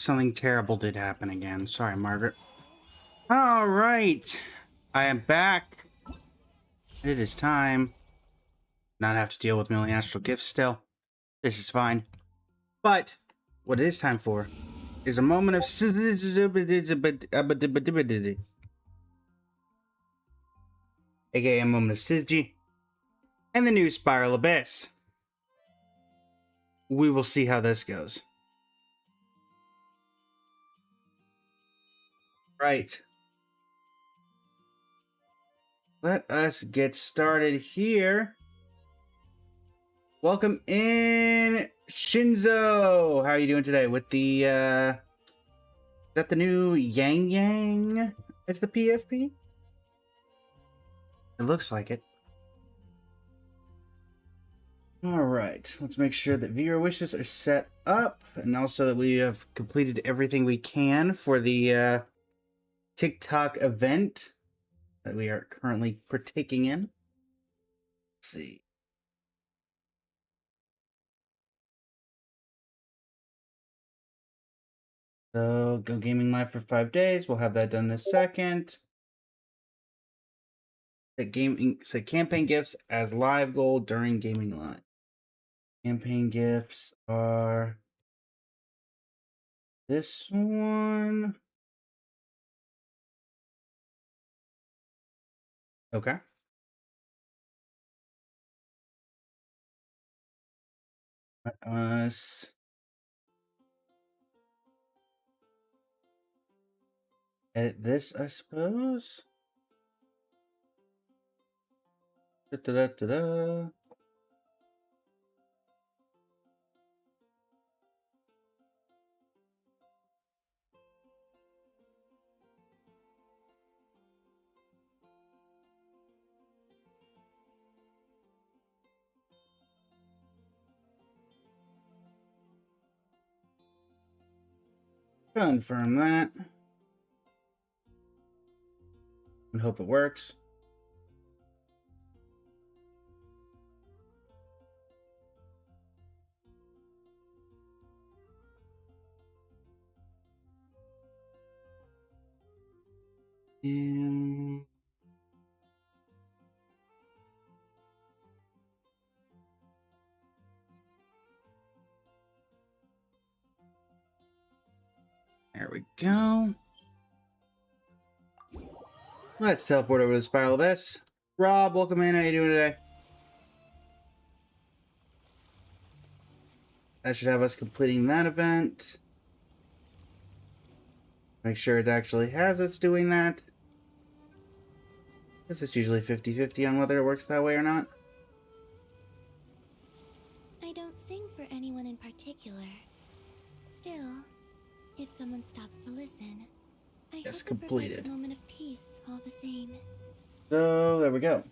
Something terrible did happen again. Sorry, Margaret. All right. I am back. It is time. Not have to deal with million astral gifts still. This is fine. But what it is time for is a moment of aka a moment of syzygy and the new Spiral Abyss. We will see how this goes. Right. Let us get started here. Welcome in, Shinzo. How are you doing today with the, is that the new Yang Yang as the PFP? It looks like it. All right, let's make sure that viewer wishes are set up and also that we have completed everything we can for the TikTok event that we are currently partaking in. Let's see. So, go gaming live for 5 days. We'll have that done in a second. Set campaign gifts as live goal during gaming live. Campaign gifts are this one. Okay. Let us edit this, I suppose. Da-da-da-da-da. Confirm that. And hope it works. And there we go. Let's teleport over to the Spiral Abyss. Rob, welcome in. How you doing today? That should have us completing that event. Make sure it actually has us doing that. This is usually 50-50 on whether it works that way or not. I don't sing for anyone in particular. Still, if someone stops to listen, I hope it provides a moment of peace all the same. So, there we go.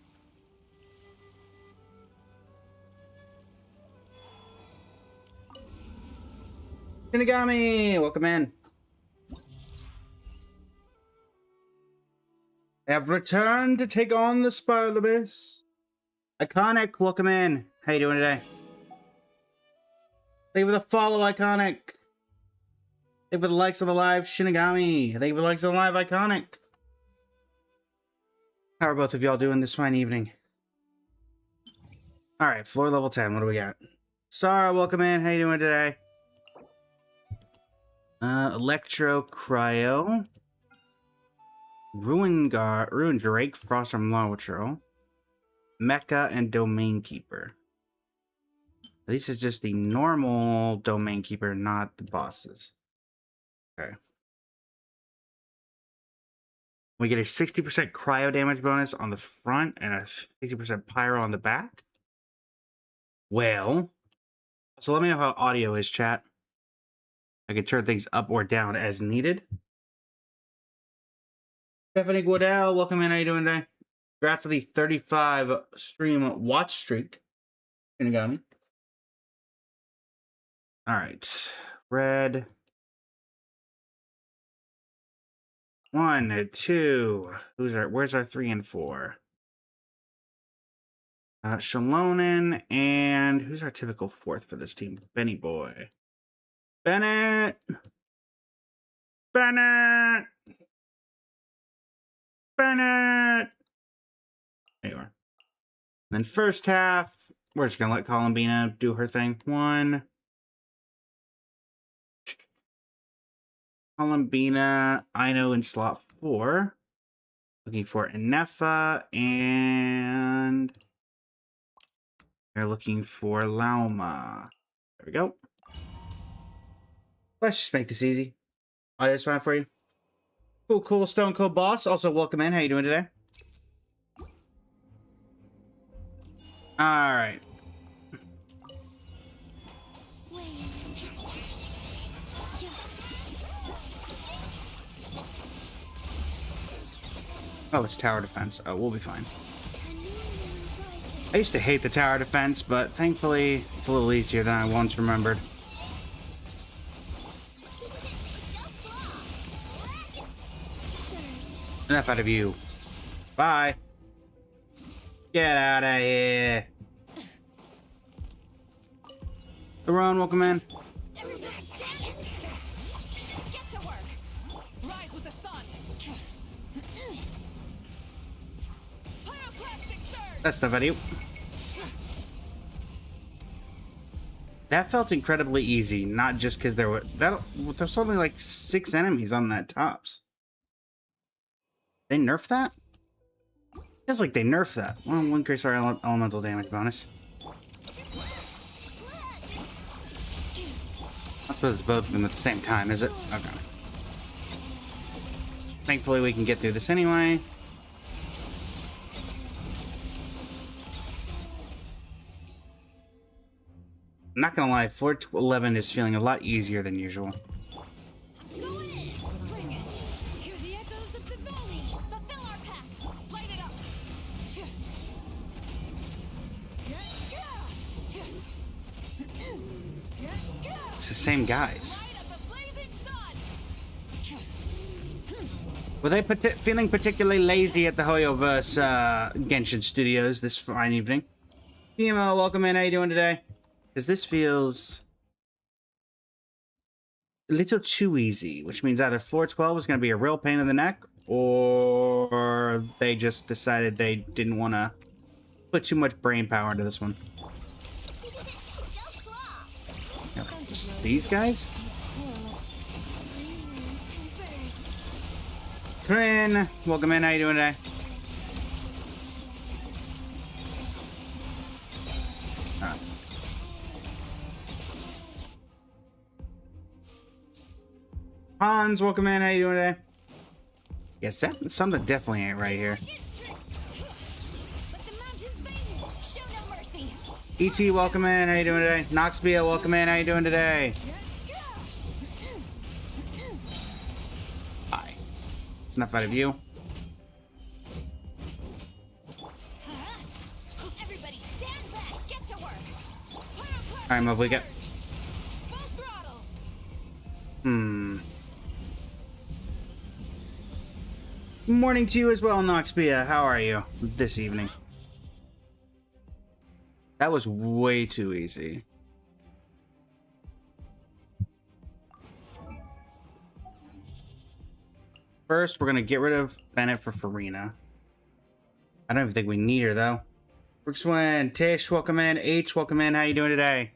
Shinigami, welcome in. Have returned to take on the Spiral Abyss. Iconic, welcome in. How you doing today? Thank you for the follow, Iconic. Thank you for the likes of the live, Shinigami. Thank you for the likes of the live, Iconic. How are both of y'all doing this fine evening? Alright, floor level 10. What do we got? Sarah, welcome in. How you doing today? Electro Cryo. Ruin Drake, Frostrum Lawtro. Mecha, and Domain Keeper. This is just the normal Domain Keeper, not the bosses. Okay. We get a 60% cryo damage bonus on the front and a 60% pyro on the back. Well, so let me know how audio is, chat. I can turn things up or down as needed. Stephanie Guadell, welcome in. How you doing today? Congrats to the 35 stream watch streak. Shinigami. All right. Red. 1, 2. Where's our 3 and 4? Shalonen, and who's our typical fourth for this team? Benny Boy. Bennett! Bennett! Bennett! There you are. And then first half, we're just gonna let Columbina do her thing. One. Columbina, Ino in slot 4. Looking for Inefa, and they're looking for Lauma. There we go. Let's just make this easy. Oh, that's fine for you. Cool, Stone Cold Boss. Also, welcome in. How you doing today? All right. Oh, it's tower defense. Oh, we'll be fine. I used to hate the tower defense, but thankfully it's a little easier than I once remembered. Enough out of you. Bye. Get out of here. Aaron, welcome in. That's enough out of you. That felt incredibly easy, not just because there's only like 6 enemies on that tops. They nerfed that? Feels like they nerfed that. Well, one increase our elemental damage bonus. I suppose it's both of them at the same time, is it? Okay. Thankfully, we can get through this anyway. I'm not gonna lie, floor 11 is feeling a lot easier than usual. It's the same guys. Were they feeling particularly lazy at the Hoyoverse Genshin Studios this fine evening? Timo, welcome in. How you doing today? Because this feels a little too easy, which means either floor 12 is going to be a real pain in the neck, or they just decided they didn't want to put too much brain power into this one. Just these guys? Corinne, welcome in. How you doing today? Hans, welcome in. How you doing today? Yes, something definitely ain't right here. E.T., welcome in. How you doing today? Noxbia, welcome in. How you doing today? Hi. It's enough out of you. Alright, move, we get. Morning to you as well, Noxbia. How are you this evening? That was way too easy. First, we're gonna get rid of Bennett for Farina. I don't even think we need her though. Brookswin, Tish, welcome in. H, welcome in. How you doing today?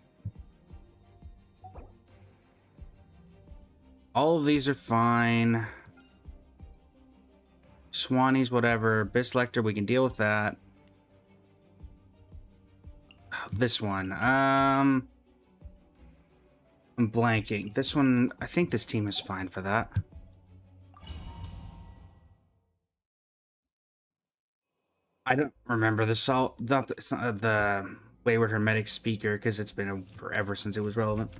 All of these are fine. Swannies, whatever. Bislector, we can deal with that. Oh, this one. I'm blanking. This one, I think this team is fine for that. I don't remember the Wayward Hermetic speaker because it's been forever since it was relevant.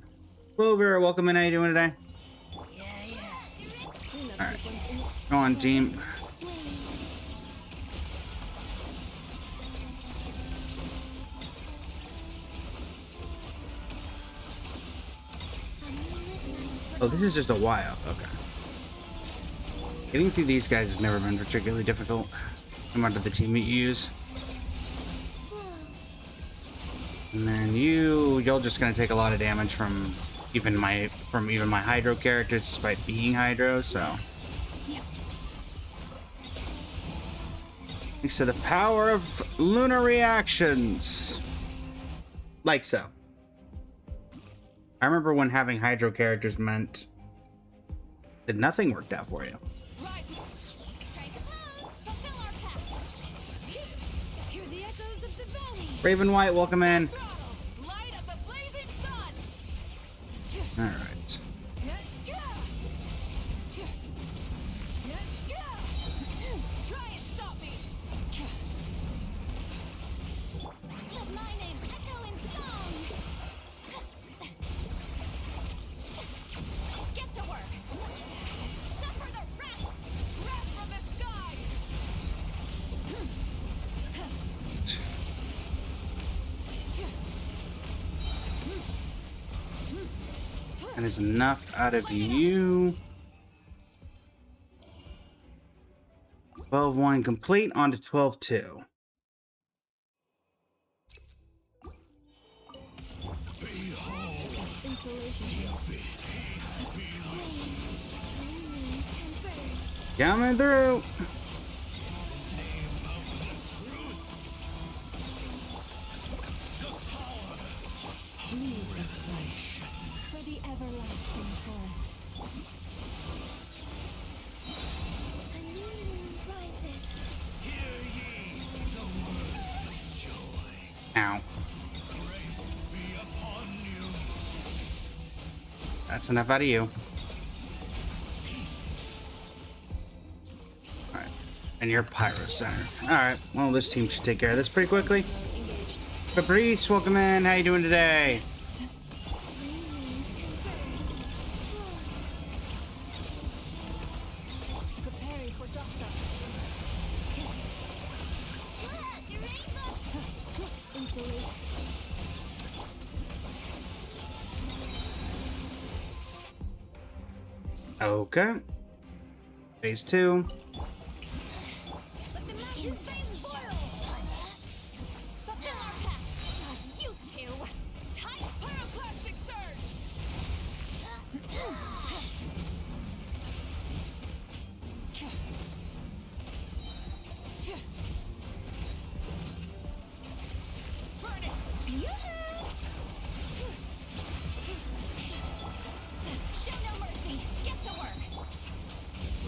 Clover, welcome in. How you doing today? Alright. Go on, team. Oh, this is just a while. Okay. Getting through these guys has never been particularly difficult. No matter the team you use. And then you're just gonna take a lot of damage from even my Hydro characters, despite being Hydro. So, thanks to the power of lunar reactions, like so. I remember when having Hydro characters meant that nothing worked out for you. Raven White, welcome in. All right. Try and stop me. Let my name echo in song. Get to work. Suffer the wrath from the sky. That is enough out of you. 12-1 complete, on to 12-2. Coming through. For the everlasting forest. A new moon rises. Ow. That's enough out of you. Alright. And you're Pyro Center. Alright. Well, this team should take care of this pretty quickly. Caprice, welcome in. How you doing today? Preparing for dust up. Insulate. Okay. Phase 2. Let the mountain flames boil. Fulfill our pact. You two. Time pyroclastic surge. Burn it. Show no mercy. Get to work.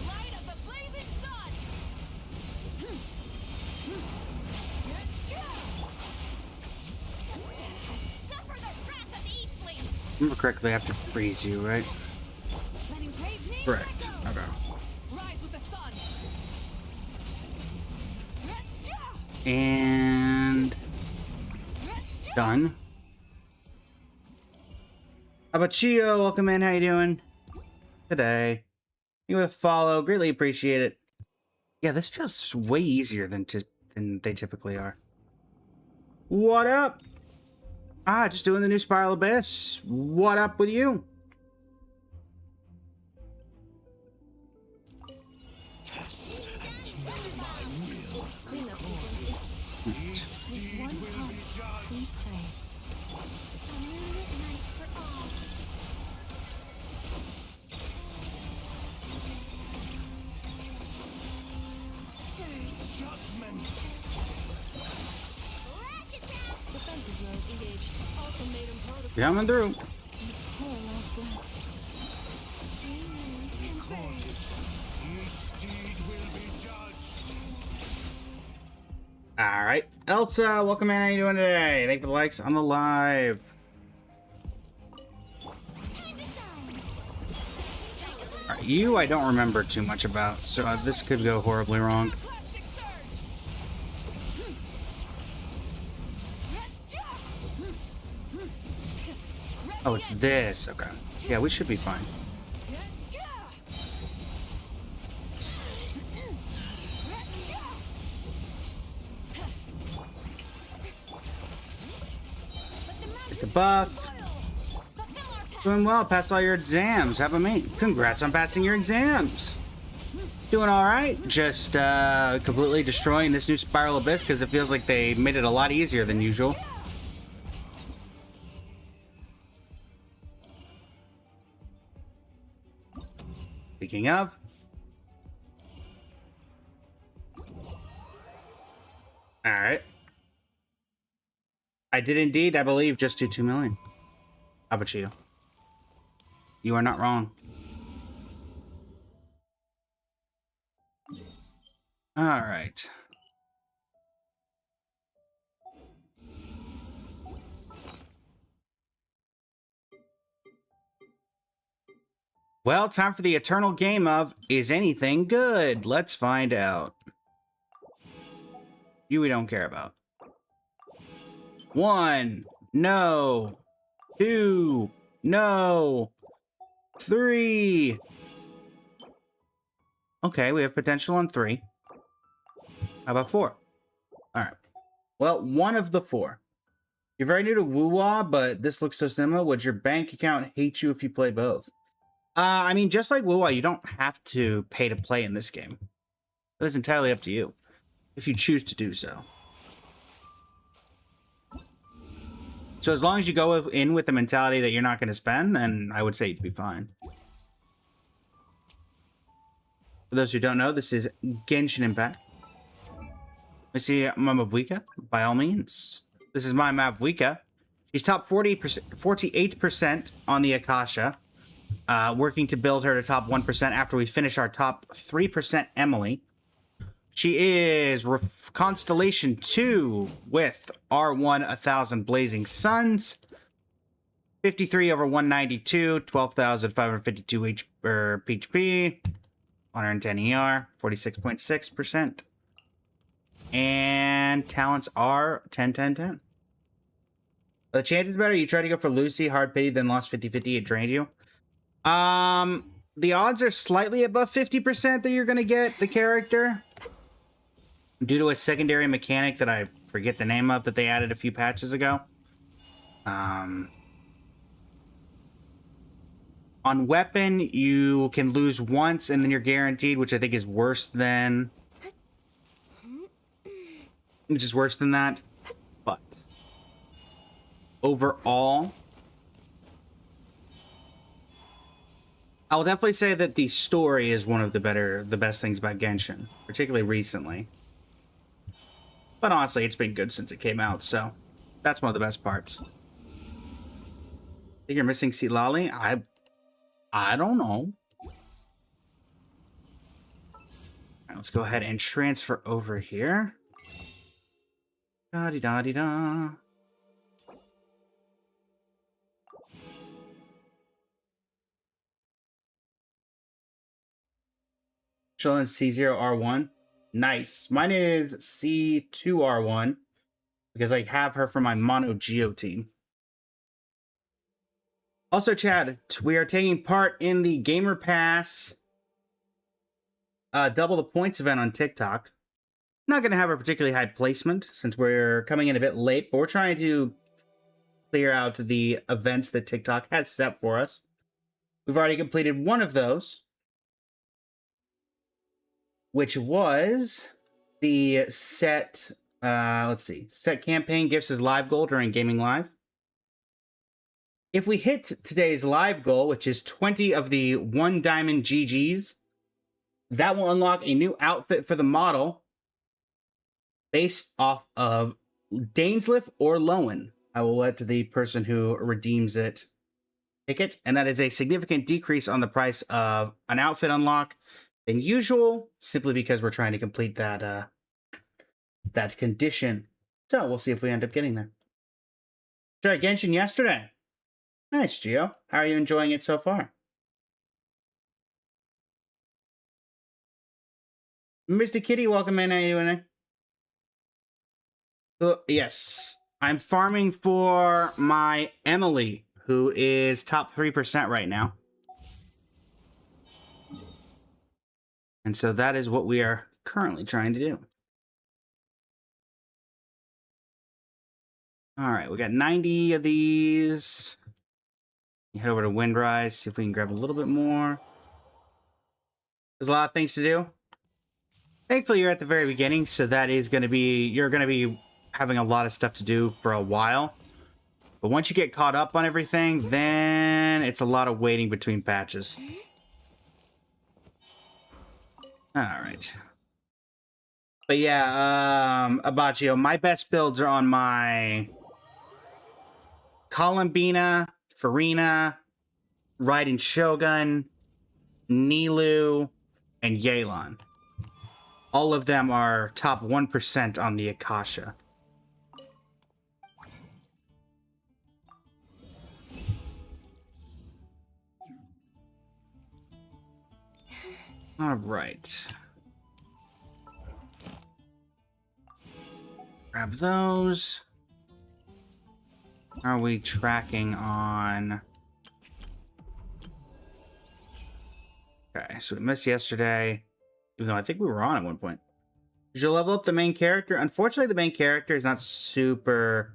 Light of the blazing sun. Suffer the wrath of the Eastling. Remember correctly, I have to freeze you, right? Letting brave names Correct. echo. Okay. Rise with the sun. And done. How about you? Welcome in. How you doing today? You with a follow. Greatly appreciate it. Yeah, this feels way easier than they typically are. What up? Ah, just doing the new Spiral Abyss. What up with you? Cleanup sequence with one pump. Think tight. A moonlit night for all. Surge. Lash attack. Defensive mode engaged. Ultimatum protocol. Coming through. Poor last lap. Converge. All right, Elsa, welcome in. How you doing today? Thank you for the likes on the live. Time to shine. All right, you, I don't remember too much about, so this could go horribly wrong. Plastic surge. Oh, it's this. Okay. Yeah, we should be fine. Get the buff. Doing well. Passed all your exams. How about me? Congrats on passing your exams. Doing all right. Just completely destroying this new Spiral Abyss because it feels like they made it a lot easier than usual. Speaking of. Alright. I did indeed, I believe, just do 2 million. How about you? You are not wrong. Alright. Well, time for the eternal game of, is anything good? Let's find out. You we don't care about. 1, no. 2, no. 3. Okay, we have potential on 3. How about 4? Alright. Well, one of the 4. You're very new to Woo-Wah, but this looks so similar. Would your bank account hate you if you play both? I mean, just like Woo-Wah, you don't have to pay to play in this game. It is entirely up to you, if you choose to do so. So as long as you go in with the mentality that you're not going to spend, then I would say you'd be fine. For those who don't know, this is Genshin Impact. I see Mabuika, by all means. This is my Mabuika. She's top 48% on the Akasha. Working to build her to top 1% after we finish our top 3% Emily. She is Constellation 2 with R1 1000 Blazing Suns. 53 over 192, 12,552 HP, 110 ER, 46.6%. And talents are 10, 10, 10. The chances better, you try to go for Lucy, hard pity, then lost 50-50, it drained you. The odds are slightly above 50% that you're going to get the character. Due to a secondary mechanic that I forget the name of that they added a few patches ago. On weapon, you can lose once and then you're guaranteed, which I think is worse than... Which is worse than that. But overall, I'll definitely say that the story is one of the best things about Genshin, particularly recently. But honestly, it's been good since it came out, so that's one of the best parts. Think you're missing Silali? I don't know. Alright, let's go ahead and transfer over here. Da-di-da-di-da. Showing C0R1. Nice. Mine is C2R1 because I have her for my Mono Geo team. Also, Chad, we are taking part in the Gamer Pass Double the Points event on TikTok. Not going to have a particularly high placement since we're coming in a bit late, but we're trying to clear out the events that TikTok has set for us. We've already completed one of those, which was the set, let's see, set campaign gifts as live goal during Gaming Live. If we hit today's live goal, which is 20 of the 1 diamond GGs, that will unlock a new outfit for the model based off of Dainsleif or Lowen. I will let the person who redeems it pick it, and that is a significant decrease on the price of an outfit unlock than usual, simply because we're trying to complete that that condition. So we'll see if we end up getting there. Tried Genshin yesterday. Nice, Gio. How are you enjoying it so far? Mr. Kitty, welcome in. How you doing? Yes, I'm farming for my Emily, who is top 3% right now. And so that is what we are currently trying to do. All right, we got 90 of these. Head over to Windrise, see if we can grab a little bit more. There's a lot of things to do. Thankfully, you're at the very beginning, so that is going to be... You're going to be having a lot of stuff to do for a while. But once you get caught up on everything, then it's a lot of waiting between patches. All right. But yeah, Abaccio, my best builds are on my Columbina, Farina, Raiden Shogun, Nilu, and Yelan. All of them are top 1% on the Akasha. All right. Grab those. Are we tracking on? Okay, so we missed yesterday, even though I think we were on at one point. Did you level up the main character? Unfortunately, the main character is not super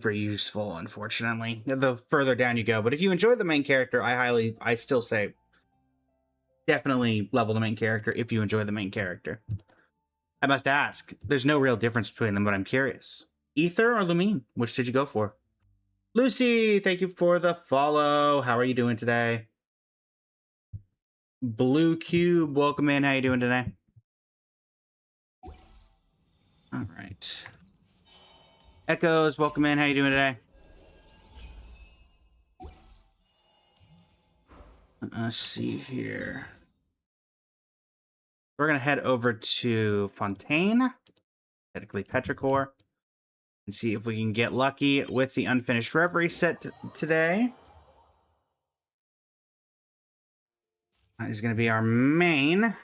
useful, unfortunately. The further down you go. But if you enjoy the main character, I still say definitely level the main character if you enjoy the main character. I must ask, there's no real difference between them, but I'm curious. Ether or Lumine? Which did you go for? Lucy, thank you for the follow. How are you doing today? Blue Cube, welcome in. How you doing today? All right. Echoes, welcome in. How you doing today? Let's see here. We're going to head over to Fontaine, technically Petrichor, and see if we can get lucky with the Unfinished Reverie set today. That is going to be our main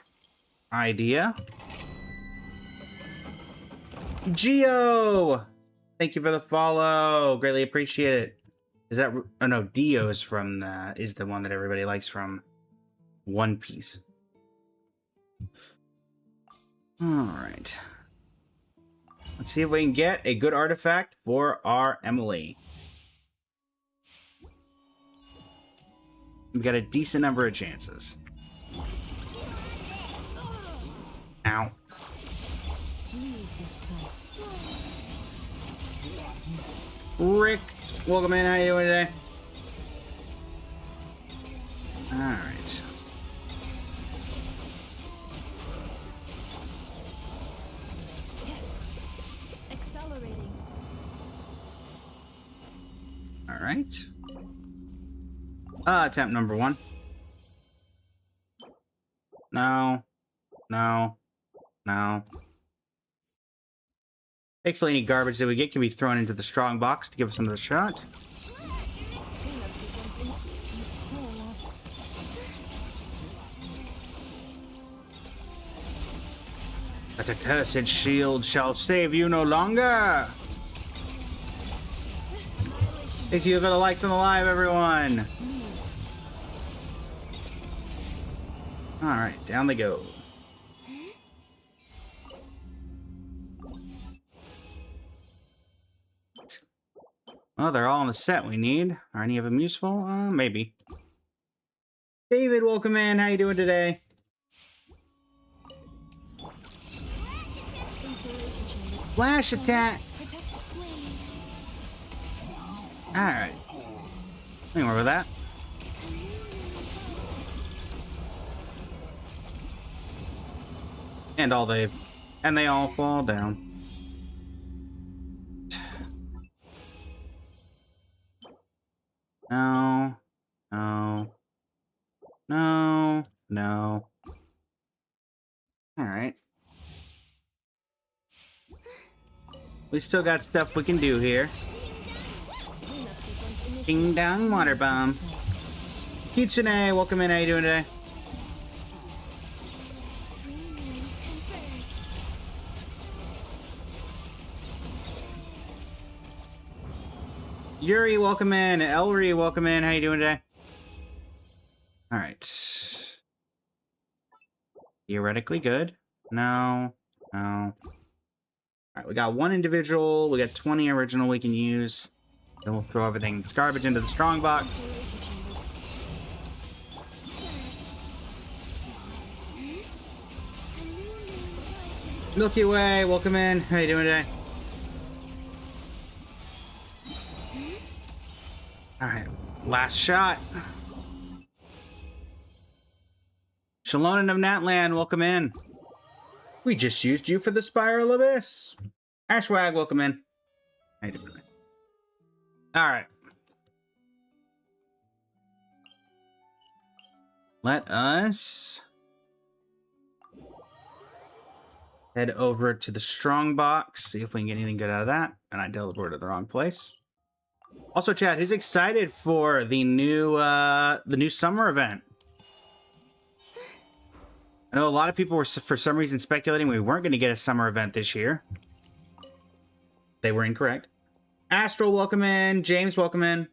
idea. Geo! Thank you for the follow. Greatly appreciate it. Is that... Oh, no. Dio is from the... is the one that everybody likes from One Piece. Alright. Let's see if we can get a good artifact for our Emily. We've got a decent number of chances. Ow. Rick, welcome in. How you doing today? Alright. Accelerating. Alright. Attempt number 1. No. No. No. Thankfully, any garbage that we get can be thrown into the strong box to give us another shot. That accursed shield shall save you no longer. Thank you for the likes on the live, everyone. Alright, down they go. Well, they're all in the set we need. Are any of them useful? Maybe. David, welcome in. How you doing today? Flash attack. Alright. We can work with that. And they all fall down. No. No. No. No. Alright. We still got stuff we can do here. Ding dong water bomb. Kitsune, welcome in. How you doing today? Yuri, welcome in. Elri, welcome in. How you doing today? Alright. Theoretically good. No. No. Alright, we got one individual. We got 20 original we can use. Then we'll throw everything that's garbage into the strong box. Milky Way, welcome in. How you doing today? Alright, last shot. Shalonen of Natland, welcome in. We just used you for the Spiral Abyss. Ashwag, welcome in. How you doing? All right. Let us head over to the strong box, see if we can get anything good out of that. And I teleported to the wrong place. Also, chat, who's excited for the new summer event? I know a lot of people were, for some reason, speculating we weren't going to get a summer event this year. They were incorrect. Astral, welcome in. James, welcome in.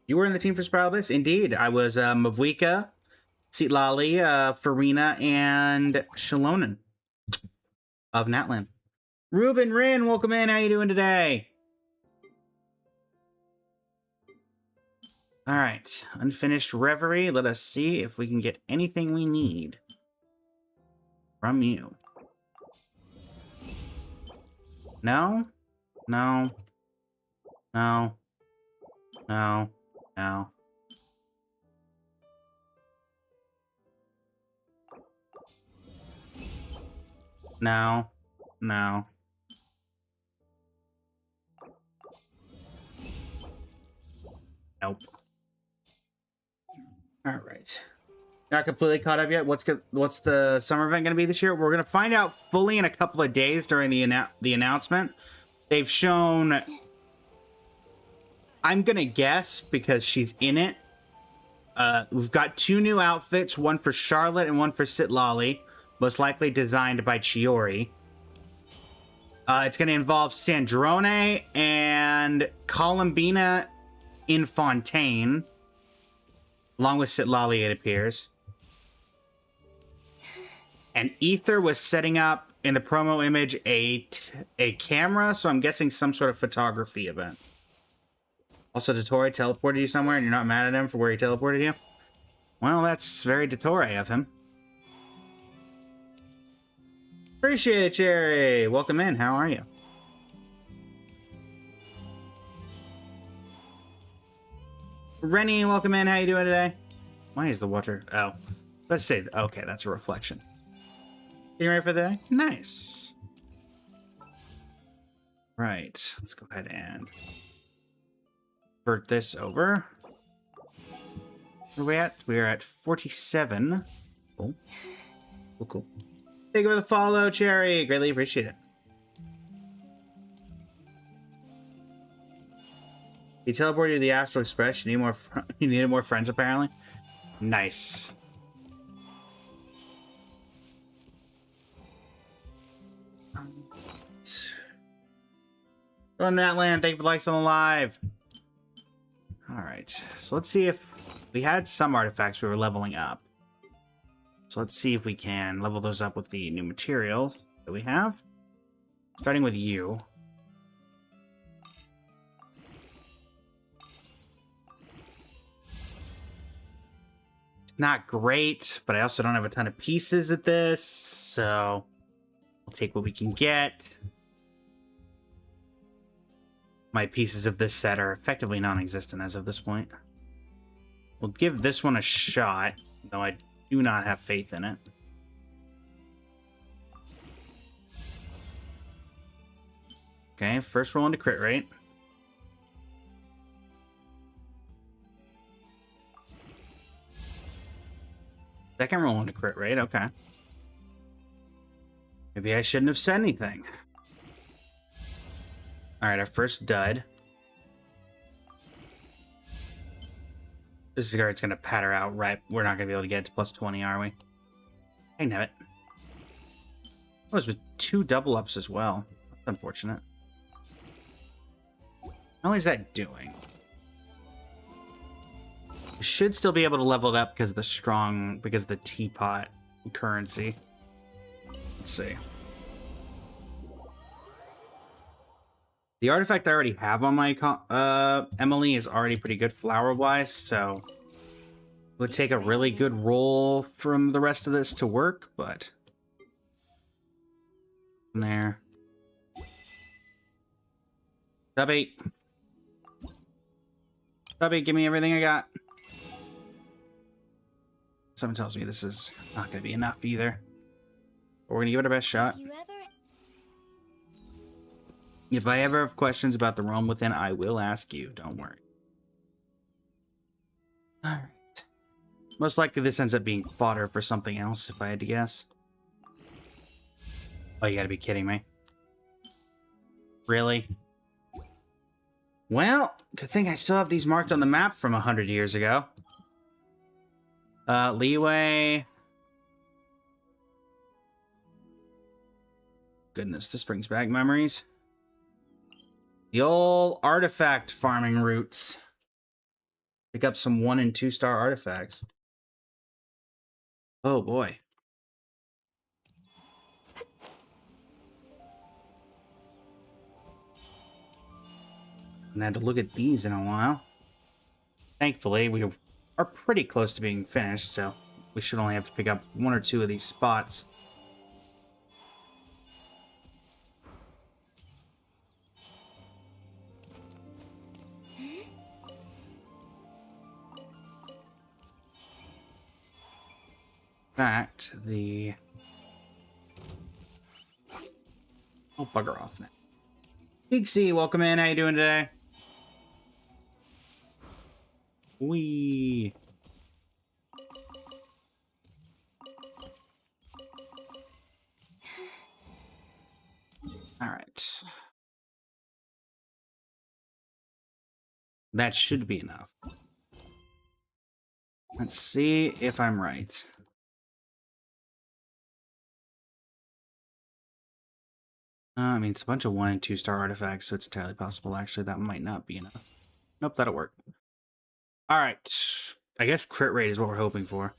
You were in the team for Spiral Abyss? Indeed. I was Mavwika, Seatlali, Farina, and Shalonen of Natland. Ruben Rin, welcome in. How you doing today? All right. Unfinished Reverie. Let us see if we can get anything we need from you. No? No. No. No. No. No. No. Nope. All right. Not completely caught up yet. What's the summer event going to be this year? We're going to find out fully in a couple of days during the announcement. They've shown... I'm going to guess because she's in it. We've got 2 new outfits, one for Charlotte and one for Seatlali, most likely designed by Chiori. It's going to involve Sandrone and Columbina in Fontaine, along with Seatlali, it appears. And Ether was setting up in the promo image a camera, so I'm guessing some sort of photography event. Also, Dottore teleported you somewhere, and you're not mad at him for where he teleported you? Well, that's very Dottore of him. Appreciate it, Jerry. Welcome in. How are you? Rennie, welcome in. How you doing today? Why is the water... Oh. Let's say... Okay, that's a reflection. You ready for the day? Nice. Right. Let's go ahead and... convert this over. Where are we at? We are at 47. Cool. Cool, cool. Thank you for the follow, Cherry. Greatly appreciate it. He teleported you to the Astral Express. You need more. You needed more friends, apparently. Nice. Go on Natland. Thank you for the likes on the live. All right. So let's see if we had some artifacts we were leveling up. So let's see if we can level those up with the new material that we have. Starting with you. Not great, but I also don't have a ton of pieces at this, so we'll take what we can get. My pieces of this set are effectively non-existent as of this point. We'll give this one a shot, though I do not have faith in it. Okay, first roll into crit rate. Second roll into crit rate, okay. Maybe I shouldn't have said anything. Alright, our first dud. This card's gonna patter out right. We're not gonna be able to get it to plus 20, are we? Dang it. That was with 2 double ups as well. That's unfortunate. How is that doing? We should still be able to level it up because of the teapot currency. Let's see. The artifact I already have on my Emily is already pretty good flower-wise, so it would take a really good roll from the rest of this to work, but... There. Stubby. Stubby, give me everything I got. Someone tells me this is not going to be enough either. But we're going to give it our best shot. If I ever have questions about the realm within, I will ask you. Don't worry. Alright. Most likely this ends up being fodder for something else, if I had to guess. Oh, you gotta be kidding me. Really? Well, good thing I still have these marked on the map from 100 years ago. Leeway. Goodness, this brings back memories. The old artifact farming routes. Pick up some 1- and 2-star artifacts. Oh boy. And I had to look at these in a while. Thankfully, we are pretty close to being finished, so we should only have to pick up 1 or 2 of these spots. In fact, oh, bugger off now. Pixie, welcome in. How you doing today? Wee. All right. That should be enough. Let's see if I'm right. I mean, it's a bunch of 1- and 2-star artifacts, so it's entirely possible, actually, that might not be enough. Nope, that'll work. All right. I guess crit rate is what we're hoping for.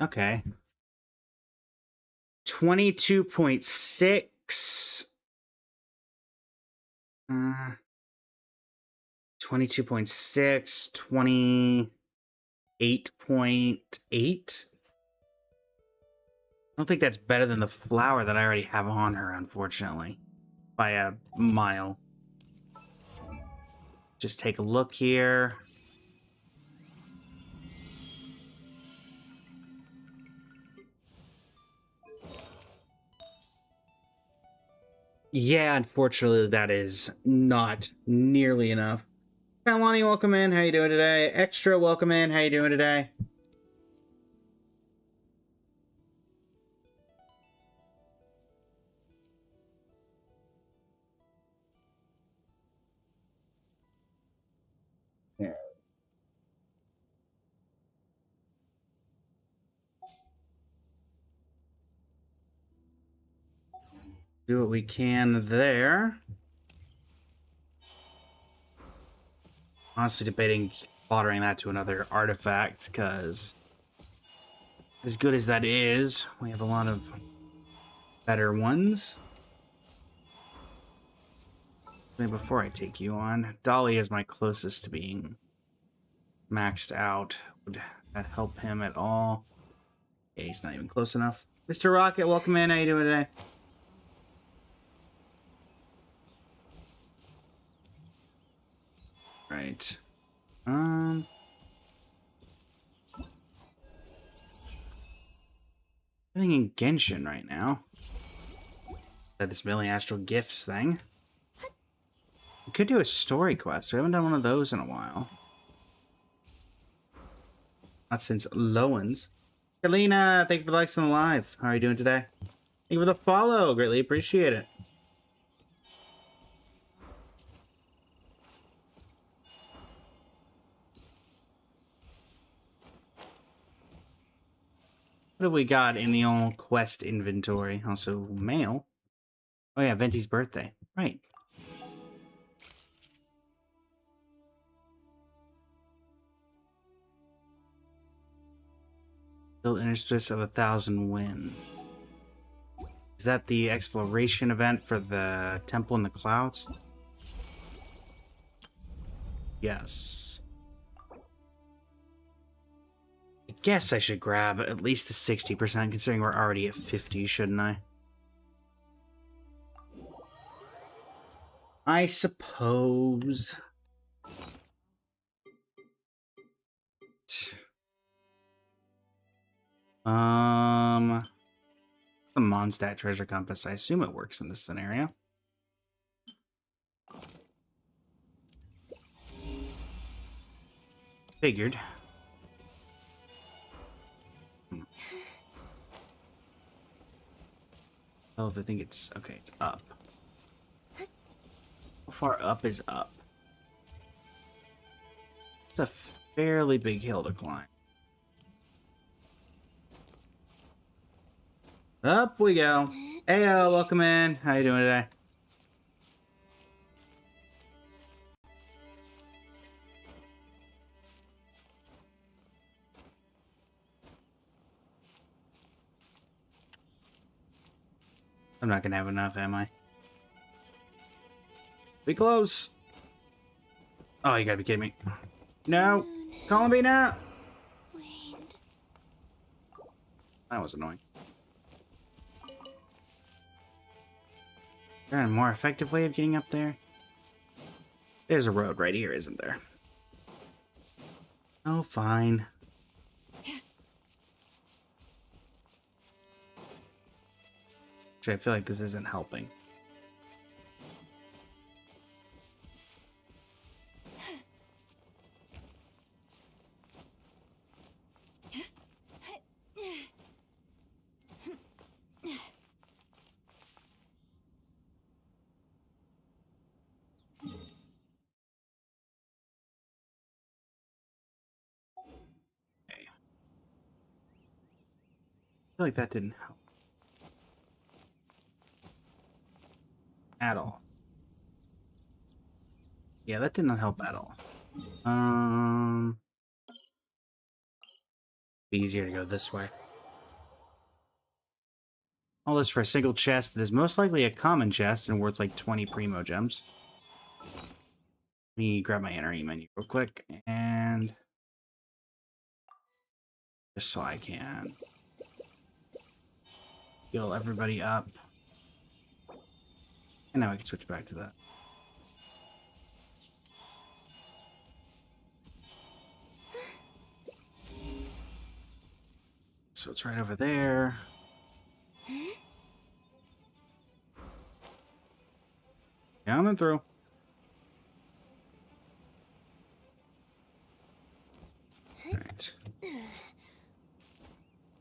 Okay. 22.6. 22.6. 28.8. I don't think that's better than the flower that I already have on her, unfortunately. By a mile. Just take a look here. Yeah, unfortunately, that is not nearly enough. Kalani, welcome in. How you doing today? Extra, welcome in. How you doing today? Yeah. Do what we can there. Honestly debating foddering that to another artifact, because as good as that is, we have a lot of better ones. Wait, before I take you on, Dolly is my closest to being maxed out. Would that help him at all? Yeah, he's not even close enough. Mr. Rocket, welcome in. How you doing today? Right. I think in Genshin right now. This Million Astral Gifts thing. We could do a story quest. We haven't done one of those in a while. Not since Lowen's. Kalina, thank you for the likes on the live. How are you doing today? Thank you for the follow. Greatly appreciate it. What have we got in the old quest inventory? Also, mail. Oh yeah, Venti's birthday. Right. Build Interstice of 1,000 Wind. Is that the exploration event for the Temple in the Clouds? Yes. I guess I should grab at least the 60%, considering we're already at 50, shouldn't I? I suppose. The Mondstadt treasure compass. I assume it works in this scenario. Figured. Oh, I think it's okay. It's up. How far up is up? It's a fairly big hill to climb. Up we go. Heyo, welcome in. How you doing today? I'm not gonna have enough, am I? Be close. Oh, you gotta be kidding me. No. Call me now. Wind. That was annoying. Is there a more effective way of getting up there? There's a road right here, isn't there? Oh, fine. Actually, I feel like this isn't helping. I feel like that didn't help. At all. Yeah, that did not help at all. Be easier to go this way. All this for a single chest that is most likely a common chest and worth like 20 primo gems. Let me grab my entry menu real quick and just so I can heal everybody up. And now I can switch back to that. So it's right over there. Down and through. Alright.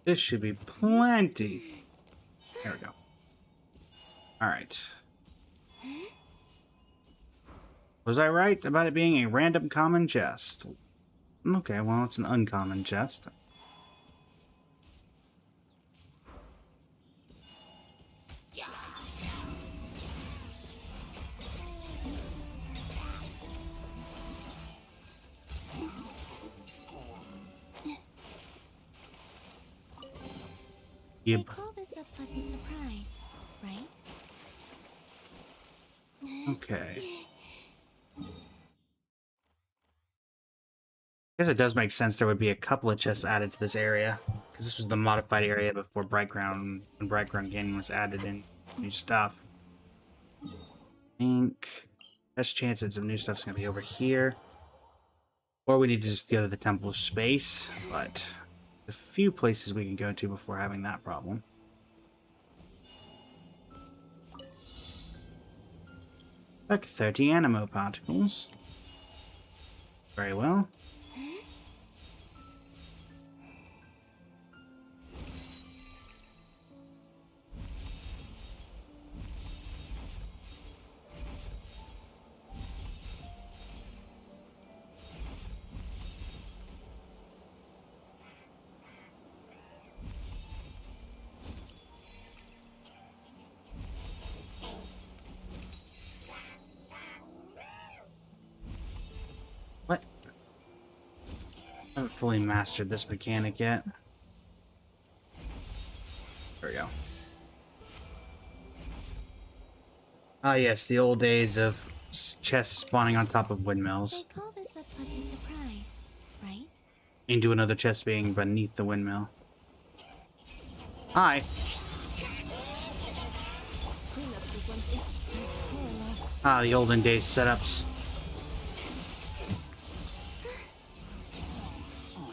This should be plenty. There we go. Alright. Was I right about it being a random common chest? Okay, well, it's an uncommon chest. They call this a pleasant surprise, right? Okay. I guess it does make sense there would be a couple of chests added to this area. Because this was the modified area before Brightground, when Brightground Canyon was added in new stuff. I think best chances of new stuff's gonna be over here. Or we need to just go to the Temple of Space, but a few places we can go to before having that problem. Like 30 animo particles. Very well. What? I haven't fully mastered this mechanic yet. There we go. Ah, yes, the old days of chests spawning on top of windmills. They call this a pleasant surprise, right? Into another chest being beneath the windmill. Hi. Ah, the olden days setups.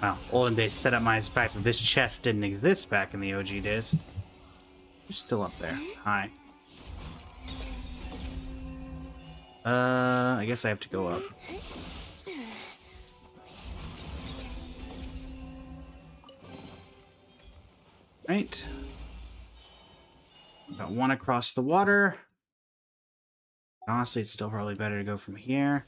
Well, olden days set up my fact that this chest didn't exist back in the OG days. Who's still up there? Hi. I guess I have to go up. Right. Got one across the water. Honestly, it's still probably better to go from here.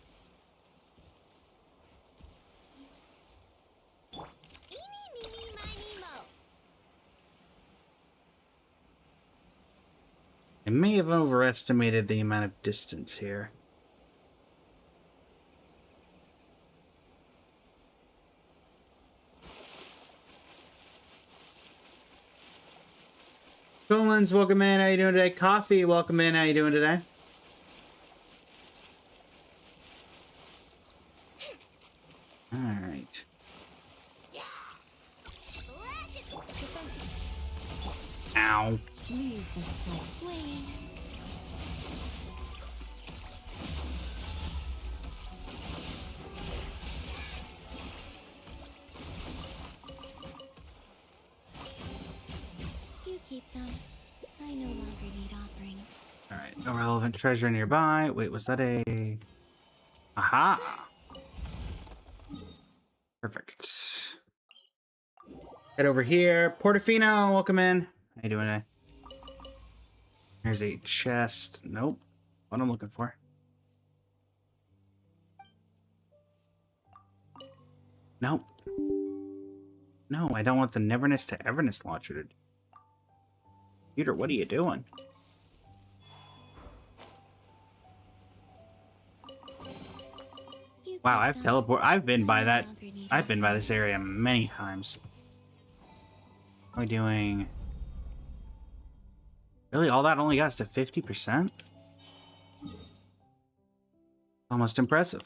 I may have overestimated the amount of distance here. Colins, welcome in. How you doing today? Coffee, welcome in. How you doing today? All right. Ow. Leave this place. Wait. You keep them. I no longer need offerings. All right. No relevant treasure nearby. Wait, was that a... Aha! Perfect. Head over here. Portofino, welcome in. How you doing today? There's a chest. Nope. What I'm looking for. Nope. No, I don't want the Neverness to Everness launcher. Peter, what are you doing? Wow, I've teleport. I've been by that. I've been by this area many times. What are we doing? Really, all that only got us to 50%? Almost impressive.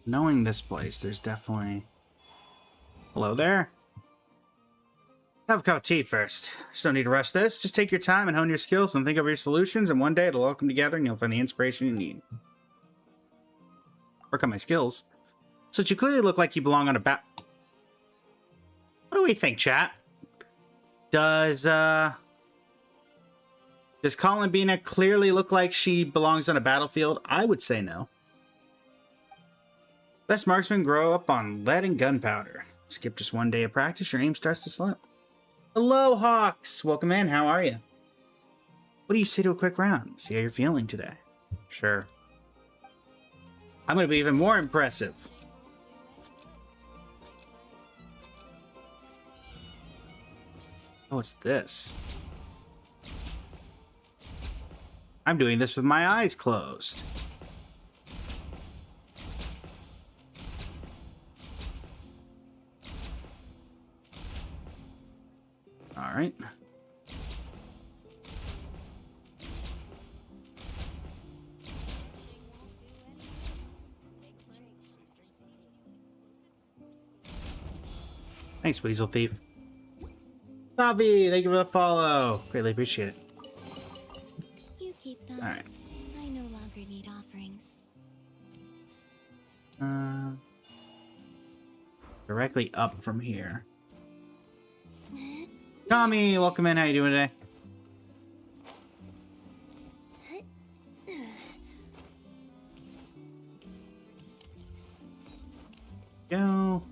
Knowing this place, there's definitely... Hello there. Have a cup of tea first. Just don't need to rush this. Just take your time and hone your skills and think of your solutions, and one day it'll all come together and you'll find the inspiration you need. Work on my skills. So you clearly look like you belong on a What do we think, chat? Does Colin Bina clearly look like she belongs on a battlefield? I would say no. Best marksmen grow up on lead and gunpowder. Skip just one day of practice, your aim starts to slip. Hello, Hawks! Welcome in, how are you? What do you say to a quick round? See how you're feeling today. Sure. I'm gonna be even more impressive. Oh, it's this. I'm doing this with my eyes closed. All right. Thanks, Weasel Thief. Bobby, thank you for the follow. Greatly appreciate it. You keep them. All right. I no longer need offerings. Directly up from here. Tommy, welcome in. How you doing today? Go.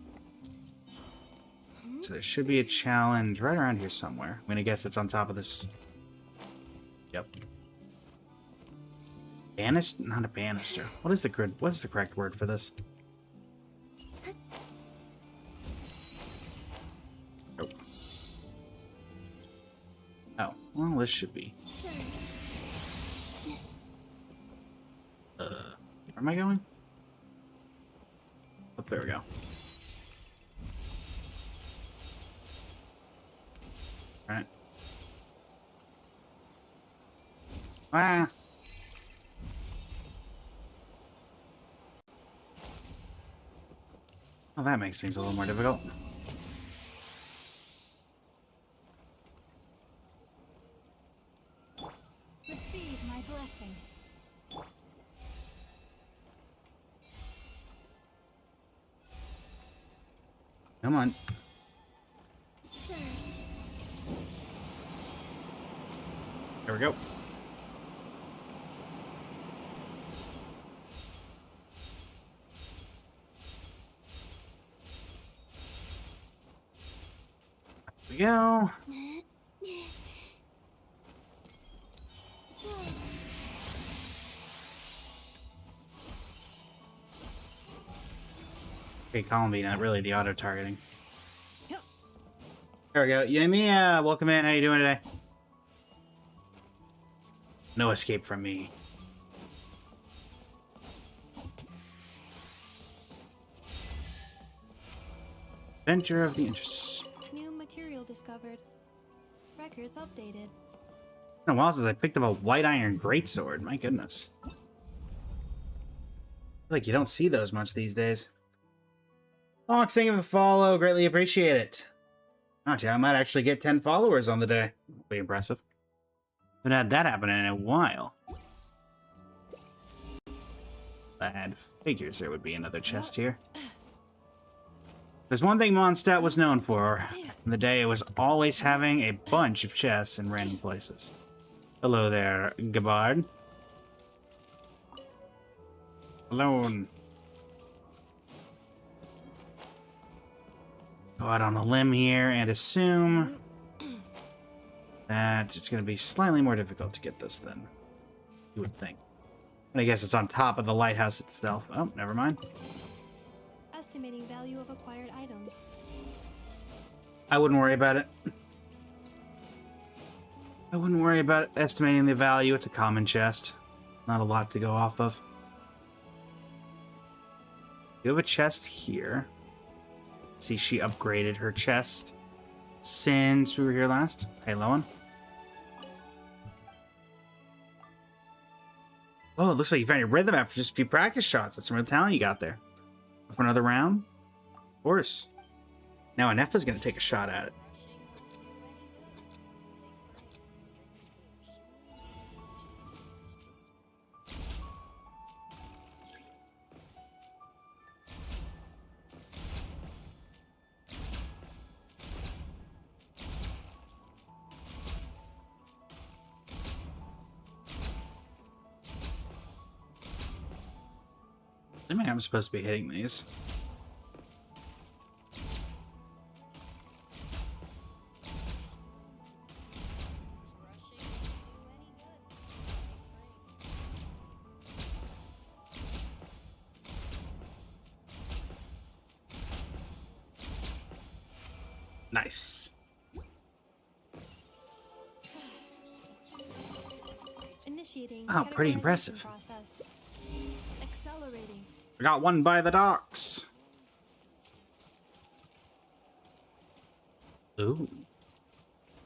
So there should be a challenge right around here somewhere. I'm gonna guess it's on top of this. Yep. Banister? Not a banister. What is the correct word for this? Oh. Oh, well, this should be. Where am I going? Oh, there we go. Right. Ah. Well, that makes things a little more difficult. Receive my blessing. Come on. Search. There we go. There we go. Okay, calm me, not really the auto-targeting. Yep. There we go. Yumi, welcome in. How you doing today? No escape from me. Adventure of the Interests. New material discovered. Records updated. It's been a while since I picked up a white iron greatsword. My goodness. I feel like you don't see those much these days. Fox, thank you for the follow. Greatly appreciate it. Oh, gee, I might actually get 10 followers on the day. That'd be impressive. Haven't had that happen in a while. I had figures there would be another chest here. There's one thing Mondstadt was known for. In the day, it was always having a bunch of chests in random places. Hello there, Gabard. Alone. Go out on a limb here and assume that it's going to be slightly more difficult to get this than you would think. And I guess it's on top of the lighthouse itself. Oh, never mind. Estimating value of acquired items. I wouldn't worry about it. I wouldn't worry about estimating the value. It's a common chest. Not a lot to go off of. You have a chest here. See, she upgraded her chest since we were here last. Hey, Lowen. Oh, it looks like you found your rhythm after just a few practice shots. That's some real talent you got there. For another round? Of course. Now Anefa's going to take a shot at it. I mean, I'm supposed to be hitting these. Nice. Initiating. Oh, pretty impressive. Process. Accelerating. I got one by the docks. Ooh.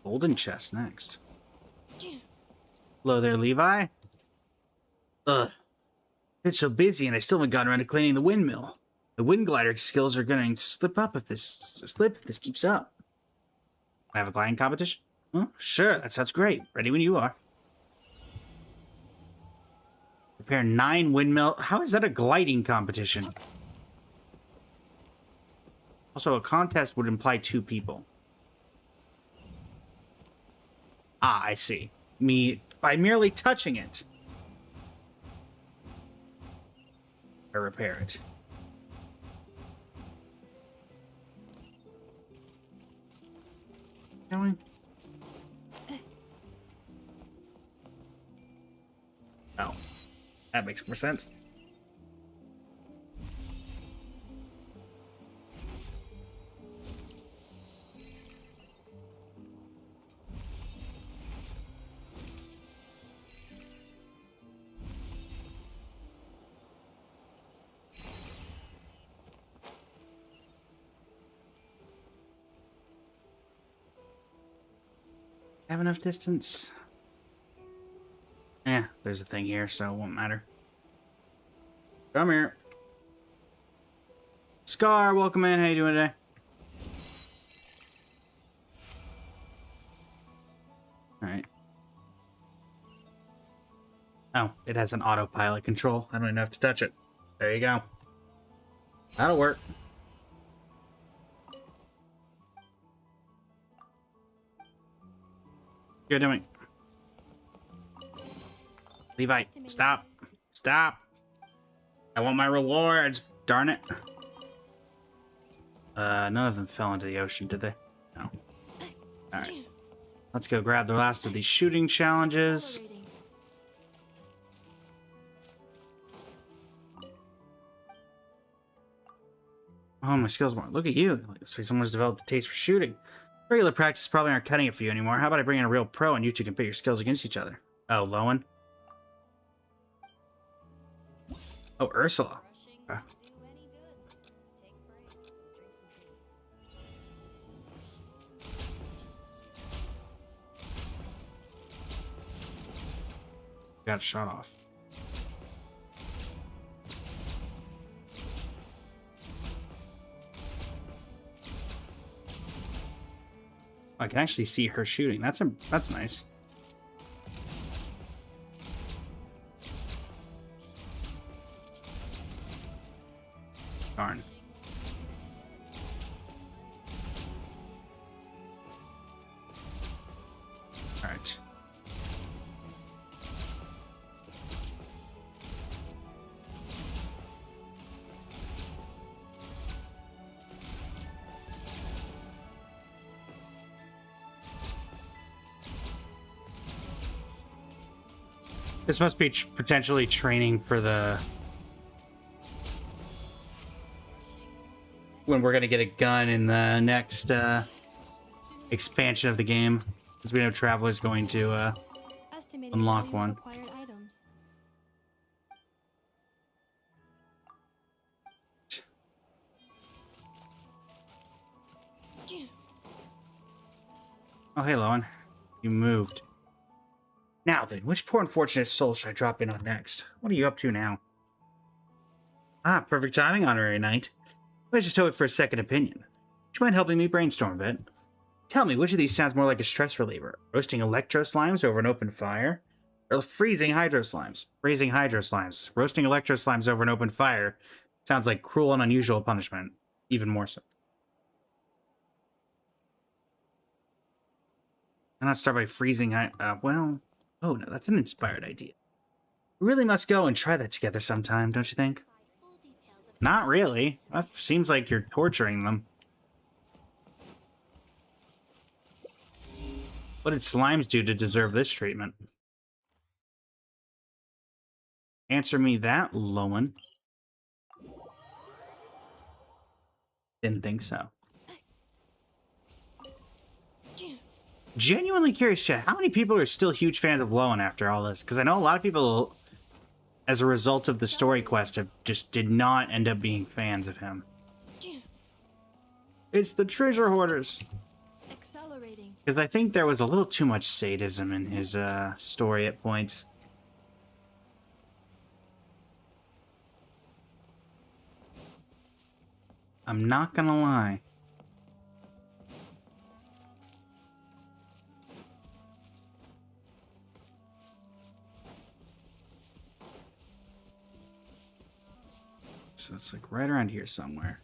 Golden chest next. Hello there, Levi. Ugh. It's so busy and I still haven't gotten around to cleaning the windmill. The wind glider skills are going to slip if this keeps up. I have a gliding competition? Oh, sure, that sounds great. Ready when you are. Repair 9 windmill. How is that a gliding competition? Also, a contest would imply 2 people. Ah, I see. By merely touching it, I repair it. Can we? Oh. That makes more sense. Have enough distance? Eh, there's a thing here, so it won't matter. Come here. Scar, welcome in. How you doing today? Alright. Oh, it has an autopilot control. I don't even have to touch it. There you go. That'll work. You're doing. Levi, stop. Stop. I want my rewards. Darn it. None of them fell into the ocean, did they? No. Alright. Let's go grab the last of these shooting challenges. Oh, my skills more. Look at you. Looks like someone's developed a taste for shooting. Regular practice probably aren't cutting it for you anymore. How about I bring in a real pro and you two can pit your skills against each other? Oh, Lowen. Oh, Ursula. Got shot off. I can actually see her shooting. That's nice. Darn. All right. This must be potentially training for the... when we're going to get a gun in the next expansion of the game. Because we know Traveler's going to unlock one. Oh, hey, Lowen. You moved. Now then, which poor unfortunate soul should I drop in on next? What are you up to now? Ah, perfect timing, Honorary Knight. Let's just it for a second opinion. Would you mind helping me brainstorm a bit? Tell me, which of these sounds more like a stress reliever? Roasting electro slimes over an open fire? Or freezing hydro slimes? Freezing hydro slimes. Roasting electro slimes over an open fire sounds like cruel and unusual punishment. Even more so. Why not start by freezing well... Oh, no, that's an inspired idea. We really must go and try that together sometime, don't you think? Not really. That seems like you're torturing them. What did slimes do to deserve this treatment? Answer me that, Lowen. Didn't think so. Genuinely curious, chat, how many people are still huge fans of Lowen after all this? Because I know a lot of people, as a result of the story quest, have just did not end up being fans of him. It's the treasure hoarders. Because I think there was a little too much sadism in his story at points. I'm not gonna lie. So it's like right around here somewhere.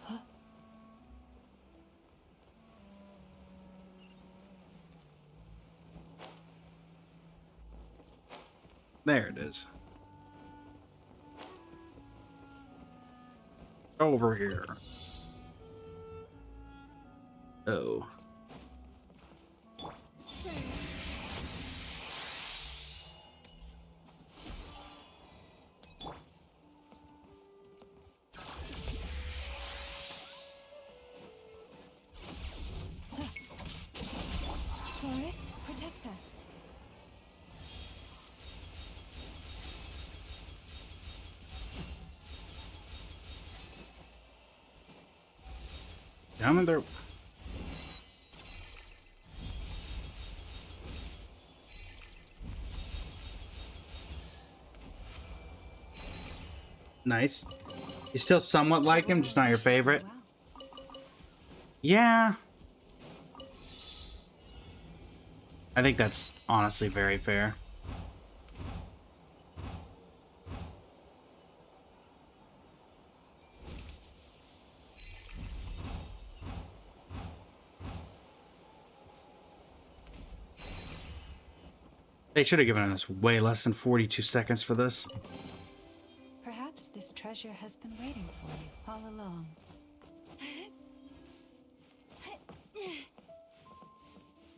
Huh? There it is. Over here. Oh. Forest, protect us. Down in there. Nice. You still somewhat like him, just not your favorite? Yeah. I think that's honestly very fair. They should have given us way less than 42 seconds for this. Perhaps this treasure has been waiting for you all along.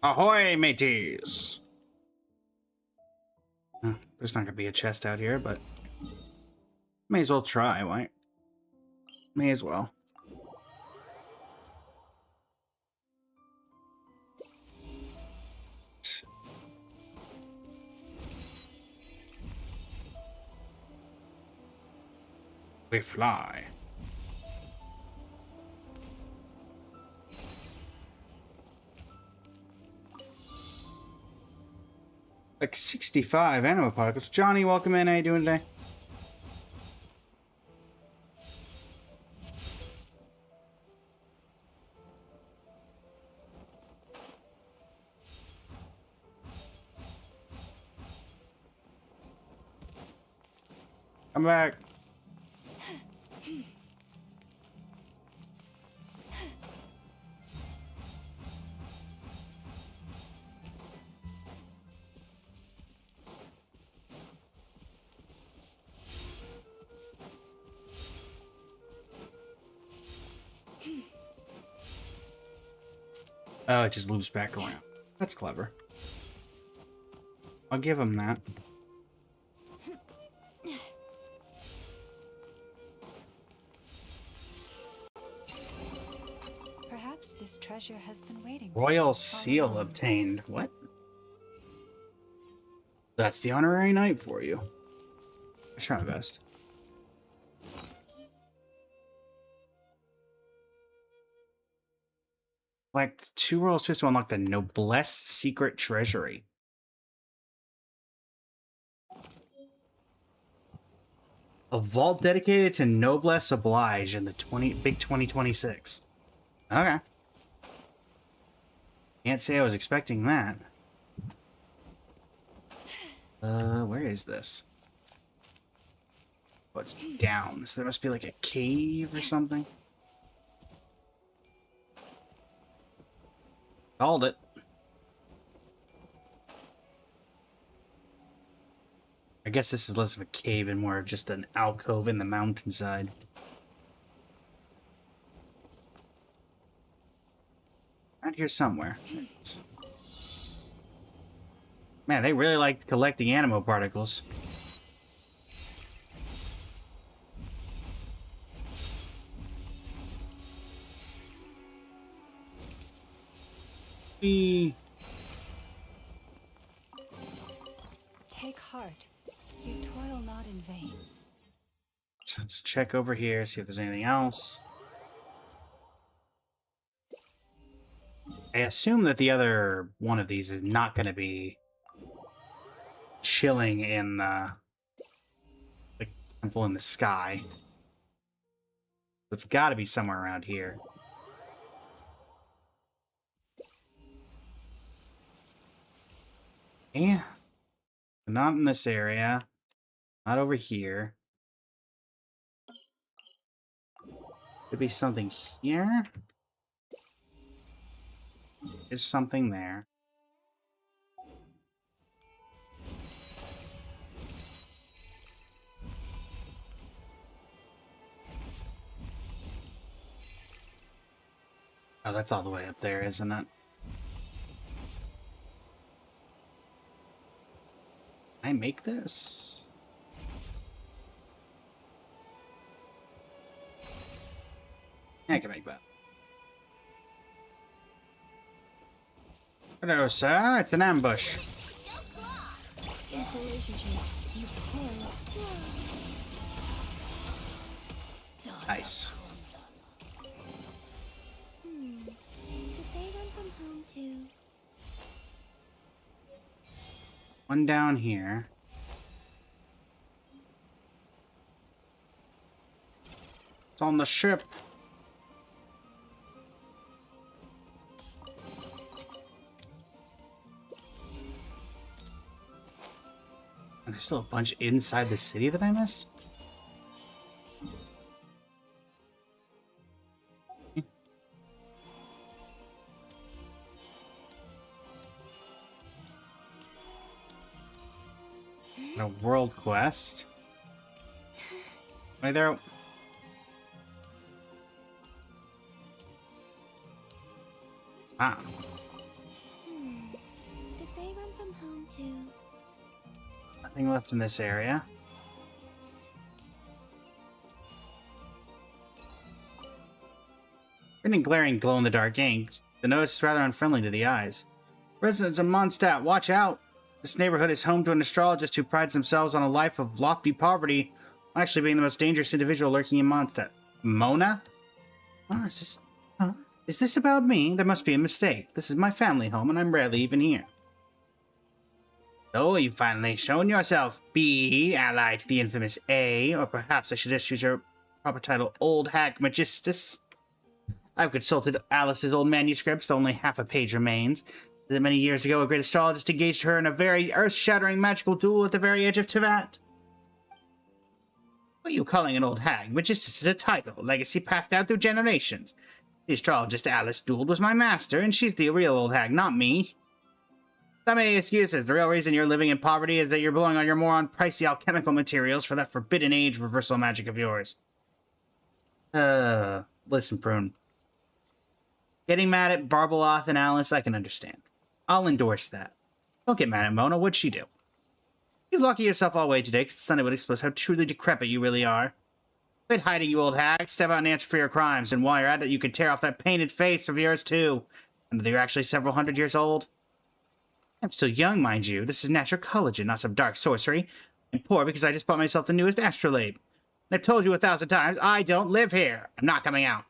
Ahoy, mateys! There's not gonna be a chest out here, but may as well try, right? May as well. We fly. Like 65 anima particles. Johnny, welcome in. How you doing today? Come back. Oh, it just loops back around. That's clever. I'll give him that. Perhaps this treasure has been waiting for you Royal all seal along. obtained. What? That's the honorary knight for you. I try my best. Like 2 royal seals to unlock the Noblesse secret treasury. A vault dedicated to Noblesse Oblige in the big 2026. Okay. Can't say I was expecting that. Where is this? Oh, it's down. So there must be like a cave or something. Called it. I guess this is less of a cave and more of just an alcove in the mountainside. Out here somewhere. Man, they really like collecting animo particles. Take heart. You toil not in vain. So let's check over here, see if there's anything else. I assume that the other one of these is not going to be chilling in the temple in the sky. It's got to be somewhere around here. Yeah. Not in this area. Not over here. Could be something here. Is something there. Oh, that's all the way up there, isn't it? Can I make this? Yeah, I can make that. Hello, sir. It's an ambush. This relationship, you pull. Nice. Did they run from home too? One down here. It's on the ship. And there's still a bunch inside the city that I missed? A world quest. Wait there. Ah. Did they run from home too? Nothing left in this area. Written in glaring glow-in-the-dark ink, the notice is rather unfriendly to the eyes. Residents of Mondstadt, watch out! This neighborhood is home to an astrologist who prides themselves on a life of lofty poverty, while actually being the most dangerous individual lurking in Mondstadt. Mona? Oh, is this about me? There must be a mistake. This is my family home, and I'm rarely even here. So, you've finally shown yourself, B, ally to the infamous A, or perhaps I should just use your proper title, Old Hag Magistus. I've consulted Alice's old manuscripts, though only half a page remains. Many years ago, a great astrologist engaged her in a very earth-shattering magical duel at the very edge of Tevat. What are you calling an old hag? Magistus is a title, a legacy passed down through generations. The astrologist Alice dueled was my master, and she's the real old hag, not me. That many excuses. The real reason you're living in poverty is that you're blowing on your more on pricey alchemical materials for that forbidden age reversal magic of yours. Listen, Prune. Getting mad at Barbeloth and Alice, I can understand. I'll endorse that. Don't get mad at Mona. What'd she do? You lucky yourself all the way today, because Sunday would expose how truly decrepit you really are. Quit hiding, you old hag. Step out and answer for your crimes, and while you're at it, you can tear off that painted face of yours, too. And that you're actually several hundred years old. I'm still young, mind you. This is natural collagen, not some dark sorcery. I'm poor because I just bought myself the newest astrolabe. I've told you 1,000 times, I don't live here. I'm not coming out.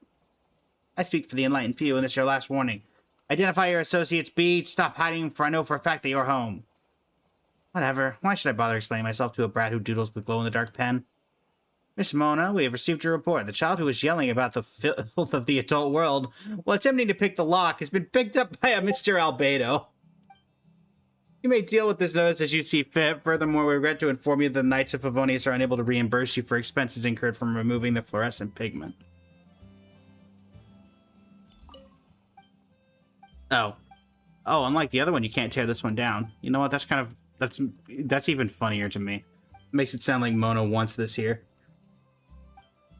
I speak for the enlightened few, and this is your last warning. Identify your associates, B. Stop hiding, for I know for a fact that you're home. Whatever. Why should I bother explaining myself to a brat who doodles with glow-in-the-dark pen? Miss Mona, we have received your report. The child who was yelling about the filth of the adult world while attempting to pick the lock has been picked up by a Mr. Albedo. You may deal with this notice as you see fit. Furthermore, we regret to inform you that the Knights of Favonius are unable to reimburse you for expenses incurred from removing the fluorescent pigment. Oh, unlike the other one, you can't tear this one down. You know what? That's even funnier to me. Makes it sound like Mona wants this here.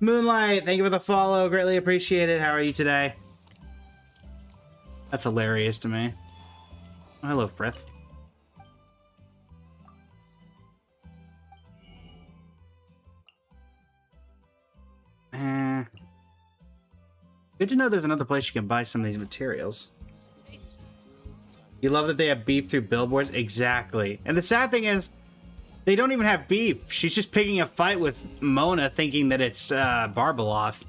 Moonlight, thank you for the follow. Greatly appreciated. How are you today? That's hilarious to me. Oh, hello, Frith. Good to know there's another place you can buy some of these materials. You love that they have beef through billboards? Exactly. And the sad thing is, they don't even have beef. She's just picking a fight with Mona, thinking that it's Barbeloth.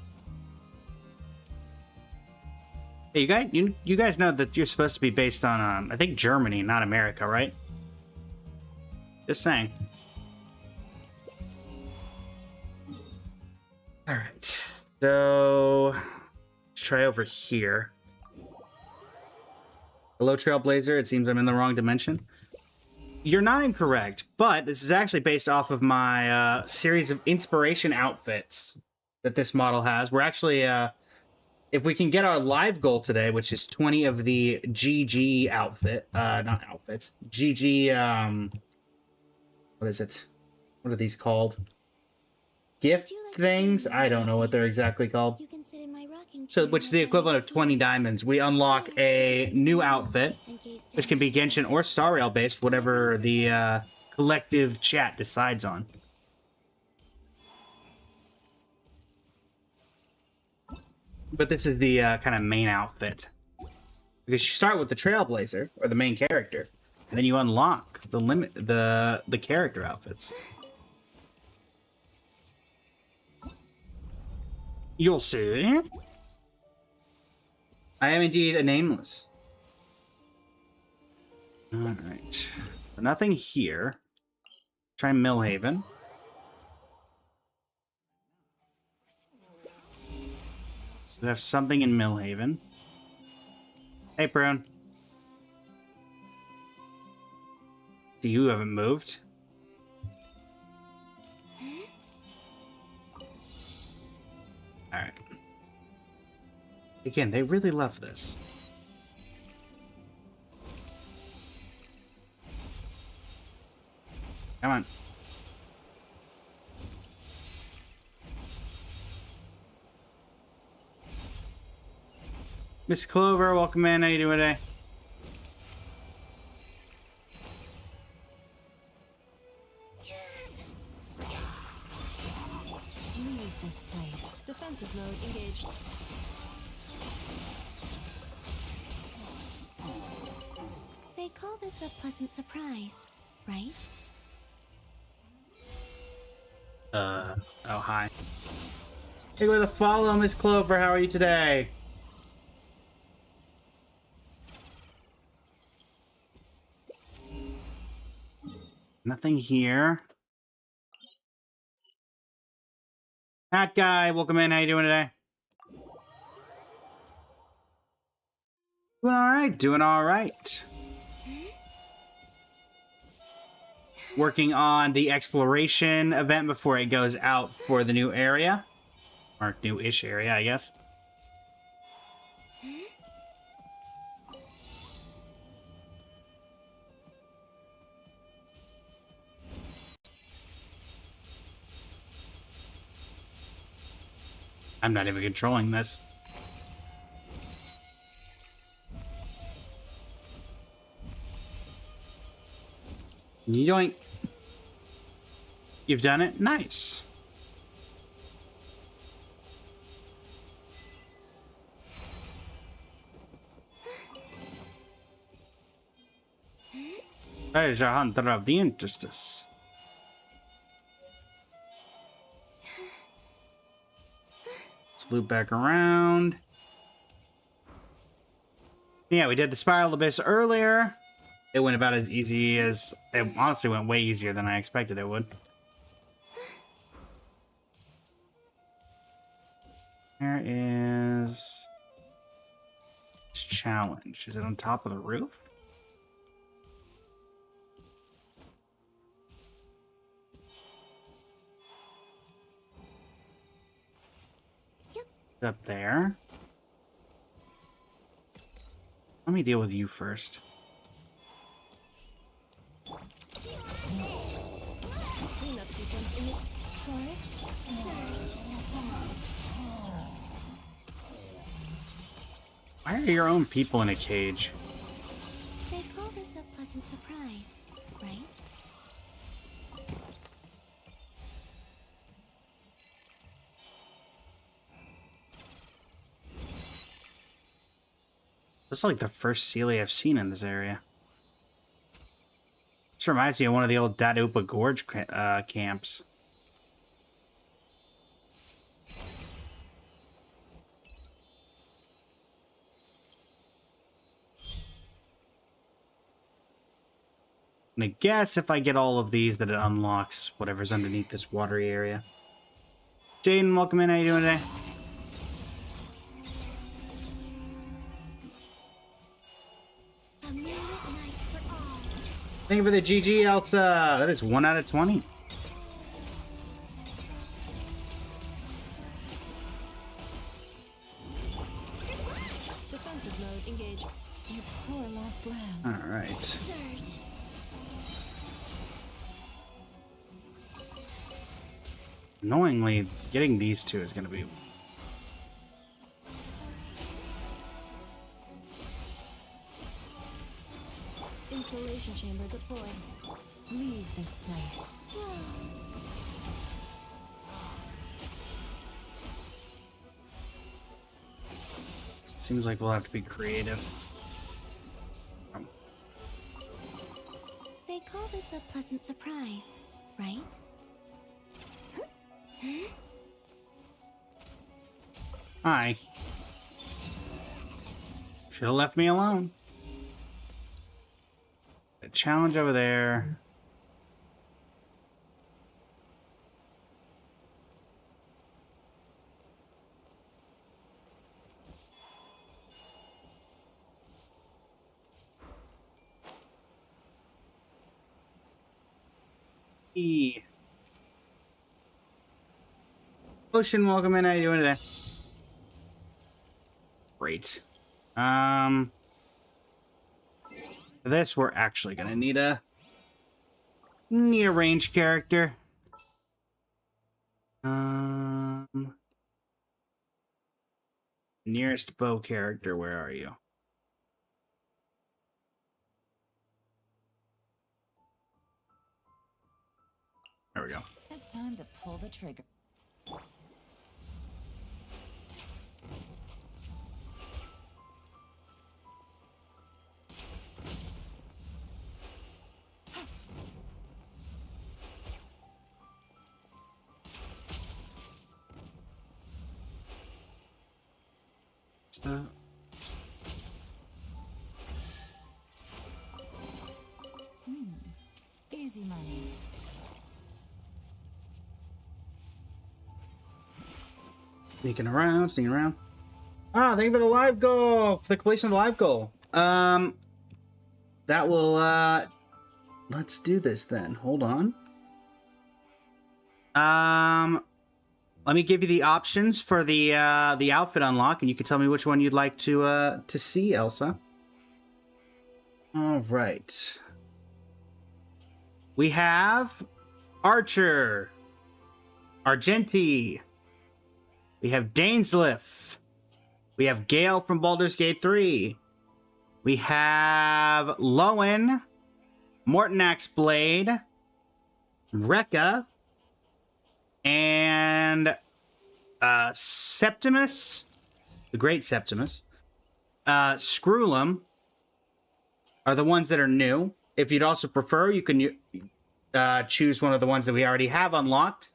Hey, you guys know that you're supposed to be based on, I think Germany, not America, right? Just saying. Alright. So, let's try over here. Hello, Trailblazer. It seems I'm in the wrong dimension. You're not incorrect, but this is actually based off of my series of inspiration outfits that this model has. We're actually, if we can get our live goal today, which is 20 of the GG outfit, not outfits, GG, what is it? What are these called? Gift things? I don't know what they're exactly called. So, which is the equivalent of 20 diamonds. We unlock a new outfit, which can be Genshin or Star Rail based, whatever the collective chat decides on. But this is the kind of main outfit. Because you start with the Trailblazer, or the main character, and then you unlock the character outfits. You'll see. I am indeed a nameless. Alright. Nothing here. Try Millhaven. We have something in Millhaven. Hey, Prune. See, you haven't moved. Alright. Again, they really love this. Come on. Miss Clover, welcome in. How you doing today? Leave this place. Defensive mode engaged. They call this a pleasant surprise, right? Oh, hi. Hey, with a follow, Miss Clover. How are you today? Nothing here. Hat guy, welcome in. How you doing today? Doing all right. Doing all right. Working on the exploration event before it goes out for the new area. Or new-ish area, I guess. I'm not even controlling this. You doing? You've done it? Nice. Treasure hunter of the Interstice. Let's loop back around. Yeah, we did the Spiral Abyss earlier. It went about as easy as... It honestly went way easier than I expected it would. There is... this challenge. Is it on top of the roof? Yep. Up there. Let me deal with you first. Cleanup sequence in the forest. Search. Why are your own people in a cage? They call this a pleasant surprise, right? This is like the first Sealy I've seen in this area. This reminds me of one of the old Dadupa Gorge camps. And I guess if I get all of these, that it unlocks whatever's underneath this watery area. Jaden, welcome in. How you doing today? A moonlit night for all. Thank you for the GG, Elsa. That is 1 out of 20. Defensive mode engaged. You poor lost lamb. All right. Search. Annoyingly, getting these two is going to be... Insulation chamber deployed. Leave this place. Seems like we'll have to be creative. They call this a pleasant surprise, right? Hi. Should have left me alone. A challenge over there. E. Ocean, welcome in. How you doing today? Great. For this, we're actually gonna need a range character. Nearest bow character, where are you? There we go. It's time to pull the trigger. It's the... Easy money. Sneaking around, sneaking around. Ah, thank you for the live goal! For the completion of the live goal. That will, let's do this then. Hold on. Let me give you the options for the outfit unlock, and you can tell me which one you'd like to see, Elsa. All right. We have Archer, Argenti. We have Dainsleif. We have Gale from Baldur's Gate 3. We have Lowen, Mortonax Blade, Rekka, and Septimus, the Great Septimus. Screwlum are the ones that are new. If you'd also prefer, you can choose one of the ones that we already have unlocked,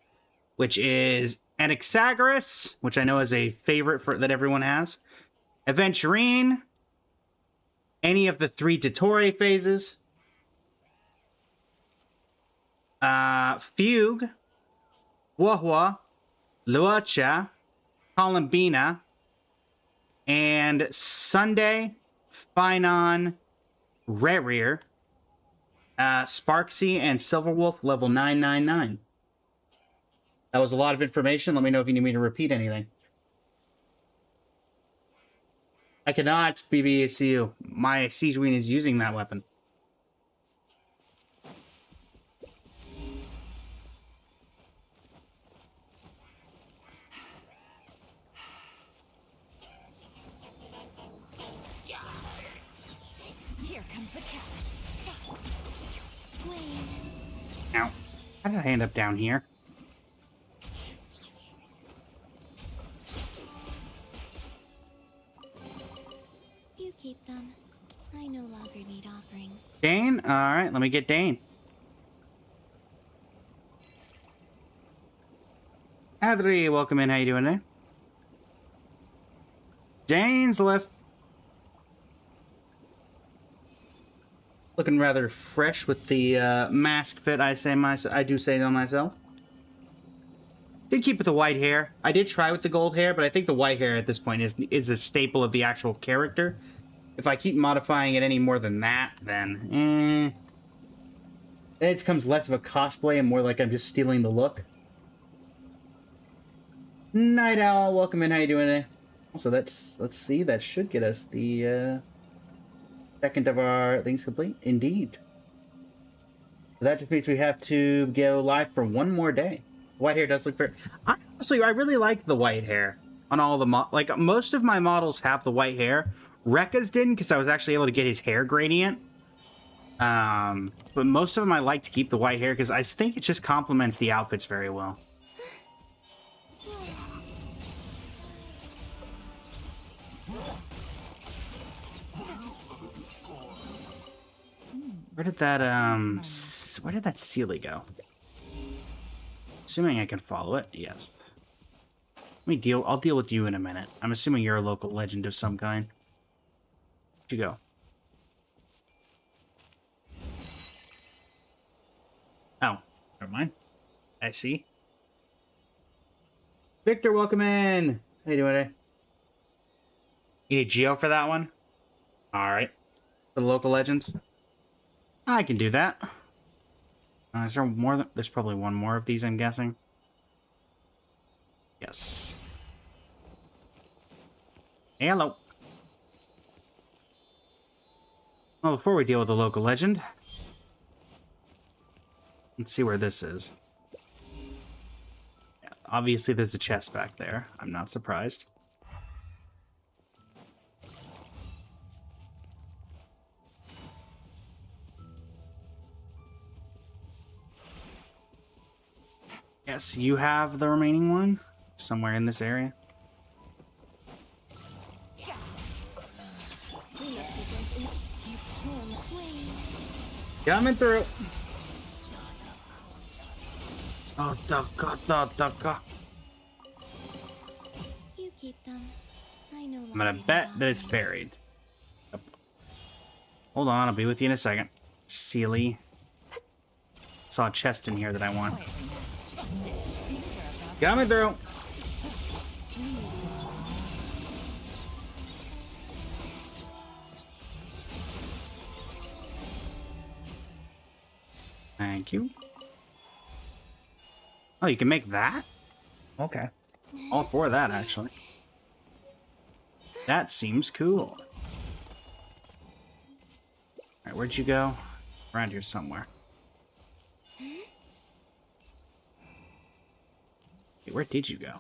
which is Anaxagoras, which I know is a favorite that everyone has. Aventurine, any of the 3 Dottore phases. Fugue, Wahua, Luocha, Columbina, and Sunday, Finon, Rerir, Sparksy, and Silverwolf level 999. That was a lot of information. Let me know if you need me to repeat anything. I cannot, BBACU. My Siege Queen is using that weapon. Here comes the cash. Ow. How did I end up down here? You keep them. I no longer need offerings. Dane? Alright, let me get Dane. Adri, welcome in. How you doing today? Dainsleif. Looking rather fresh with the mask fit, I do say to myself. Did keep with the white hair. I did try with the gold hair, but I think the white hair at this point is a staple of the actual character. If I keep modifying it any more than that, then then it becomes less of a cosplay and more like I'm just stealing the look. Night Owl, welcome in. How you doing today? Also, let's see. That should get us the second of our things complete. Indeed. So that just means we have to go live for one more day. White hair does look fair. Honestly, I really like the white hair on all the like most of my models have the white hair. Rekka's didn't because I was actually able to get his hair gradient. But most of them I like to keep the white hair because I think it just complements the outfits very well. Where did that Sealy go? Assuming I can follow it, yes. I'll deal with you in a minute. I'm assuming you're a local legend of some kind. Where'd you go? Oh, never mind. I see. Victor, welcome in. How you doing today? You need Geo for that one? Alright. For the local legends? I can do that. Is there more? There's probably one more of these, I'm guessing. Yes. Hello. Well, before we deal with the local legend, let's see where this is. Yeah, obviously, there's a chest back there. I'm not surprised. guess you have the remaining one somewhere in this area. Coming through. Oh, duck. You keep them. I know. I'm gonna bet that it's buried. Yep. Hold on, I'll be with you in a second. Sealy. Saw a chest in here that I want. Coming through. Thank you. Oh, you can make that? Okay. All for that, actually. That seems cool. Alright, where'd you go? Around here somewhere. Hey, where did you go?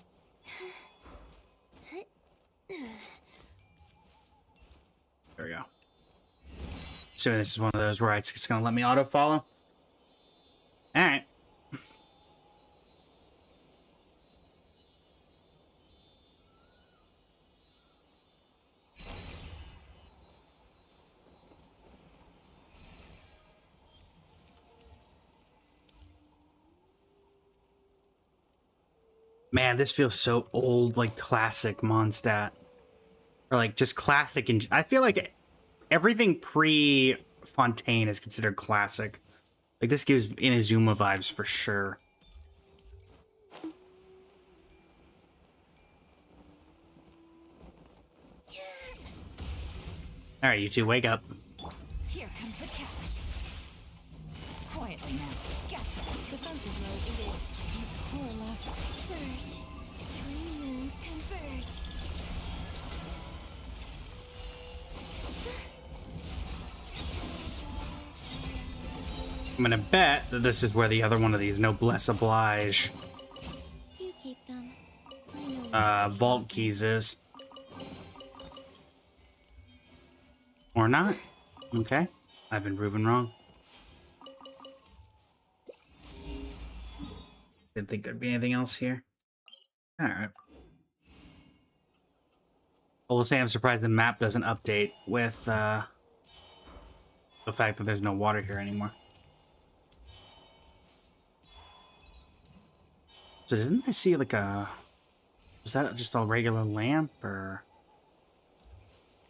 There we go. So this is one of those where it's just gonna let me auto follow. Alright. Man, this feels so old, like classic Mondstadt. Or like just classic, and I feel like everything pre-Fontaine is considered classic. Like this gives Inazuma vibes for sure. Alright, you two, wake up. Here comes the catch. Quietly now. Gotcha. Defensive mode engaged. Poor lost. Surge. 3 moons converge. I'm gonna bet that this is where the other one of these Noblesse Oblige You keep them. I know. vault keys is. Or not. Okay. I've been proven wrong. Didn't think there'd be anything else here. Alright. I will say I'm surprised the map doesn't update with the fact that there's no water here anymore. So didn't I see like a... Was that just a regular lamp or...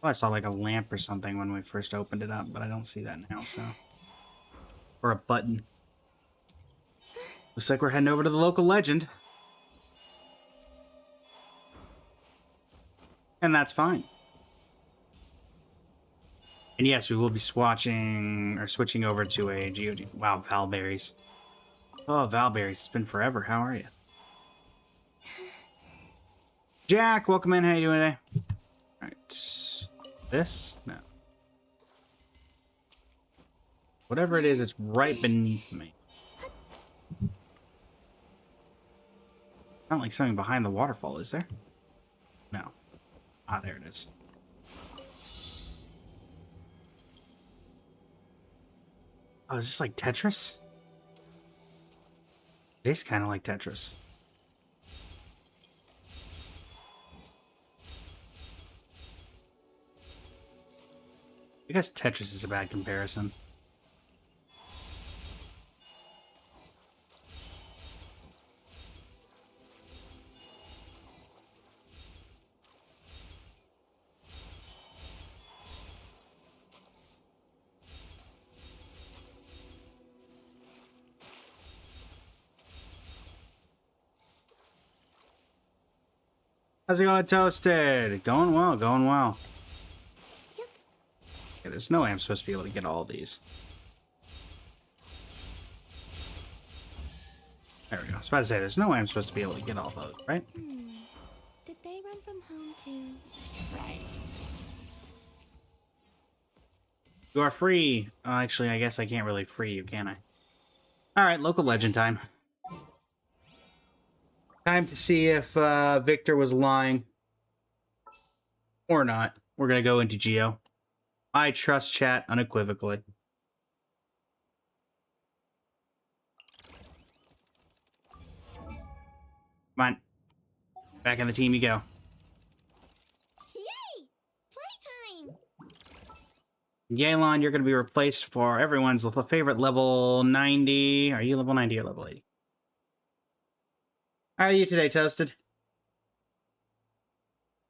Well, I saw like a lamp or something when we first opened it up, but I don't see that now, so... Or a button. Looks like we're heading over to the local legend. And that's fine. And yes, we will be switching over to a GOG. Wow, Valberries. Oh, Valberries, it's been forever. How are you? Jack, welcome in. How you doing today? Alright. This? No. Whatever it is, it's right beneath me. Not like something behind the waterfall, is there? No. Ah, there it is. Oh, is this like Tetris? It is kind of like Tetris. I guess Tetris is a bad comparison. How's it going, Toasted? Going well, going well. Yep. Okay, there's no way I'm supposed to be able to get all these. There we go. I was about to say, there's no way I'm supposed to be able to get all those, right? Did they run from home too? Right. You are free. Actually, I guess I can't really free you, can I? Alright, local legend time. Time to see if Victor was lying. Or not. We're going to go into Geo. I trust chat unequivocally. Come on. Back in the team you go. Yay! Playtime! Yelan, you're going to be replaced for everyone's favorite level 90. Are you level 90 or level 80? How are you today, Toasted?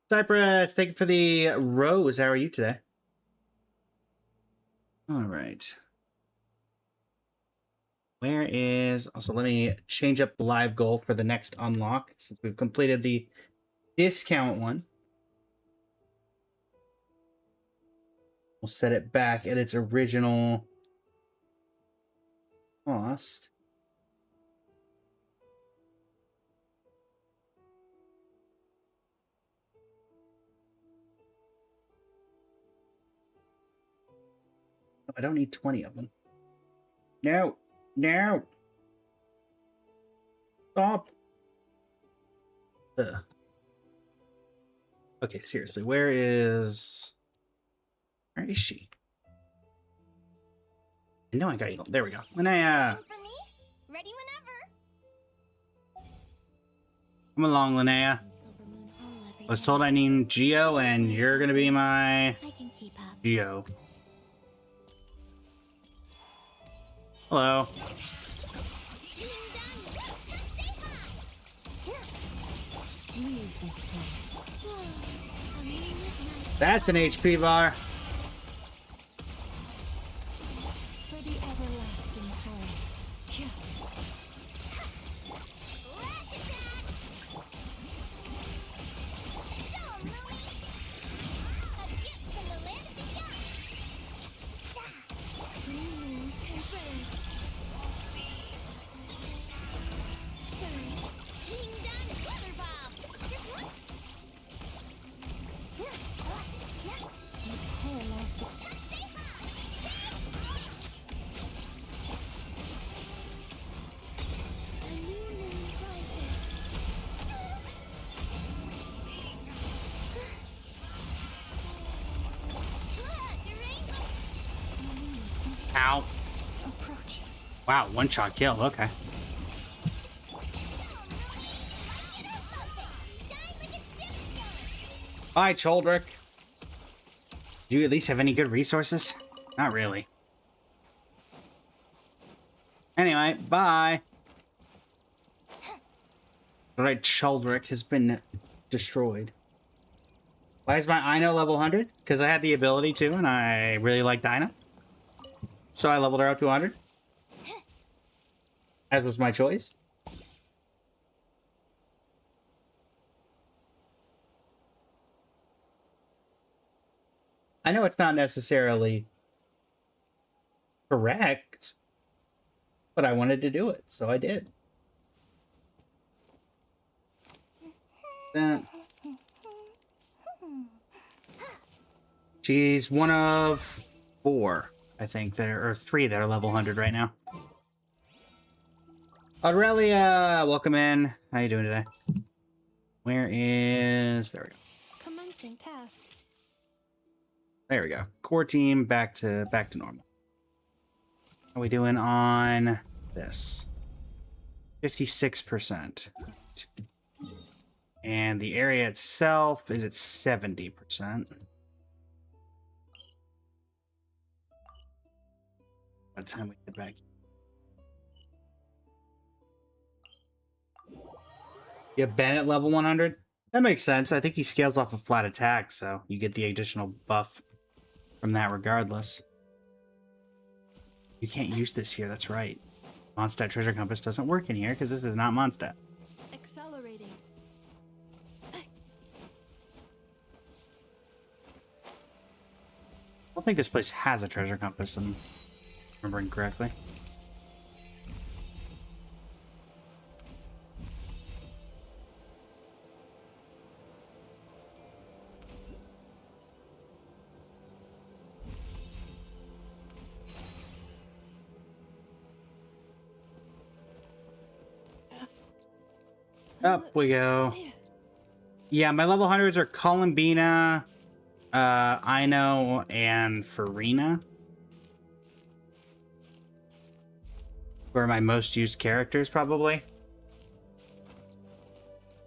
Cypress, thank you for the rose. How are you today? All right. Where is... Also, let me change up the live goal for the next unlock, since we've completed the discount one. We'll set it back at its original cost. I don't need 20 of them. No. No. Stop. Ugh. Okay, seriously, where is she? I know I got you. There we go. Linnea! For me? Ready whenever. Come along, Linnea. Silver Moon Hall every I was day. told I need Geo, and you're gonna be my I can keep up. Geo. Hello. Leave this place. That's an HP bar. For the everlasting forest. Kill. Nicole lost the Ow. approach. Wow, one-shot kill. Okay. Bye, Choldrick. Do you at least have any good resources? Not really. Anyway, bye. Alright, Choldrick has been destroyed. Why is my Ino level 100? Because I had the ability to, and I really liked Ino. So I leveled her up to 100. As was my choice. I know it's not necessarily correct, but I wanted to do it, so I did. That. She's one of 4, I think, that are, or 3 that are level 100 right now. Aurelia, welcome in. How you doing today? Where is... There we go. Commencing task. There we go. Core team back to normal. How are we doing on this? 56%. And the area itself is at 70%. By the time we get back. You have Bennett level 100? That makes sense. I think he scales off of flat attack, so you get the additional buff from that regardless. You can't use this here, that's right. Mondstadt Treasure Compass doesn't work in here because this is not Mondstadt. Accelerating. I don't think this place has a treasure compass, if I'm remembering correctly. Up we go. Yeah, my level 100s are Columbina, Ino, and Farina. Who are my most used characters, probably.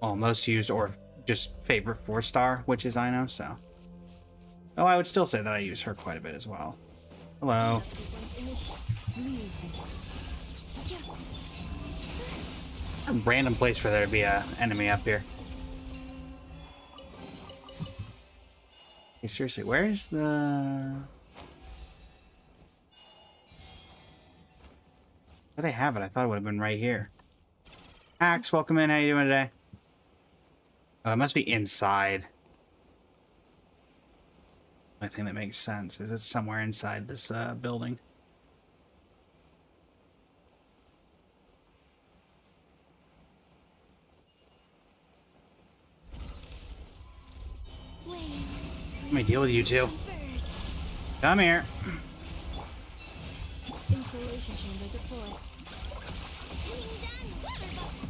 well, most used or just favorite 4-star witches I know, so. Oh, I would still say that I use her quite a bit as well. Hello. A random place for there to be a enemy up here. Hey, seriously, where's the... Where they have it? I thought it would have been right here. Axe, welcome in. How you doing today? Oh, it must be inside. I think that makes sense. Is it somewhere inside this building? Let me deal with you two. Come here. Installation chamber deployed.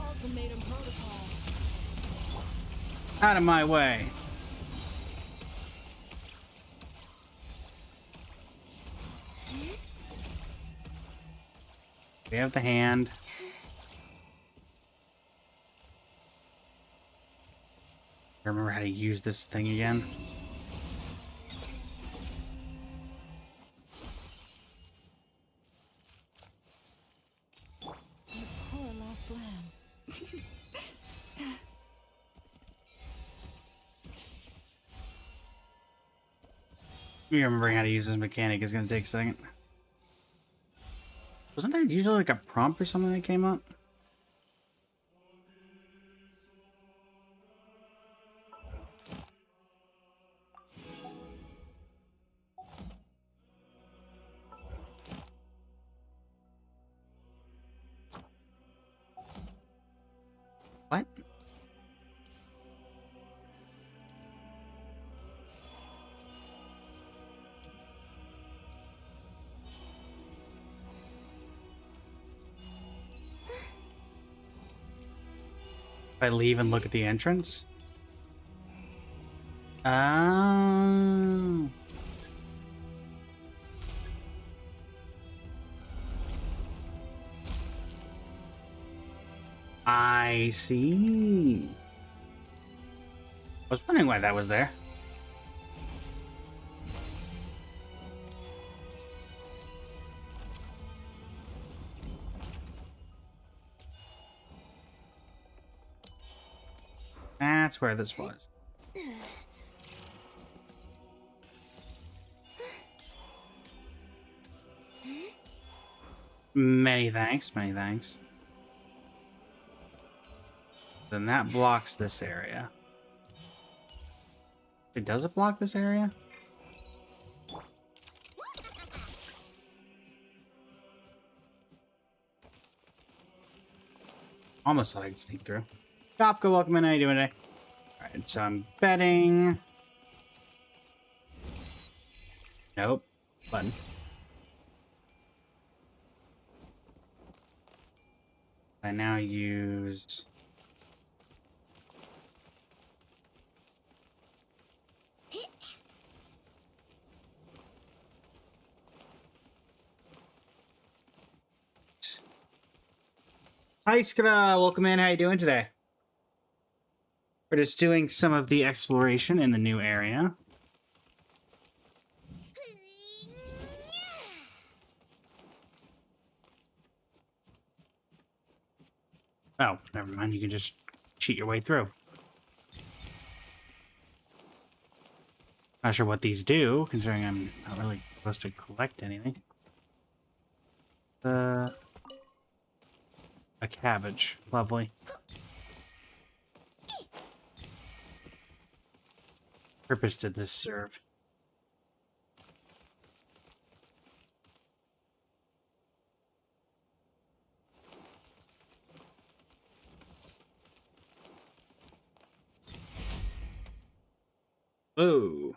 Ultimatum protocol. Out of my way. We have the hand. I remember how to use this thing again. You poor lost lamb. Me remembering how to use this mechanic is going to take a second. Wasn't there usually like a prompt or something that came up? What? If I leave and look at the entrance? Oh. I see. I was wondering why that was there. That's where this was. Many thanks, many thanks. Then that blocks this area. Does it block this area? Almost thought I could sneak through. Topka, welcome in. How you doing today? Alright, so I'm betting. Nope. Button. I now use... Hi, Skra. Welcome in. How you doing today? We're just doing some of the exploration in the new area. Oh, never mind. You can just cheat your way through. Not sure what these do, considering I'm not really supposed to collect anything. A cabbage. Lovely. Purpose did this serve? Ooh.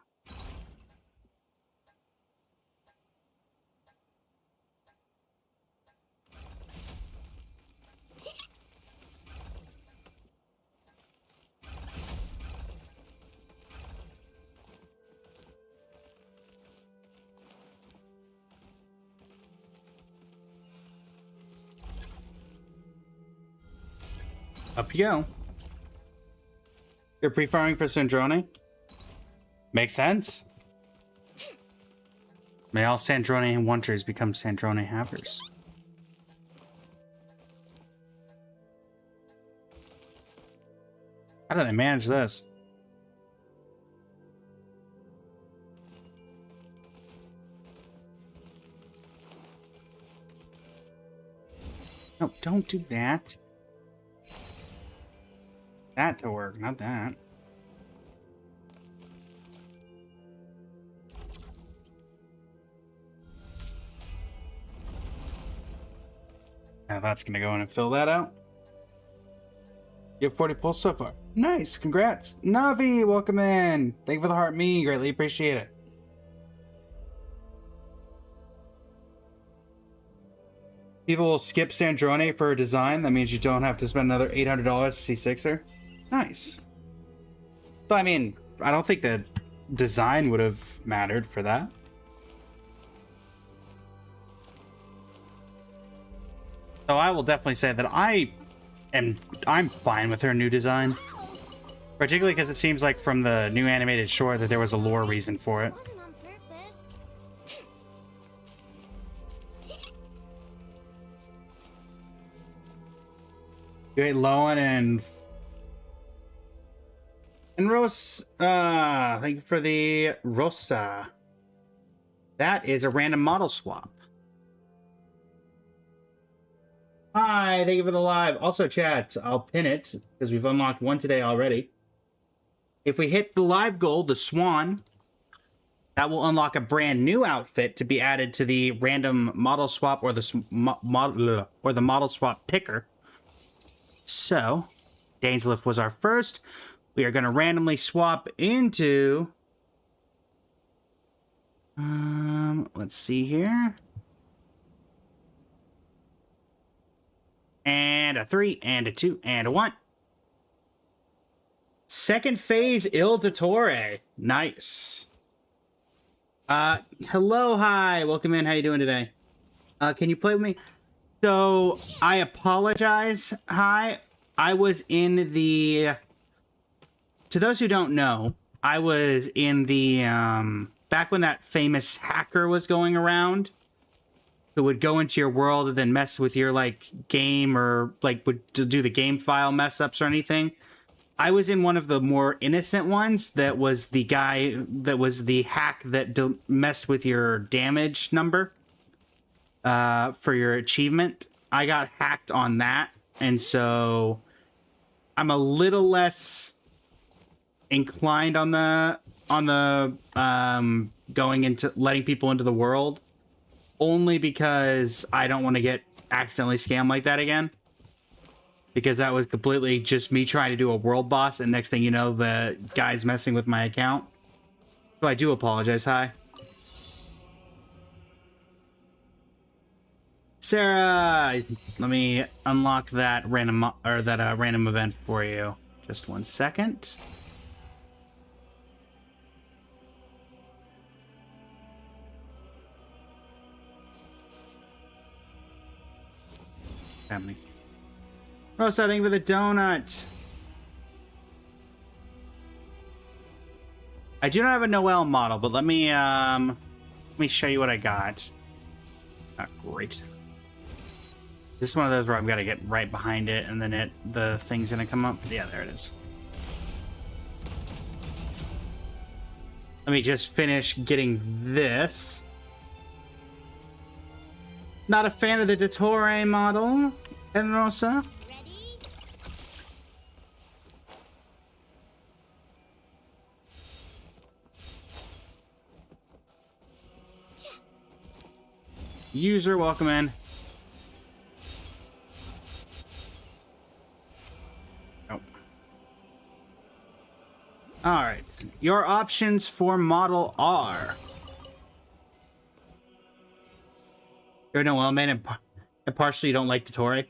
Up you go. You're pre-farming for Sandrone? Makes sense. May all Sandrone hunters become Sandrone havers. How did I manage this? No, don't do that. That to work, not that. Now that's gonna go in and fill that out. You have 40 pulls so far. Nice, congrats. Navi, welcome in. Thank you for the heart me, greatly appreciate it. People will skip Sandrone for a design. That means you don't have to spend another $800 to see Sixer. Nice. So, I mean, I don't think the design would have mattered for that. So I will definitely say that I'm fine with her new design. Particularly because it seems like from the new animated short that there was a lore reason for it. Wasn't on purpose. You ate Lowen and Rose, thank you for the Rosa. That is a random model swap. Hi, thank you for the live. Also, chat, I'll pin it because we've unlocked one today already. If we hit the live goal, the Swan, that will unlock a brand new outfit to be added to the random model swap or the model swap picker. So, Dainslift was our first. We are going to randomly swap into... let's see here. And a 3, and a 2, and a 1. Second phase Il Dottore. Nice. Hello, hi. Welcome in. How you doing today? Can you play with me? So, I apologize. Hi. I was in the... To those who don't know, I was in the... back when that famous hacker was going around, who would go into your world and then mess with your, like, game or, like, would do the game file mess-ups or anything. I was in one of the more innocent ones that was the guy that was the hack that messed with your damage number for your achievement. I got hacked on that, and so I'm a little less inclined on the going into letting people into the world, only because I don't want to get accidentally scammed like that again. Because that was completely just me trying to do a world boss, and next thing you know, the guy's messing with my account. So I do apologize. Hi. Sarah, let me unlock that random random event for you. Just 1 second. Family. Rosa, thank you for the donut. I do not have a Noelle model, but let me show you what I got. Not great. This is one of those where I've got to get right behind it, and then the thing's gonna come up. Yeah, there it is. Let me just finish getting this. Not a fan of the Dottore model, Enrosa. Ready? User, welcome in. Nope. Alright. Your options for model are... You're Noelle man and partially you don't like Dottore.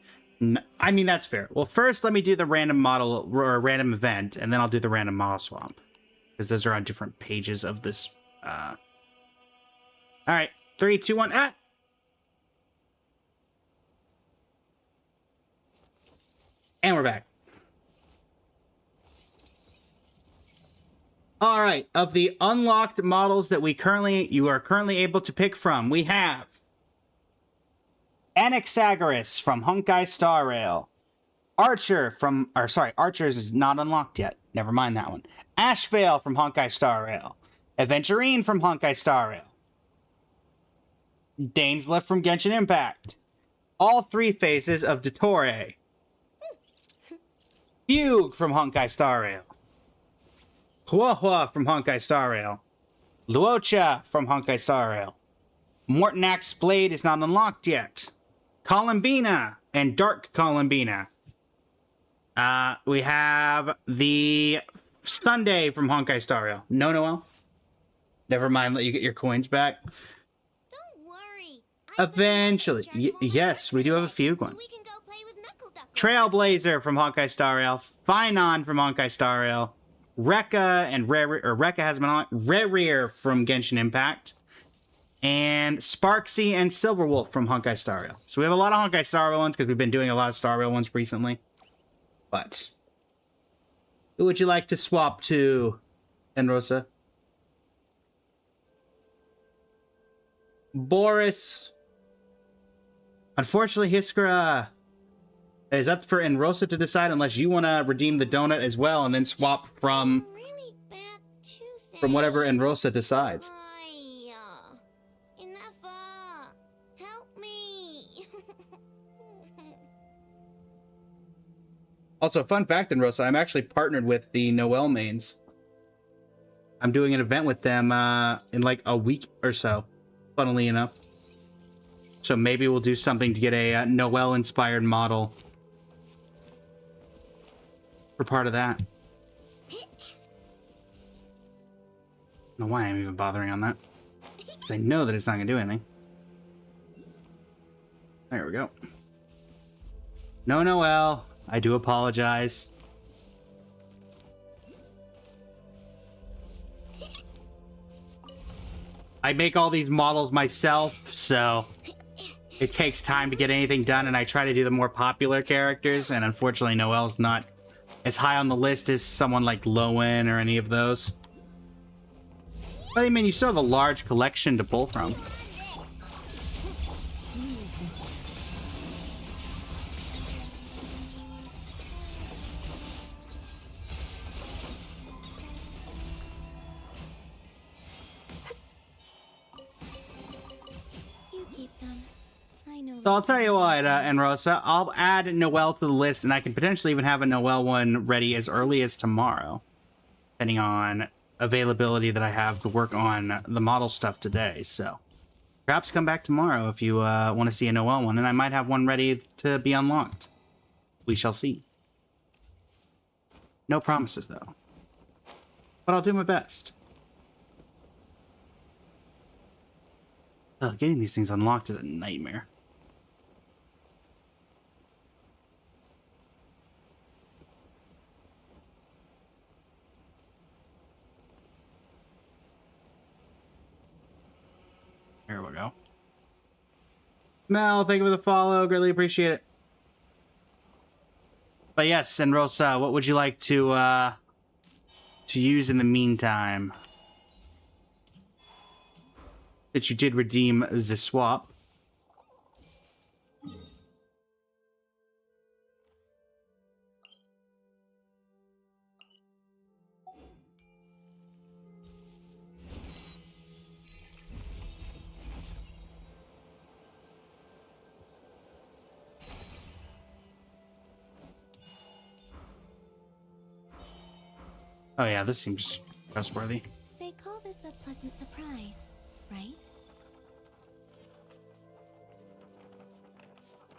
I mean, that's fair. Well, first, let me do the random model or random event, and then I'll do the random model swap. Because those are on different pages of this. Alright. 3, 2, 1. Ah! And we're back. All right, of the unlocked models that you are currently able to pick from, we have Anaxagoras from Honkai Star Rail. Archer is not unlocked yet. Never mind that one. Ashvale from Honkai Star Rail. Aventurine from Honkai Star Rail. Dainsleif from Genshin Impact. All 3 phases of Dottore. Fugue from Honkai Star Rail. Huahua from Honkai Star Rail. Luocha from Honkai Star Rail. Mortonak's Blade is not unlocked yet. Columbina and Dark Columbina. We have the Sunday from Honkai Star Rail. No, Noel. Never mind, let you get your coins back. Don't worry. Eventually. Yes, we do have a few ones. So we can go play with Knuckle Duck. Trailblazer from Honkai Star Rail. Finon from Honkai Star Rail. Rekka and Rekka has been on. Rerir from Genshin Impact. And Sparksy and Silverwolf from Honkai Star Rail. So we have a lot of Honkai Star Rail ones because we've been doing a lot of Star Rail ones recently. But who would you like to swap to, Enrosa? Boris. Unfortunately, Hiskra, it is up for Enrosa to decide unless you want to redeem the donut as well and then swap from Really bad toothache. whatever Enrosa decides. Enough. Help me. Also, fun fact, Enrosa, I'm actually partnered with the Noel mains. I'm doing an event with them in like a week or so, funnily enough. So maybe we'll do something to get a Noel-inspired model for part of that. I don't know why I'm even bothering on that. Because I know that it's not going to do anything. There we go. No, Noel. I do apologize. I make all these models myself, so it takes time to get anything done, and I try to do the more popular characters, and unfortunately Noel's not as high on the list as someone like Lowen or any of those. But I mean, you still have a large collection to pull from. You keep them. I know. So I'll tell you what, Enrosa, I'll add Noel to the list, and I can potentially even have a Noel one ready as early as tomorrow, depending on availability that I have to work on the model stuff today. So perhaps come back tomorrow if you want to see a Noel one, and I might have one ready to be unlocked. We shall see. No promises, though. But I'll do my best. Getting these things unlocked is a nightmare. There we go. Mel, thank you for the follow. Greatly appreciate it. But yes, Enrosa, what would you like to use in the meantime? That you did redeem the swap. Oh yeah, this seems trustworthy. They call this a pleasant surprise, right?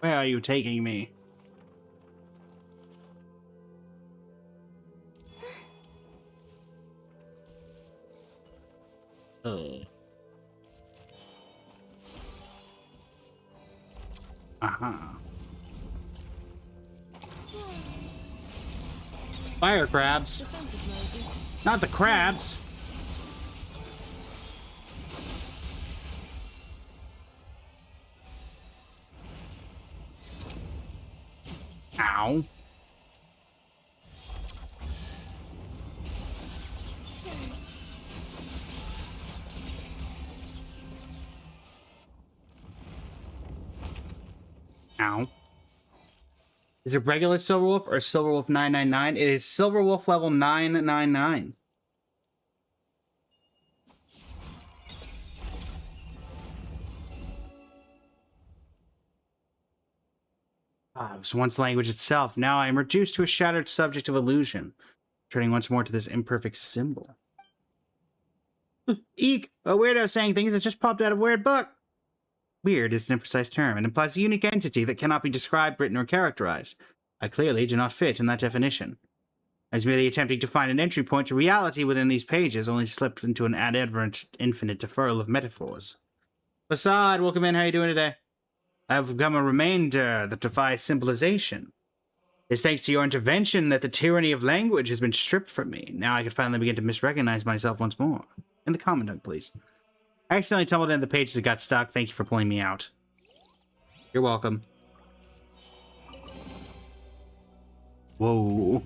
Where are you taking me? Fire crabs. Defensive mode is Not the crabs. Ow. Ow. Is it regular Silverwolf or Silverwolf 999? It is Silverwolf level 999. Ah, it was once language itself. Now I am reduced to a shattered subject of illusion, turning once more to this imperfect symbol. Eek! A weirdo saying things that just popped out of a weird book. Weird is an imprecise term. It implies a unique entity that cannot be described, written, or characterized. I clearly do not fit in that definition. I was merely attempting to find an entry point to reality within these pages, only to slip into an adverent infinite deferral of metaphors. Facade, welcome in. How are you doing today? I have become a remainder that defies symbolization. It's thanks to your intervention that the tyranny of language has been stripped from me. Now I can finally begin to misrecognize myself once more. In the comment dunk, please. I accidentally tumbled into the pages that got stuck. Thank you for pulling me out. You're welcome. Whoa.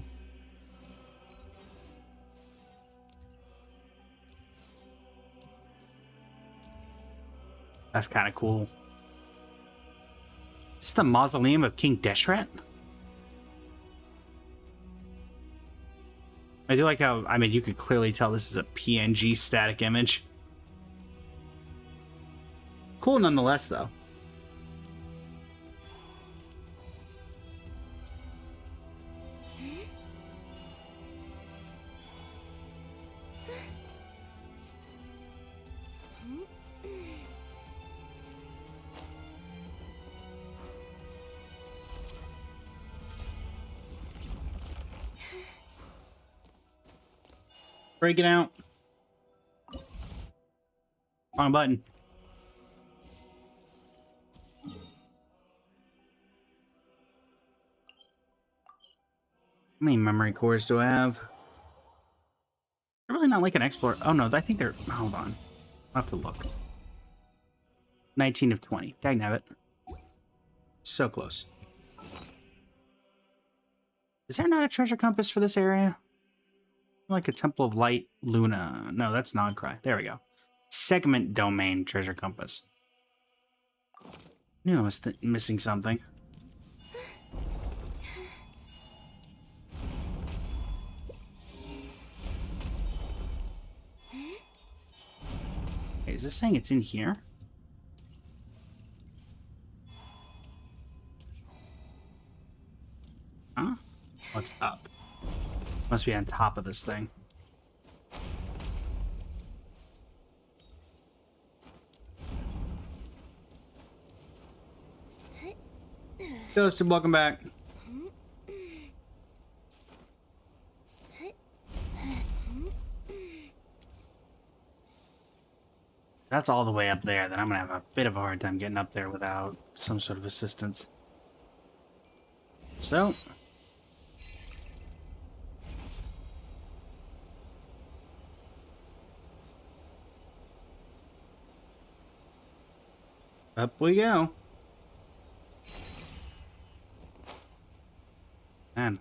That's kind of cool. Is this the mausoleum of King Deshret? I do like how, I mean, you could clearly tell this is a PNG static image. Cool nonetheless, though. Break it out. Wrong button. How many memory cores do I have? They're really not like an explorer. Oh no, I think they're... Hold on. I'll have to look. 19 of 20. Dagnabbit. So close. Is there not a treasure compass for this area? Like a Temple of Light, Luna. No, that's Nodcry. There we go. Segment domain treasure compass. Knew I was missing something. Is this saying it's in here? Huh? What's up? Must be on top of this thing. Ghosted, welcome back. That's all the way up there, then I'm gonna have a bit of a hard time getting up there without some sort of assistance. So... up we go. Man.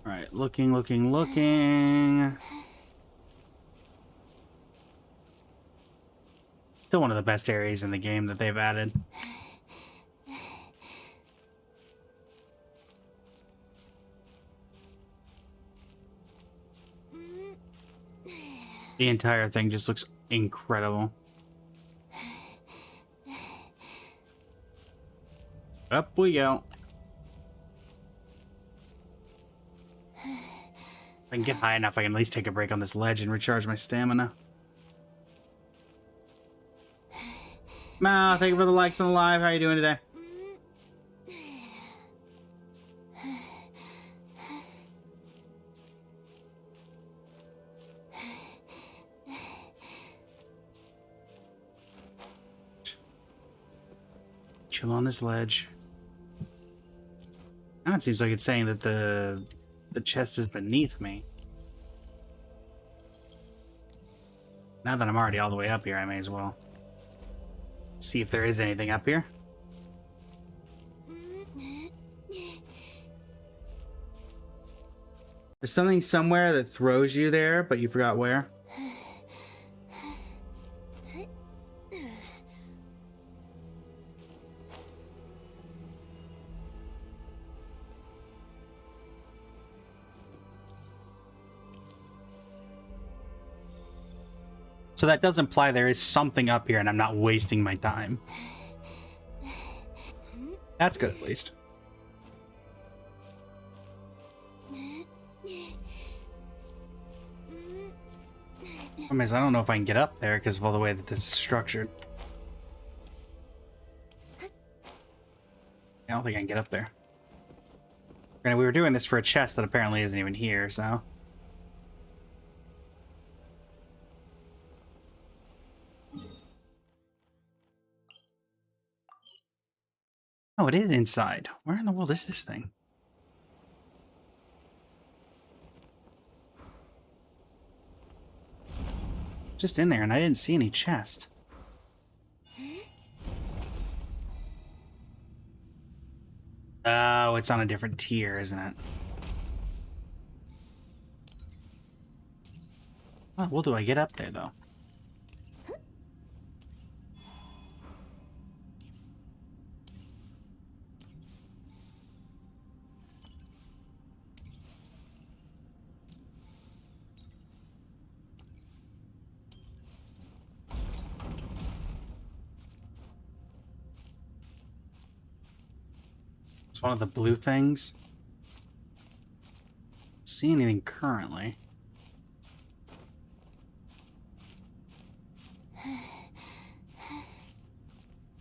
Alright, looking. Still one of the best areas in the game that they've added. The entire thing just looks incredible. Up we go. If I can get high enough, I can at least take a break on this ledge and recharge my stamina. Mao, thank you for the likes on the live. How are you doing today? Chill on this ledge. Now it seems like it's saying that the chest is beneath me. Now that I'm already all the way up here, I may as well see if there is anything up here. There's something somewhere that throws you there, but you forgot where. So that does imply there is something up here and I'm not wasting my time. That's good, at least. I don't know if I can get up there because of all the way that this is structured. I don't think I can get up there. Granted, we were doing this for a chest that apparently isn't even here, so... Oh, it is inside. Where in the world is this thing? Just in there, and I didn't see any chest. Oh, it's on a different tier, isn't it? Oh, well, do I get up there, though? It's one of the blue things. See anything currently?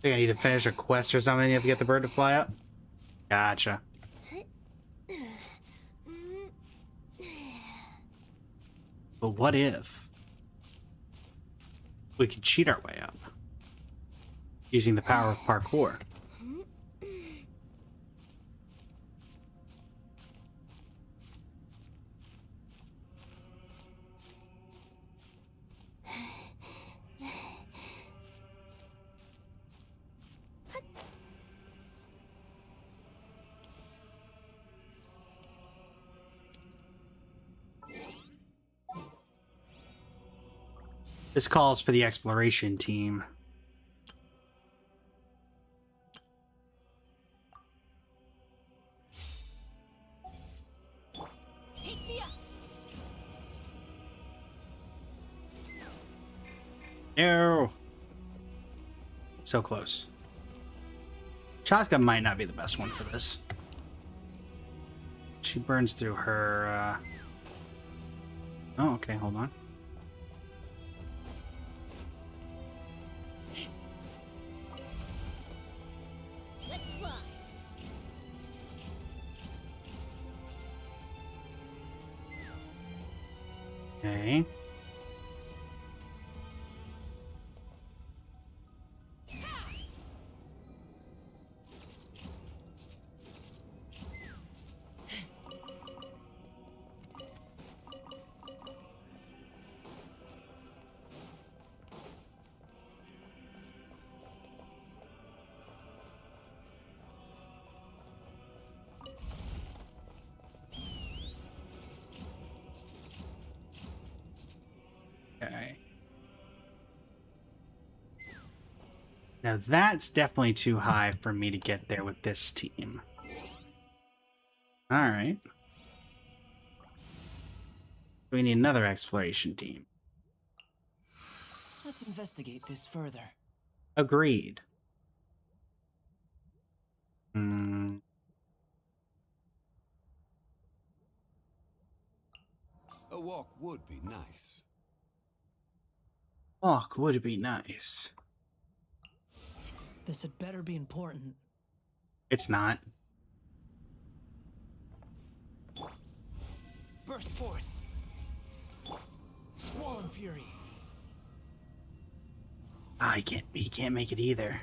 Think I need to finish a quest or something. You have to get the bird to fly up. Gotcha. But what if we could cheat our way up using the power of parkour? This calls for the exploration team. Take me up. No. So close. Chaska might not be the best one for this. She burns through her, Oh, okay, hold on. Let's run. Okay. Okay. Now that's definitely too high for me to get there with this team. Alright. We need another exploration team. Let's investigate this further. Agreed. Hmm. A walk would be nice. Walk would be nice. This had better be important. It's not. Burst forth! Squall and fury! Ah, he can't make it either.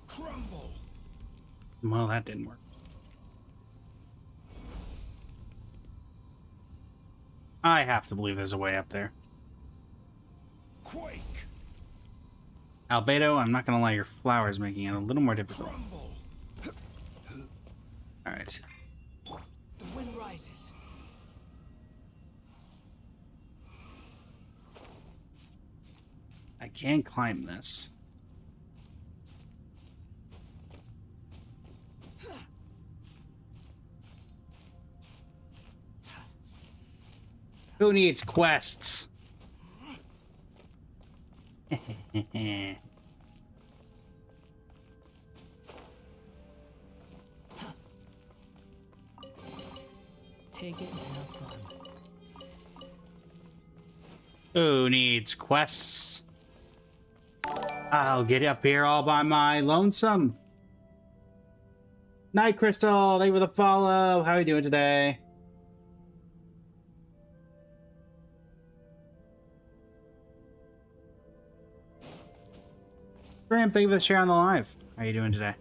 Crumble! Well, that didn't work. I have to believe there's a way up there. Quake! Albedo, I'm not gonna lie, your flower is making it a little more difficult. Crumble! Alright. The wind rises. I can climb this. Who needs quests? Take it and have fun. Who needs quests? I'll get up here all by my lonesome. Night Crystal, thank you for the follow. How are you doing today? Graham, thank you for the share on the live. How are you doing today?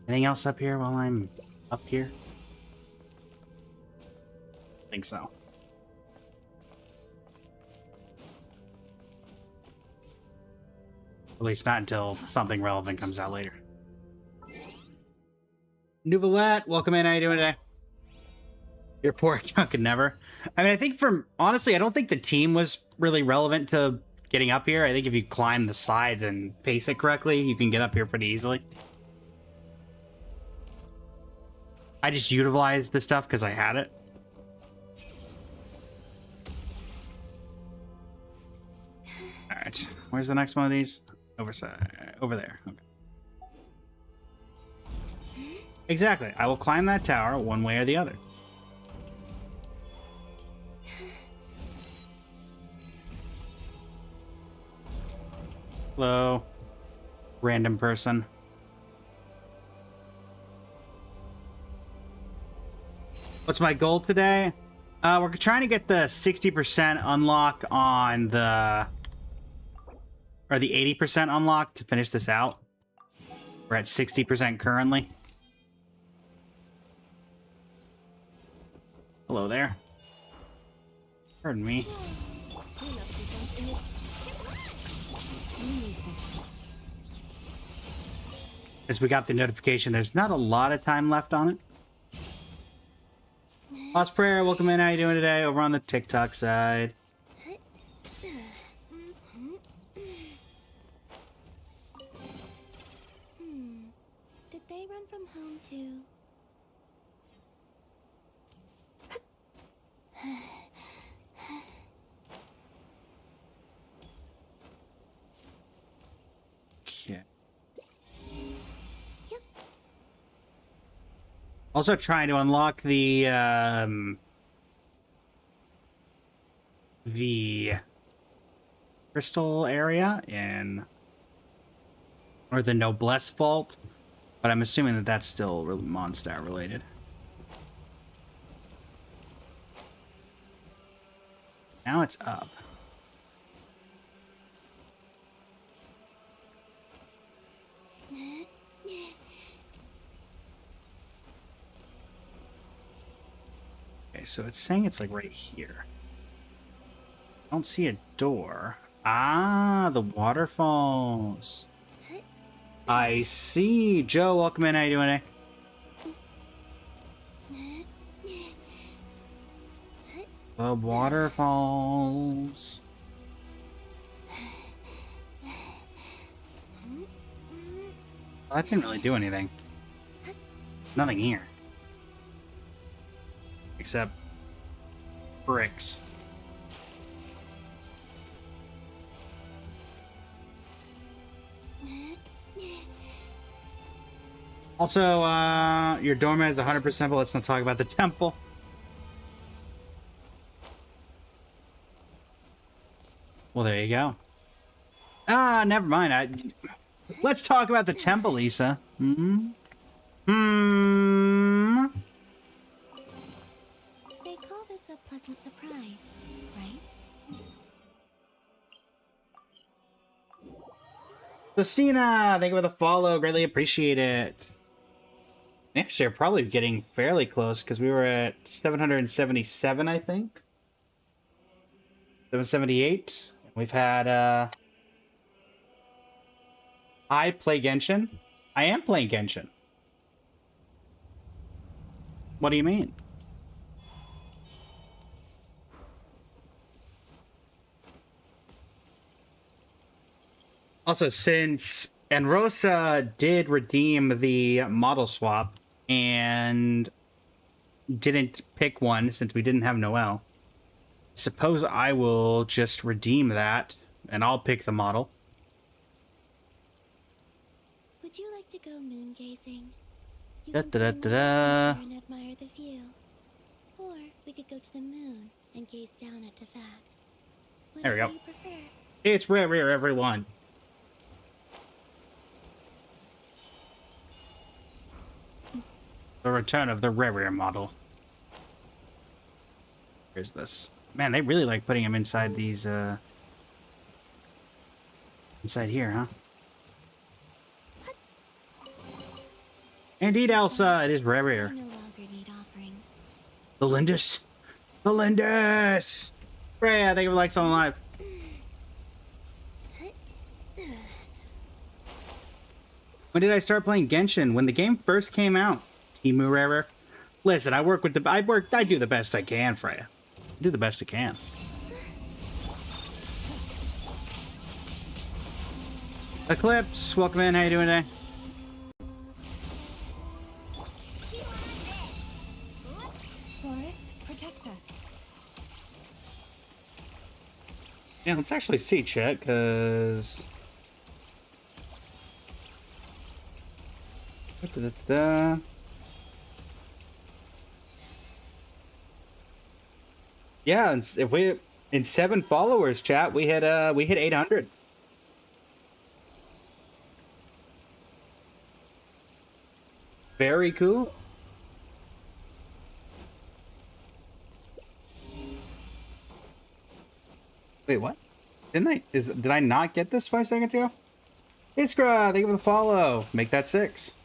Anything else up here while I'm up here? I think so. At least not until something relevant comes out later. Nouvelette, welcome in. How you doing today? Your poor account could never. I mean, I think honestly, I don't think the team was really relevant to getting up here. I think if you climb the sides and pace it correctly, you can get up here pretty easily. I just utilized the stuff because I had it. Alright, where's the next one of these? Over there. Okay. Exactly. I will climb that tower one way or the other. Hello, random person. What's my goal today? We're trying to get the 60% unlock on the... or the 80% unlock to finish this out. We're at 60% currently. Hello there. Pardon me. As we got the notification, there's not a lot of time left on it. Lost Prayer, welcome in. How you doing today? Over on the TikTok side. Did they run from home too? Okay. Also trying to unlock the crystal area or the Noblesse Vault, but I'm assuming that that's still Mondstadt related. Now it's up. Okay, so it's saying it's like right here. I don't see a door. Ah, the waterfalls. I see. Joe, welcome in. How you doing today? The waterfalls. That didn't really do anything. Nothing here. Except bricks. Also, your doormat is 100%, but let's not talk about the temple. Well, there you go. Ah, never mind. Let's talk about the temple, Lisa. Hmm? Hmm? They call this a pleasant surprise, right? Lucina, thank you for the follow. Greatly appreciate it. Actually, we're probably getting fairly close because we were at 777, I think. 778. We've had, I play Genshin. I am playing Genshin. What do you mean? Also, since Enrosa did redeem the model swap and didn't pick one since we didn't have Noelle, suppose I will just redeem that and I'll pick the model. Would you like to go moon gazing? You Da can da da sit da in my da. armchair and admire the view. Or we could go to the moon and gaze down at Tefat. There we Whatever go. you prefer. It's rare, everyone. The return of the rare model. Here's this. Man, they really like putting him inside these, inside here, huh? Indeed, Elsa, it is I rare. no longer need offerings. The Lindis! The Lindis! Freya, thank you for like on live. When did I start playing Genshin? When the game first came out. Timu Rare. Listen, I do the best I can, Freya. I do the best I can. Eclipse, welcome in. How you doing today? Forest, protect us. Yeah, let's actually see, chat, because... Da-da-da-da. Yeah, and if we in 7 followers, chat, we hit 800. Very cool. Wait, what? Did I not get this 5 seconds ago? Iskra, thank you for the follow. Make that 6.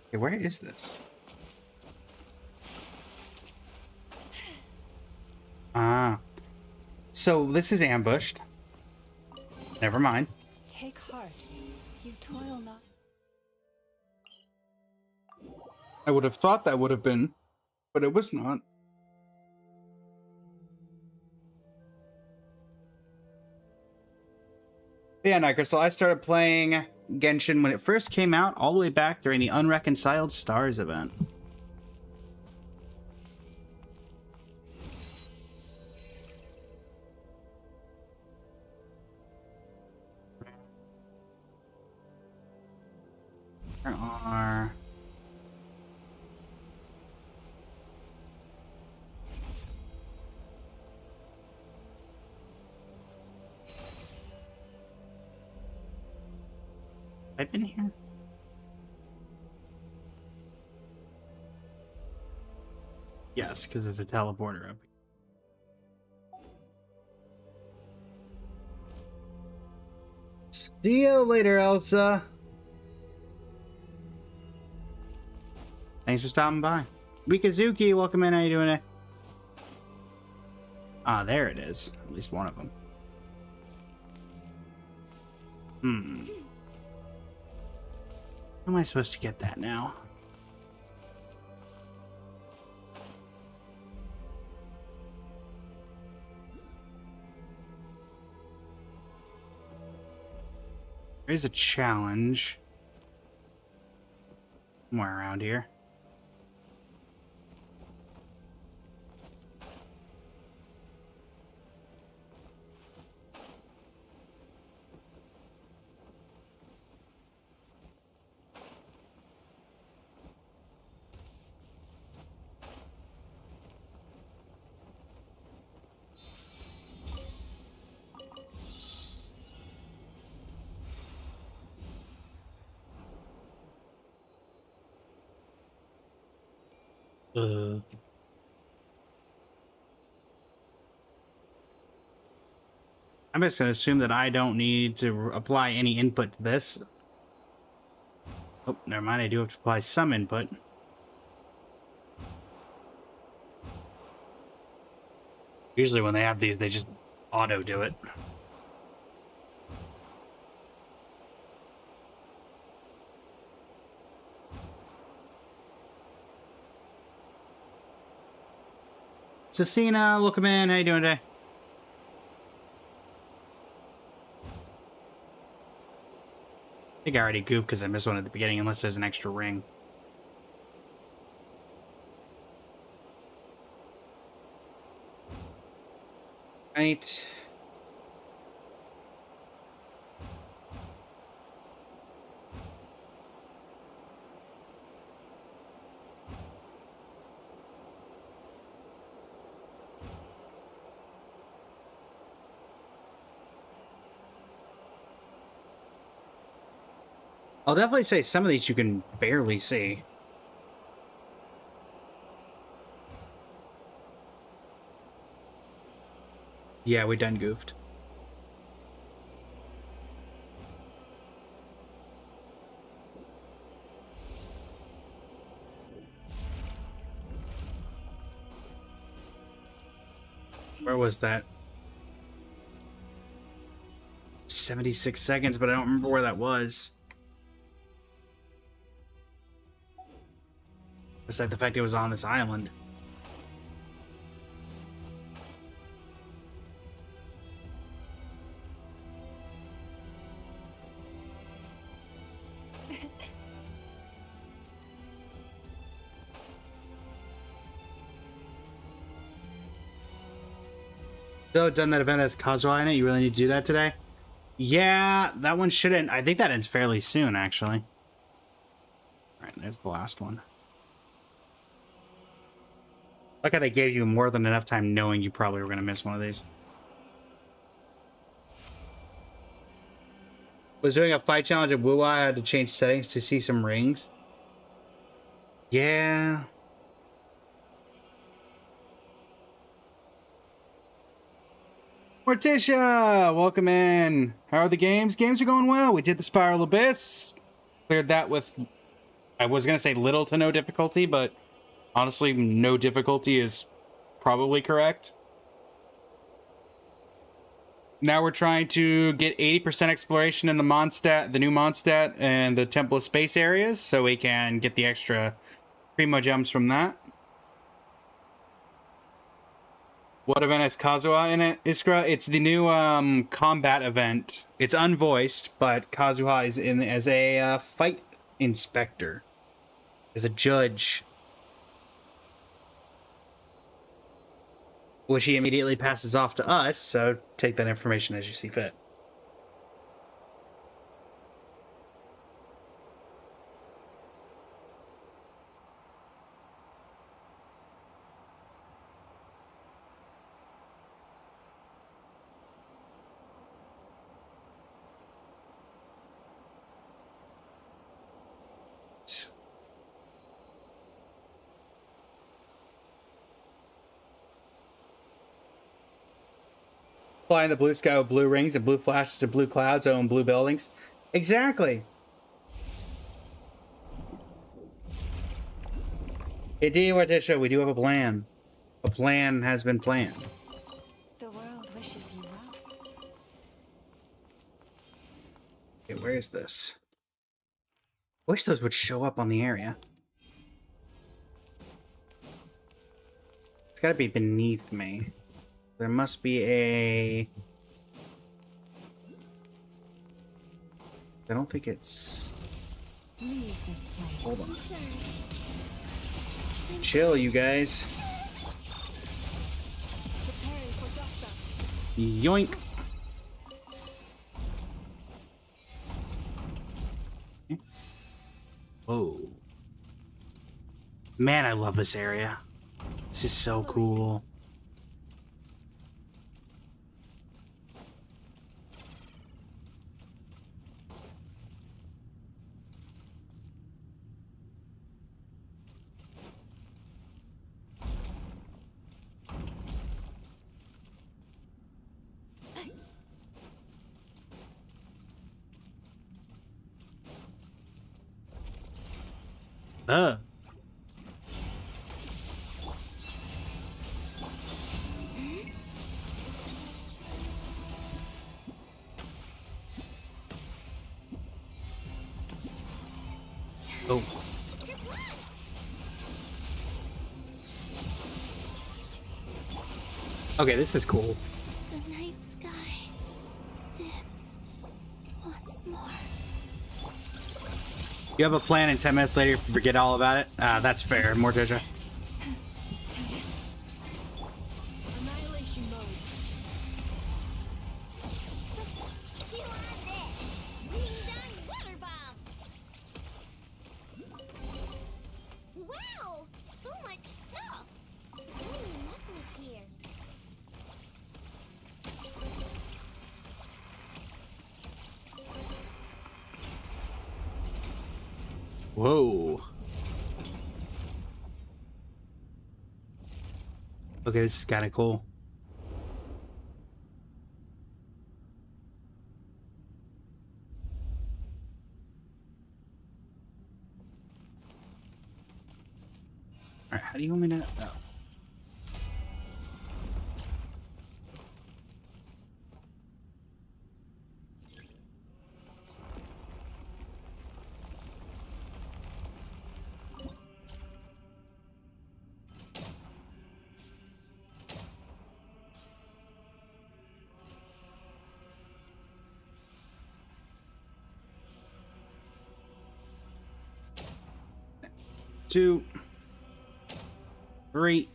Okay, where is this? Ah. So this is ambushed. Never mind. Take heart. You toil not. I would have thought that would have been, but it was not. But yeah, Night Crystal, I started playing Genshin when it first came out, all the way back during the Unreconciled Stars event. There are... I've been here. Yes, because there's a teleporter up here. See you later, Elsa. Thanks for stopping by. Mikazuki, welcome in. How you doing today? Ah, there it is. At least one of them. How am I supposed to get that now? There's a challenge somewhere around here. I'm just gonna assume that I don't need to apply any input to this. Oh, never mind. I do have to apply some input. Usually when they have these, they just auto do it. Cecina, welcome in. How you doing today? I think I already goofed because I missed one at the beginning, unless there's an extra ring. Right. I'll definitely say some of these you can barely see. Yeah, we done goofed. Where was that? 76 seconds, but I don't remember where that was. Besides the fact it was on this island. So, done that event as Kazuha in it? You really need to do that today? Yeah, that one shouldn't. I think that ends fairly soon, actually. Alright, there's the last one. Like how they gave you more than enough time knowing you probably were going to miss one of these. Was doing a fight challenge at Wuwa. I had to change settings to see some rings. Yeah. Morticia, welcome in. How are the games? Games are going well. We did the Spiral Abyss. Cleared that with, I was going to say little to no difficulty, but honestly, no difficulty is probably correct. Now we're trying to get 80% exploration in the Mondstadt, the new Mondstadt, and the Temple of Space areas, so we can get the extra Primo gems from that. What event has Kazuha in it, Iskra? It's the new combat event. It's unvoiced, but Kazuha is in as a fight inspector, as a judge, which he immediately passes off to us, so take that information as you see fit. Fly in the blue sky with blue rings and blue flashes and blue clouds own blue buildings. Exactly. Indeed, Morticia, we do have a plan. A plan has been planned. The world wishes you well. Okay, where is this? I wish those would show up on the area. It's gotta be beneath me. There must be a... I don't think it's... Leave this place. Hold on. Chill, you guys. Preparing for dust-up. Yoink. Whoa. Man, I love this area. This is so cool. Oh. Okay, this is cool. The night sky dims once more. You have a plan and 10 minutes later you forget all about it? That's fair, Morticia. Annihilation mode. You want this? Green done water bomb. Wow, so much stuff. Nothing is here. Whoa. Okay, this is kind of cool. Alright, how do you want me to... Oh. Two, 3,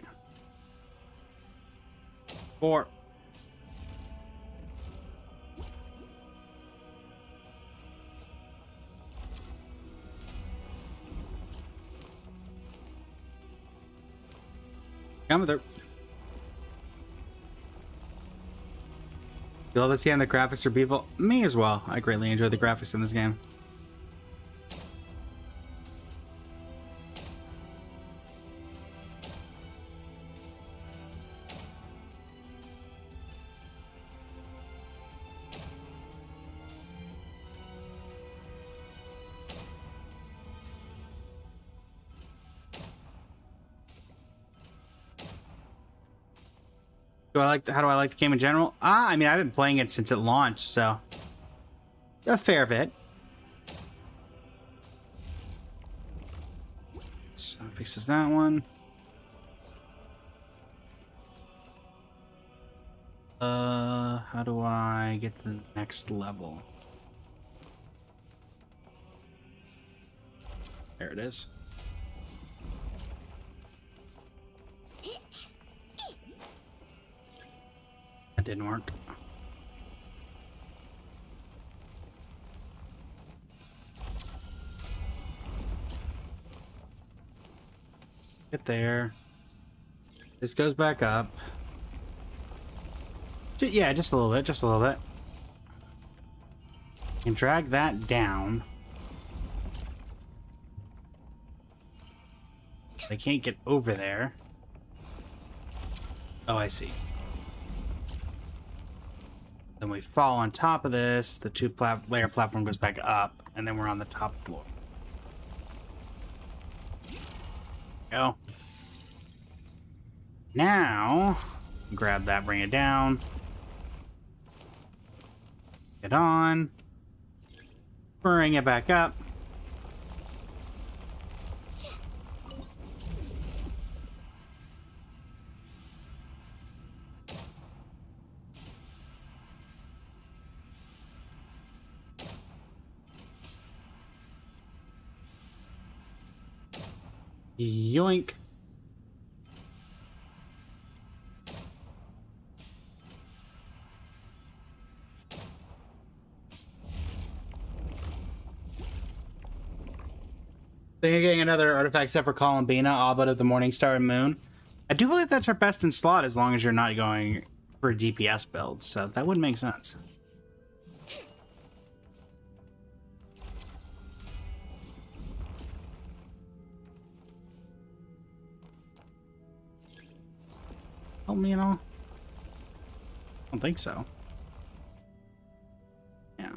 4. Come with her. You love to see on the graphics for people? Me as well. I greatly enjoy the graphics in this game. How do I like the game in general? I mean, I've been playing it since it launched, so a fair bit. So fixes that one. How do I get to the next level? There it is. That didn't work. Get there. This goes back up. Yeah, just a little bit, just a little bit. And drag that down. I can't get over there. Oh, I see. Then we fall on top of this, the two-layer platform goes back up, and then we're on the top floor. Go. Now, grab that, bring it down. Get on. Bring it back up. Yoink. Then you're getting another artifact set for Columbina, Abbot of the Morningstar and Moon. I do believe that's our best in slot as long as you're not going for a DPS build, so that would make sense. Help me at all? I don't think so. Yeah.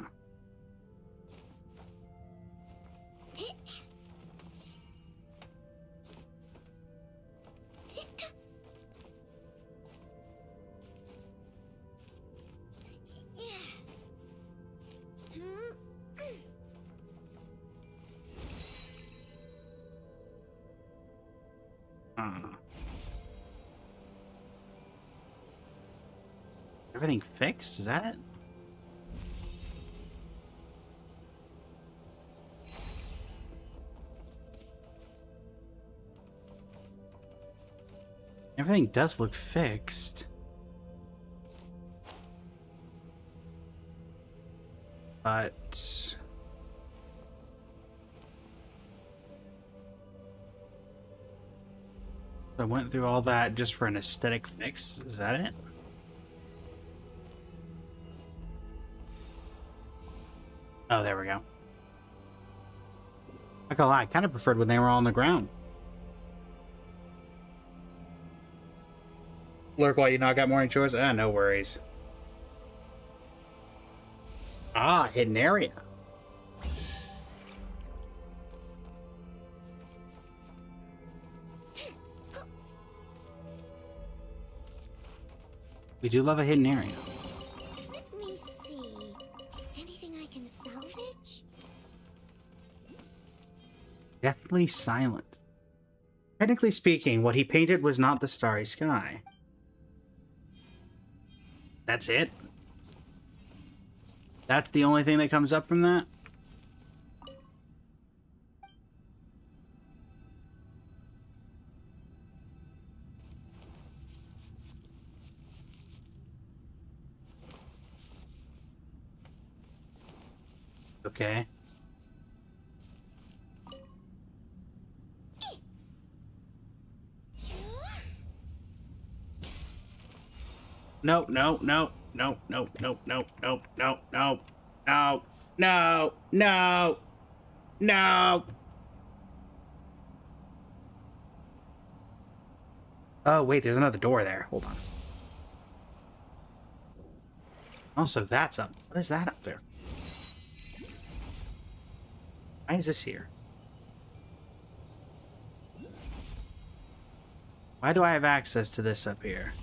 Everything fixed? Is that it? Everything does look fixed. But... I went through all that just for an aesthetic fix. Is that it? Oh, there we go. Not gonna lie, I kind of preferred when they were all on the ground. Lurk while you knock out morning chores? Ah, no worries. Ah, hidden area. We do love a hidden area. Let me see. Anything I can salvage? Deathly silent. Technically speaking, what he painted was not the starry sky. That's it? That's the only thing that comes up from that? Okay. No, no, no, no, no, no, no, no, no, no, no, no, no, no. Oh, wait, there's another door there. Hold on. Also, that's up. What is that up there? Why is this here? Why do I have access to this up here?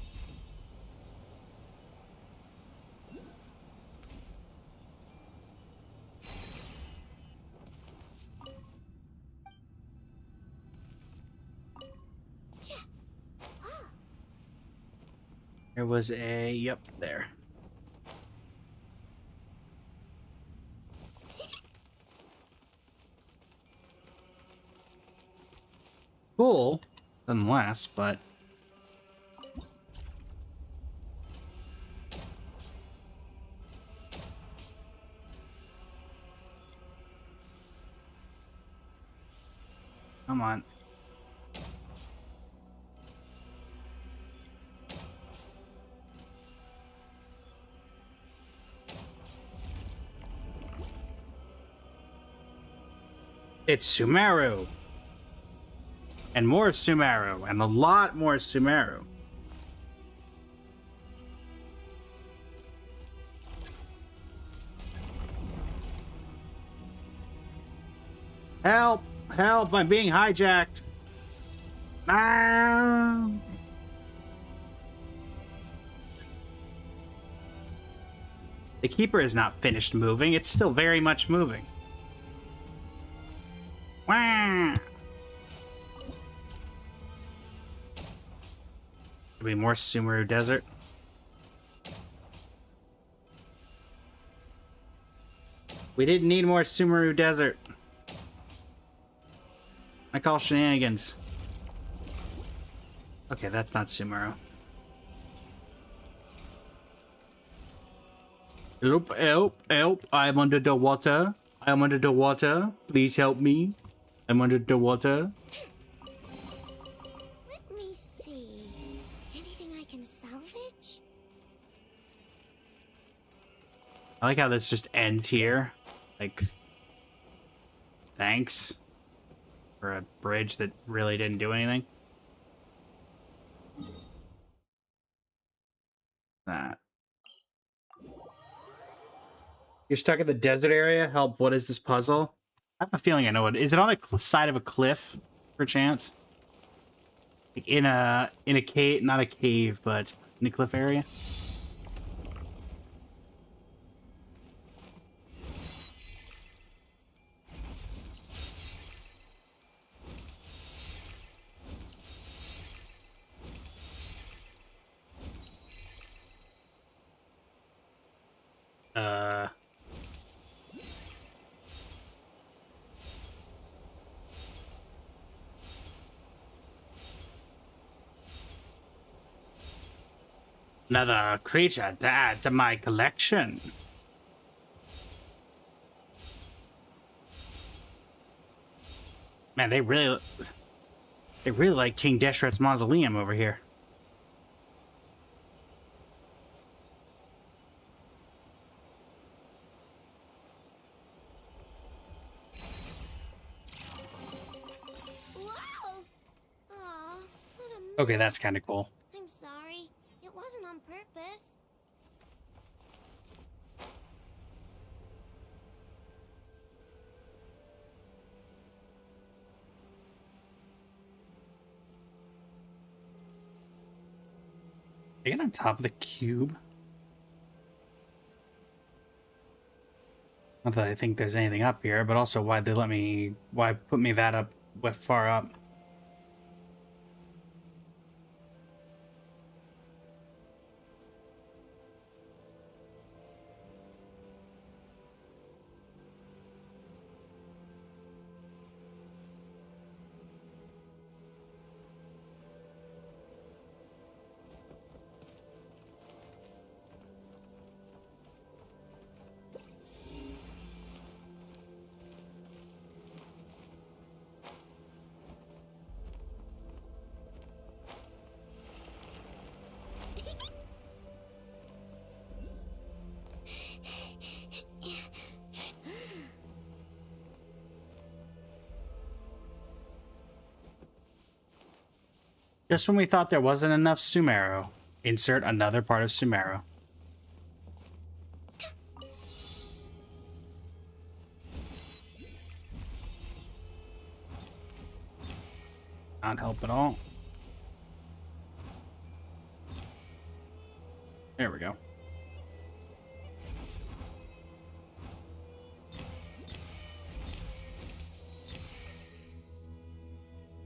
There was a... Yep, there. Cool, nonetheless, but... Come on. It's Sumeru. And more Sumeru. And a lot more Sumeru. Help! Help! I'm being hijacked! Ah! The Keeper is not finished moving. It's still very much moving. Wah! There'll be more Sumeru Desert. We didn't need more Sumeru Desert. I call shenanigans. Okay, that's not Sumeru. Help, help, help. I'm under the water. I'm under the water. Please help me. I'm under the water. Let me see. Anything I can salvage? I like how this just ends here. Like, thanks for a bridge that really didn't do anything. That. You're stuck in the desert area? Help, what is this puzzle? I have a feeling I know it. Is it on the side of a cliff, perchance? Like in a cave, not a cave, but in a cliff area? Another creature to add to my collection. Man, they really like King Deshret's mausoleum over here. Whoa! Aw, what a mess. Okay, that's kind of cool. I'm sorry. It wasn't on purpose. They get on top of the cube. Not that I think there's anything up here, but also why put me that up far up? Just when we thought there wasn't enough Sumeru, insert another part of Sumeru. Not help at all. There we go.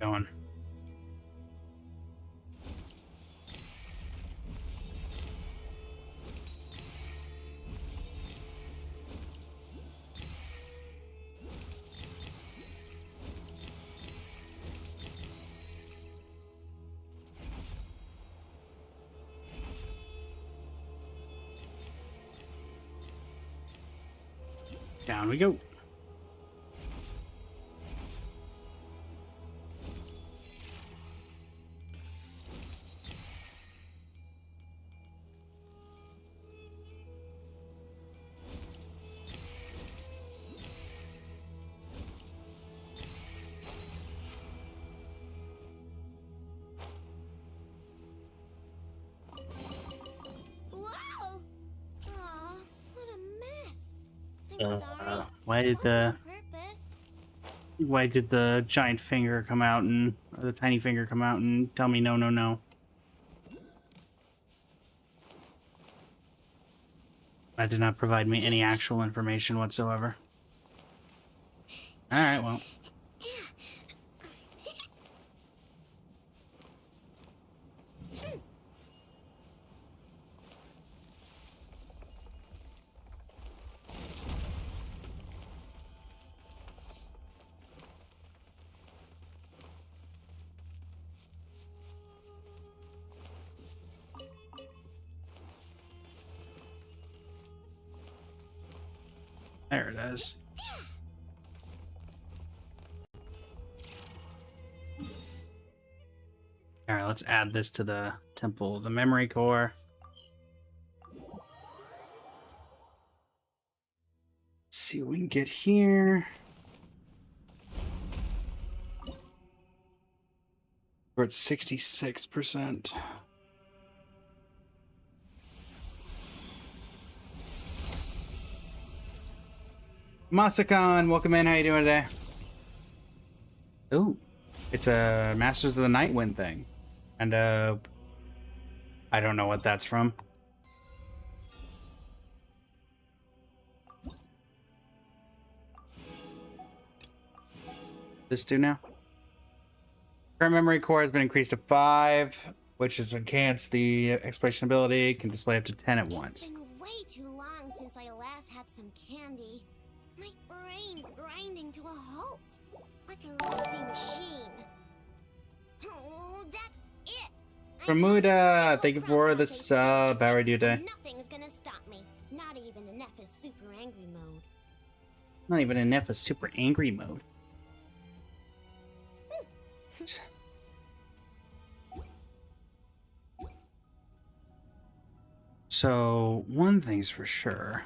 Going. Down we go. Whoa! Aw, what a mess. I'm sorry. Why It did wasn't on the purpose. giant finger come out or the tiny finger come out and tell me no, no, no? That did not provide me any actual information whatsoever. Alright, well. There it is. Alright, let's add this to the temple, the memory core. Let's see what we can get here. We're at 66%. Masakan, welcome in. How you doing today? Ooh, it's a Masters of the Nightwind thing. And, I don't know what that's from. This do now? Current memory core has been increased to 5, which has enhanced the exploration ability. Can display up to 10 at once. It's been way too long since I last had some candy. My brain's grinding to a halt, like a rusty machine. Oh, that's it! Bermuda, thank you for the sub. How are you today? Nothing's gonna stop me. Not even in Neffa's super angry mode. Not even in Neffa's super angry mode. So, one thing's for sure.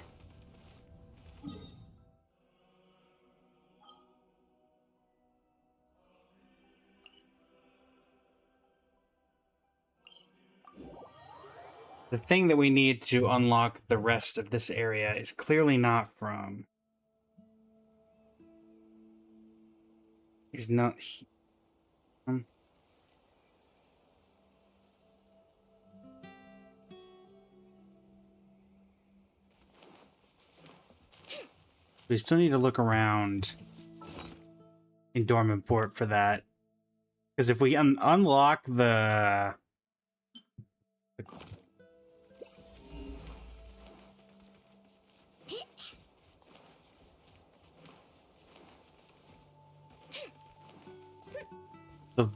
The thing that we need to unlock the rest of this area is clearly not from... He's not... We still need to look around in Dormant Port for that. Because if we unlock the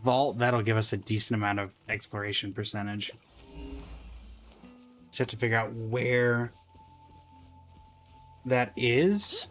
vault, that'll give us a decent amount of exploration percentage. Just have to figure out where that is.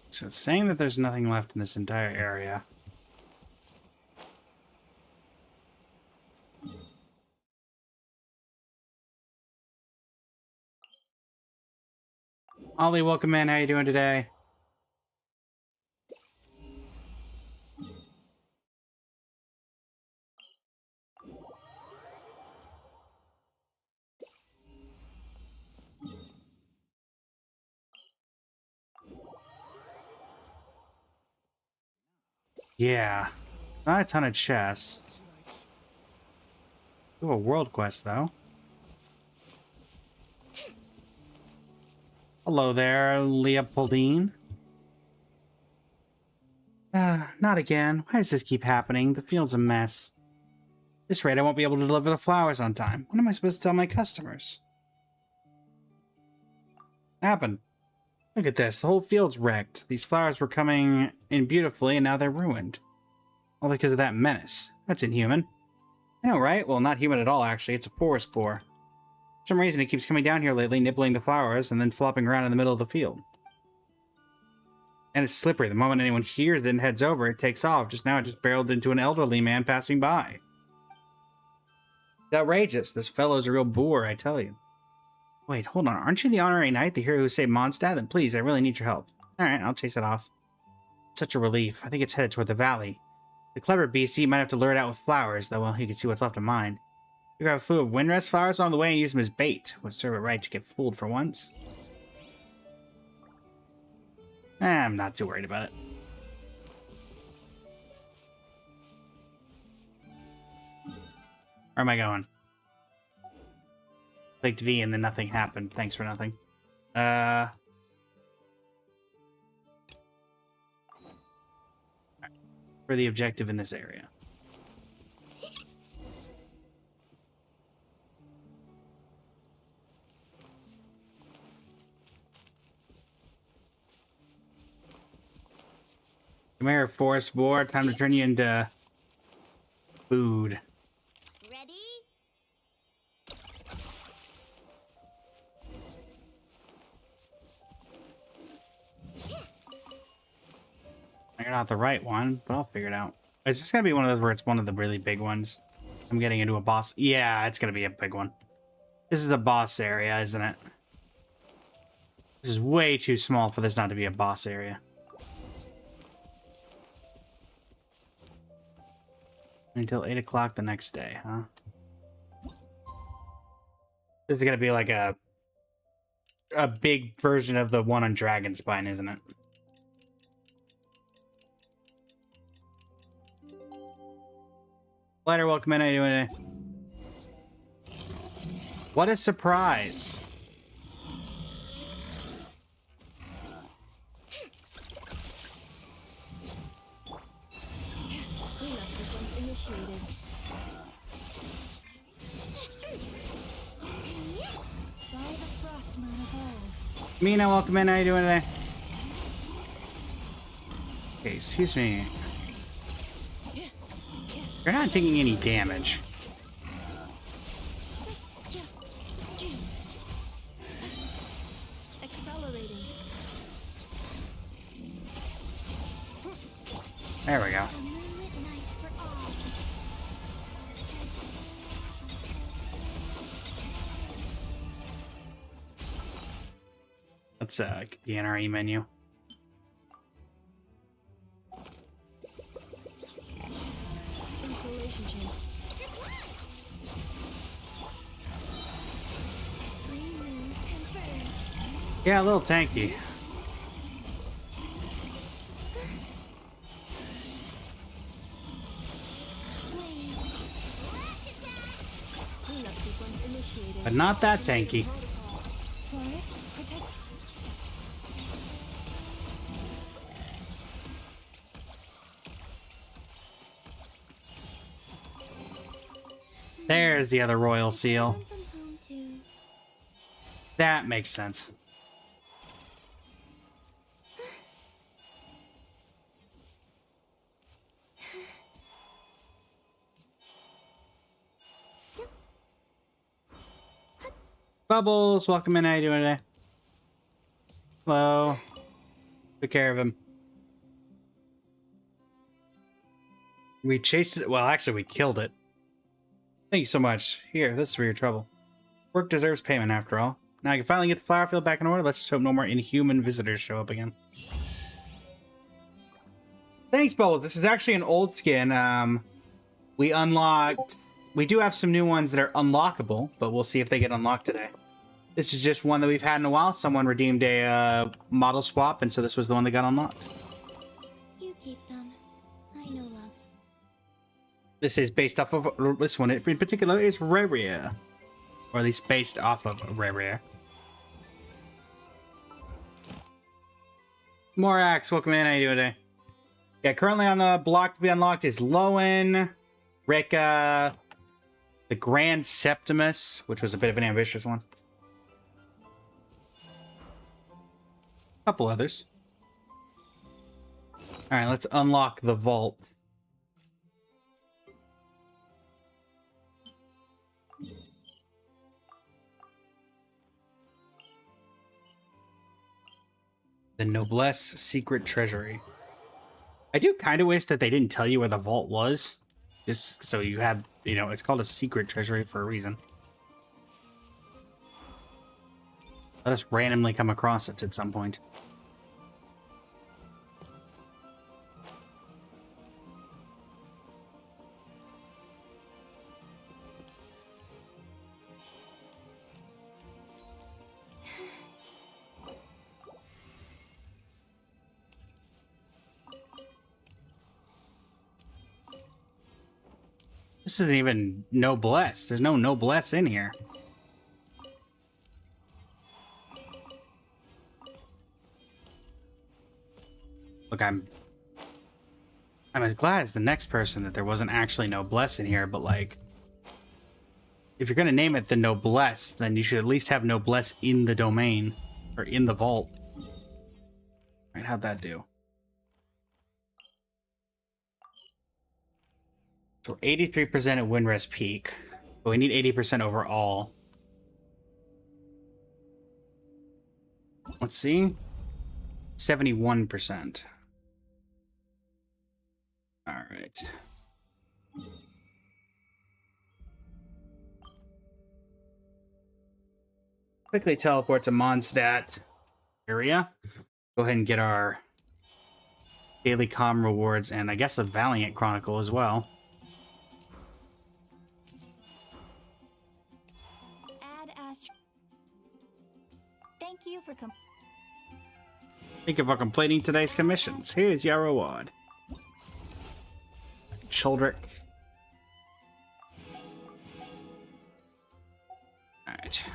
So it's saying that there's nothing left in this entire area. Ollie, welcome in. How you doing today? Yeah, not a ton of chests. Ooh, a world quest, though. Hello there, Leopoldine. Not again. Why does this keep happening? The field's a mess. At this rate, I won't be able to deliver the flowers on time. What am I supposed to tell my customers? Happened. Look at this. The whole field's wrecked. These flowers were coming in beautifully, and now they're ruined. All because of that menace. That's inhuman. I know, right? Well, not human at all, actually. It's a forest boar. For some reason, it keeps coming down here lately, nibbling the flowers, and then flopping around in the middle of the field. And it's slippery. The moment anyone hears it and heads over, it takes off. Just now, it just barreled into an elderly man passing by. It's outrageous. This fellow's a real boor, I tell you. Wait, hold on. Aren't you the honorary knight, the hero who saved Mondstadt? Then please, I really need your help. Alright, I'll chase it off. Such a relief. I think it's headed toward the valley. The clever beastie might have to lure it out with flowers, though, well, you can see what's left of mine. You grab a few of Windrest flowers on the way and use them as bait. Would serve it right to get fooled for once. I'm not too worried about it. Where am I going? Clicked V and then nothing happened. Thanks for nothing. For the objective in this area. Come here, forest boar. Time to turn you into food. Ready? You're not the right one, but I'll figure it out. Is this gonna be one of those where it's one of the really big ones? I'm getting into a boss. Yeah, it's gonna be a big one. This is the boss area, isn't it? This is way too small for this not to be a boss area. Until 8 o'clock the next day, huh? This is gonna be like a big version of the one on Dragonspine, isn't it? Lighter, welcome in. How you doing today? What a surprise. Cleanup sequence initiated. By the Frostmourne of old. Mina, welcome in. How you doing today? Okay, excuse me. You're not taking any damage. Accelerating. There we go. A moonlit night for all. Let's get the NRE menu. Installation chamber. Three moons converge. Yeah, a little tanky. Wave. Cleanup sequence initiated. But not that tanky. Forest, protect. There's the other royal seal. From home to That makes sense. Bubbles, welcome in. How you doing today? Hello. Took care of him. We chased it. Well, actually, we killed it. Thank you so much. Here, this is for your trouble. Work deserves payment, after all. Now I can finally get the flower field back in order. Let's just hope no more inhuman visitors show up again. Thanks, Bubbles. This is actually an old skin. We unlocked... We do have some new ones that are unlockable, but we'll see if they get unlocked today. This is just one that we've had in a while. Someone redeemed a model swap, and so this was the one that got unlocked. you keep them. I know love. This is based off of... This one in particular is Raria. Or at least based off of Raria. Morax, welcome in. How you doing today? Yeah, currently on the block to be unlocked is Lowen, Rika, the Grand Septimus, which was a bit of an ambitious one. A couple others. Alright, let's unlock the vault. The Noblesse Secret Treasury. I do kind of wish that they didn't tell you where the vault was. Just so you had, you know, it's called a secret treasury for a reason. Let us randomly come across it at some point. This isn't even Noblesse. There's no Noblesse in here. Look, I'm as glad as the next person that there wasn't actually Noblesse in here, but like, if you're gonna name it the Noblesse, then you should at least have Noblesse in the domain, or in the vault. Right, how'd that do? So 83% at Winrest Peak, but we need 80% overall. Let's see. 71%. All right. Quickly teleport to Mondstadt area. Go ahead and get our daily comm rewards and I guess a Valiant Chronicle as well. Thank you for Thank you for completing today's commissions. Here's your reward. Childrick. Alright, right.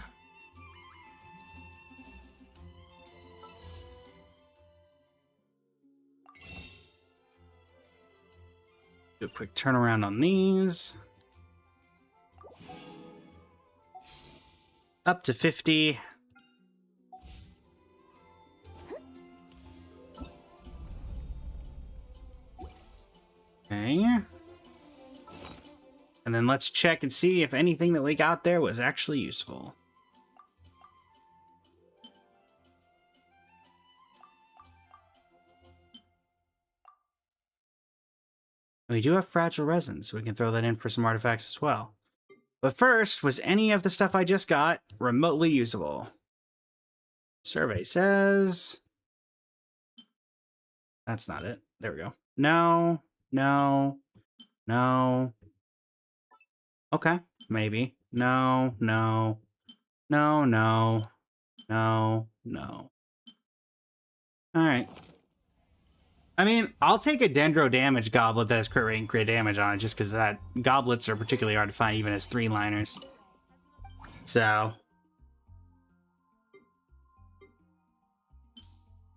Do a quick turnaround on these. Up to 50. Okay. And then let's check and see if anything that we got there was actually useful. We do have fragile resin, so we can throw that in for some artifacts as well. But first, was any of the stuff I just got remotely usable? Survey says... That's not it. There we go. No, no, no. Okay, maybe. No, no, no, no, no, no. Alright. I mean, I'll take a Dendro damage goblet that has crit rate and crit damage on it, just because that goblets are particularly hard to find even as 3-liners. So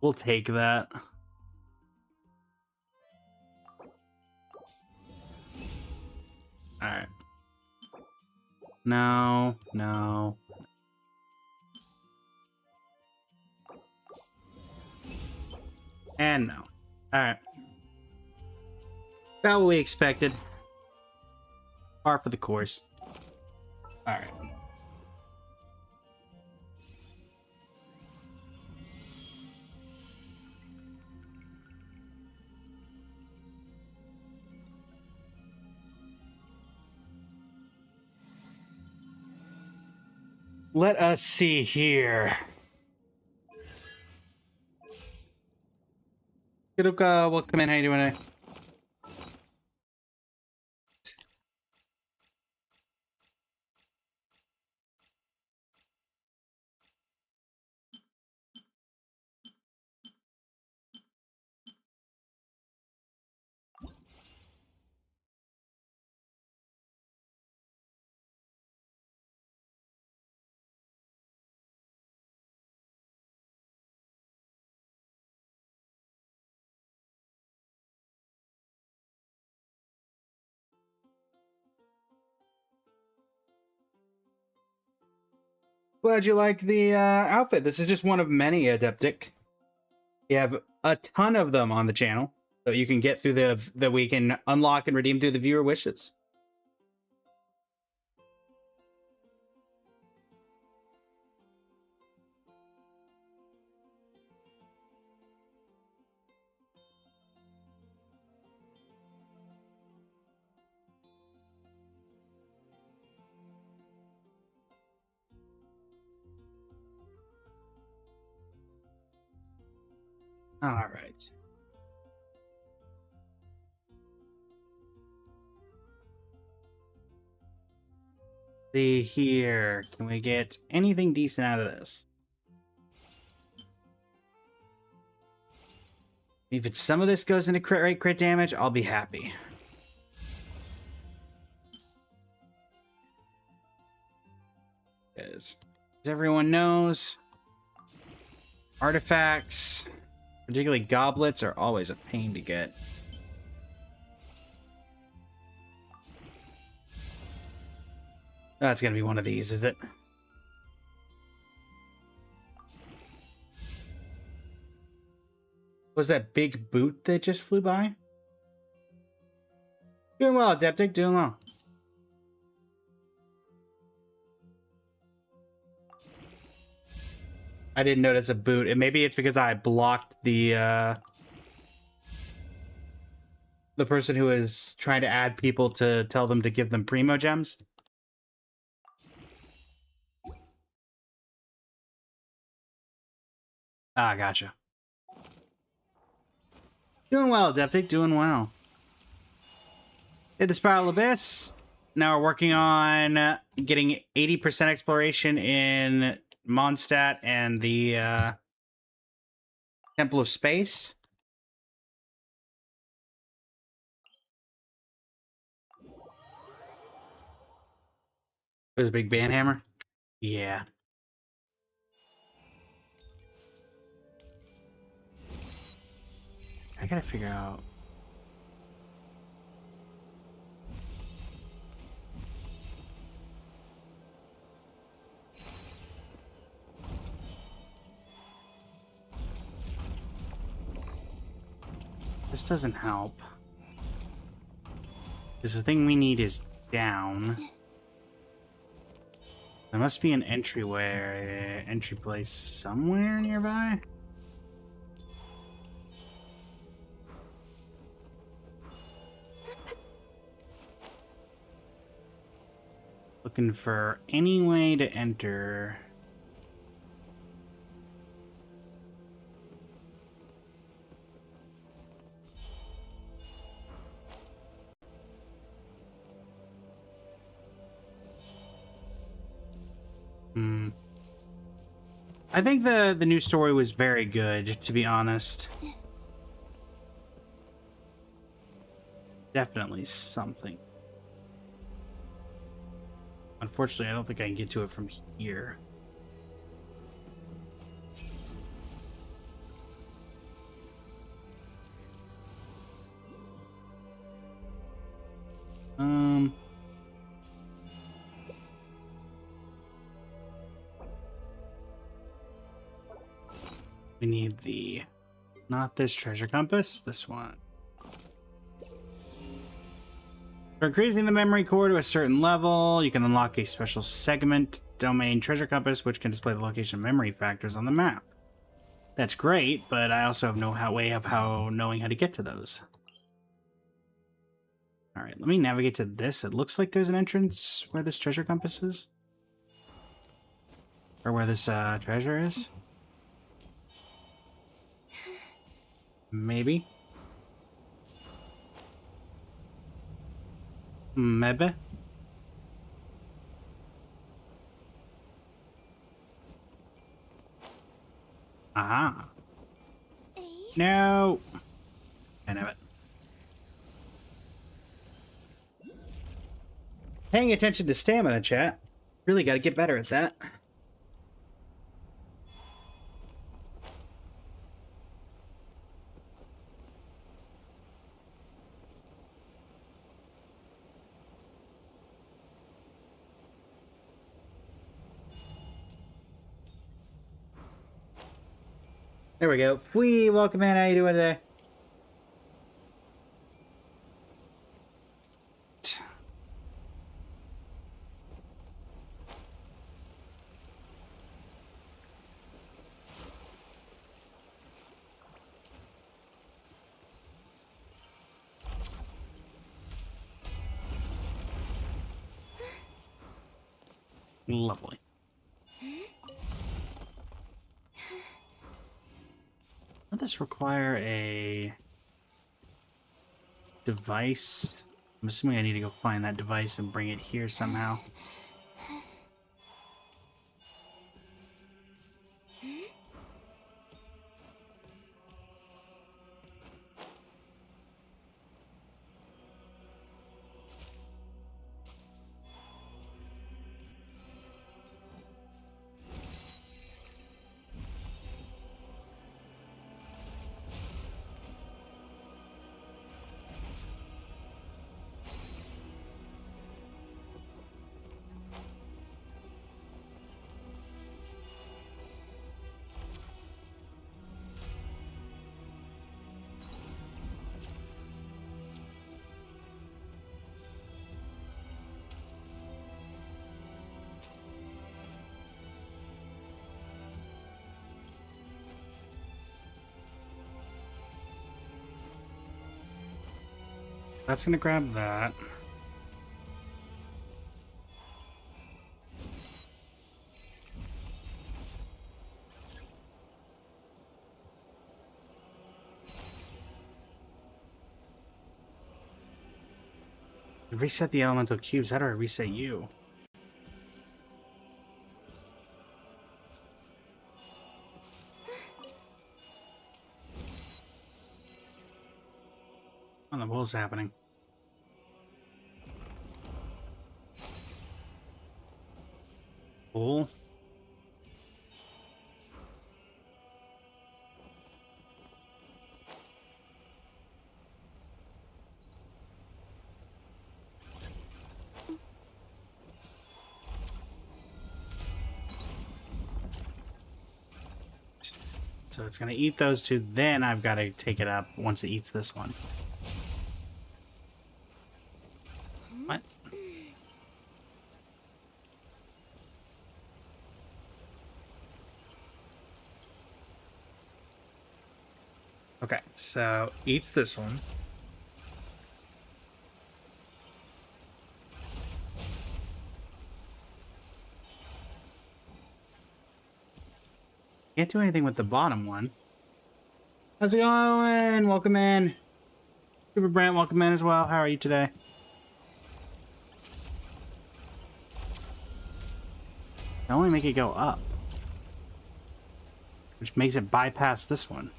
we'll take that. Alright. No, no. And no. Alright. About what we expected. Par for the course. Alright. Let us see here. Kiruka, welcome in. How you doing today? Glad you liked the outfit. This is just one of many Adeptic. We have a ton of them on the channel, so you can get through that we can unlock and redeem through the viewer wishes. All right. See here. Can we get anything decent out of this? If it's some of this goes into crit rate, crit damage, I'll be happy. As everyone knows, artifacts, particularly goblets, are always a pain to get. That's gonna be one of these, is it? Was that big boot that just flew by? Doing well, Adeptic, doing well. I didn't notice a boot. And maybe it's because I blocked the person who is trying to add people to tell them to give them Primo Gems. Ah, gotcha. Doing well, Adeptic, doing well. Hit the Spiral Abyss. Now we're working on getting 80% exploration in Mondstadt and the Temple of Space. There's a big banhammer. Yeah. I gotta figure out. This doesn't help. Because the thing we need is down. There must be an entry place somewhere nearby. Looking for any way to enter. I think the new story was very good, to be honest. Definitely something. Unfortunately, I don't think I can get to it from here. We need not this treasure compass, this one. For increasing the memory core to a certain level, you can unlock a special segment domain treasure compass, which can display the location of memory factors on the map. That's great, but I also have no way of knowing how to get to those. All right, let me navigate to this. It looks like there's an entrance where this treasure compass is. Or where this treasure is. Maybe. Maybe. Aha. No. I know it. Paying attention to stamina, chat. Really got to get better at that. There we go. Whee! Welcome in. How you doing today? Lovely. Does this require a device? I'm assuming I need to go find that device and bring it here somehow. That's gonna grab that. Reset the elemental cubes. How do I reset you? What the hell's happening? Cool. So it's going to eat those two, then I've got to take it up once it eats this one. What? Okay, so eats this one. Can't do anything with the bottom one. How's it going? Welcome in. Super Brant, welcome in as well. How are you today? I only make it go up, which makes it bypass this one.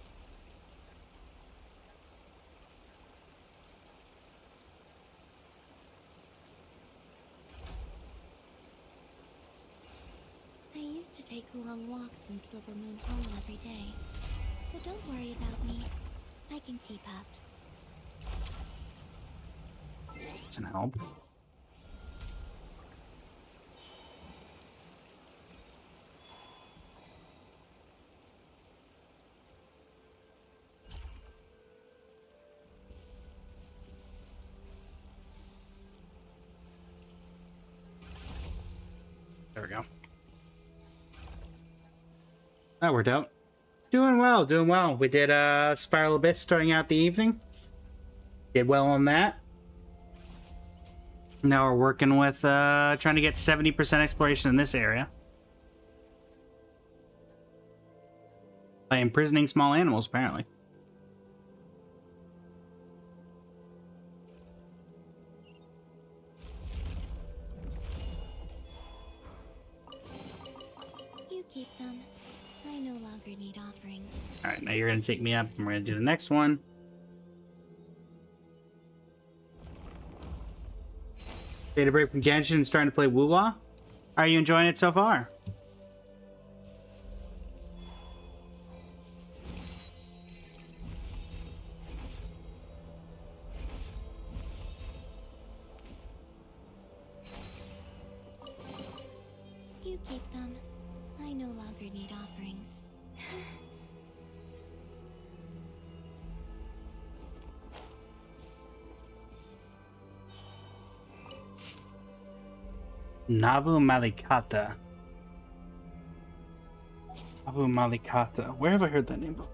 I used to take long walks in Silver Moon Hall every day, so don't worry about me. I can keep up. Doesn't help. There we go. That worked out. Doing well, doing well. We did Spiral Abyss starting out the evening. Did well on that. Now we're working with trying to get 70% exploration in this area. By imprisoning small animals, apparently. You keep them. I no longer need offerings. Alright, now you're going to take me up, and we're going to do the next one. Take a break from Genshin and starting to play Wuwa. Are you enjoying it so far? You keep them. I no longer need offerings. Nabu Malikata. Nabu Malikata. Where have I heard that name before?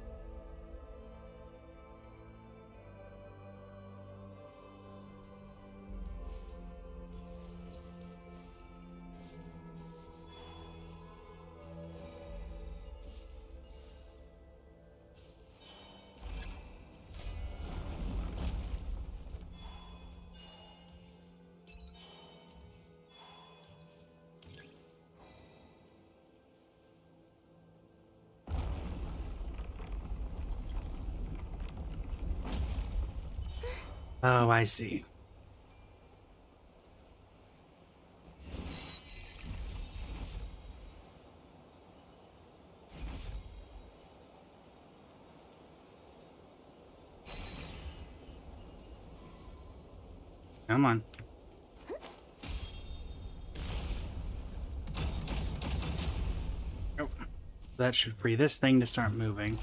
Oh, I see. Come on. Oh, that should free this thing to start moving.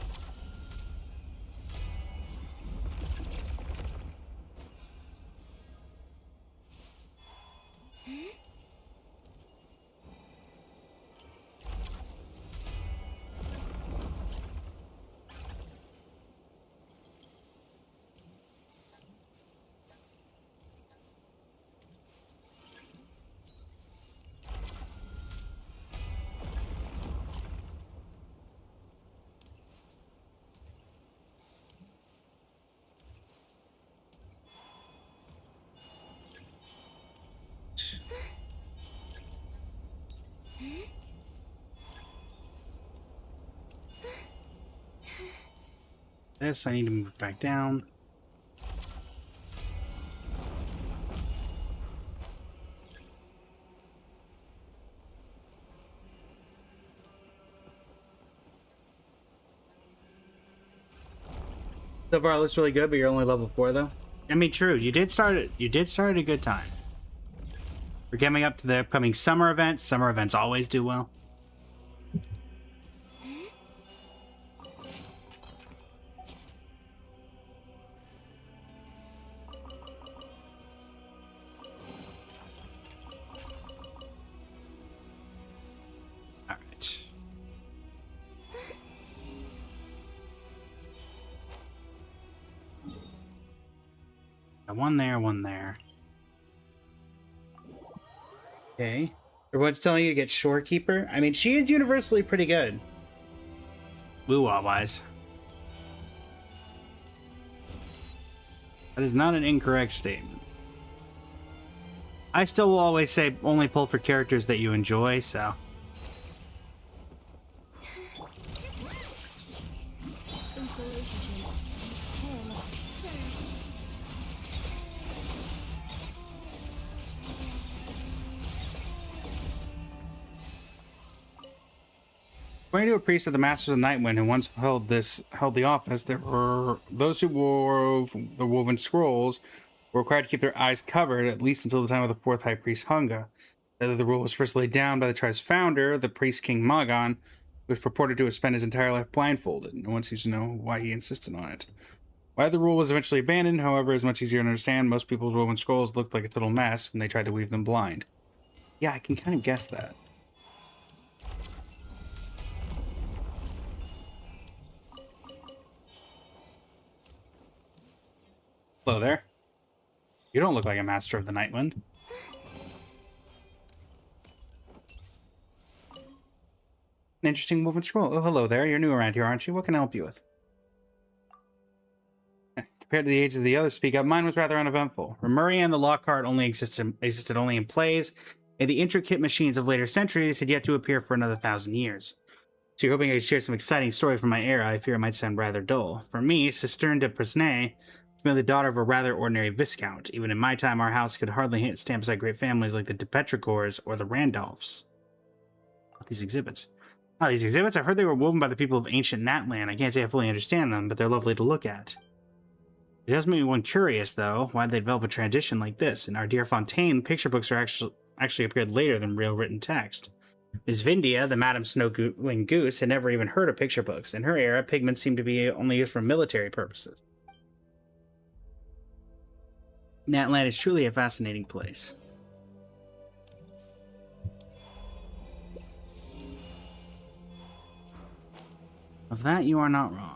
This, I need to move back down. So far, it looks really good, but you're only level 4, though. I mean, true. You did start it. You did start at a good time. We're coming up to the upcoming summer events. Summer events always do well. All right. One there, one there. Okay. Everyone's telling you to get Shorekeeper. I mean, she is universally pretty good. Woo-wah wise. That is not an incorrect statement. I still will always say only pull for characters that you enjoy, so. According to a priest of the Masters of Nightwind who once held the office, there were those who wove the woven scrolls were required to keep their eyes covered at least until the time of the fourth high priest Hunga. The rule was first laid down by the tribe's founder, the priest King Magan, who was purported to have spent his entire life blindfolded. No one seems to know why he insisted on it. Why the rule was eventually abandoned, however, is much easier to understand. Most people's woven scrolls looked like a total mess when they tried to weave them blind. Yeah, I can kind of guess that. Hello there. You don't look like a master of the Nightwind. An interesting woven scroll. Oh, hello there. You're new around here, aren't you? What can I help you with? Compared to the age of the others speak up, mine was rather uneventful. Remuria and the Lockhart only existed only in plays, and the intricate machines of later centuries had yet to appear for another 1,000 years. So you're hoping I could share some exciting story from my era. I fear it might sound rather dull. For me, Cisterne de Presnay, the daughter of a rather ordinary viscount. Even in my time, our house could hardly stand beside great families like the de Petrichors or the Randolphs. These exhibits. These exhibits? I heard they were woven by the people of ancient Natland. I can't say I fully understand them, but they're lovely to look at. It does make one curious, though, why they develop a tradition like this. In our dear Fontaine, picture books are actually appeared later than real written text. Miss Vindia, the Madame Snow-Winged Goose, had never even heard of picture books. In her era, pigments seemed to be only used for military purposes. Natland is truly a fascinating place. Of that, you are not wrong.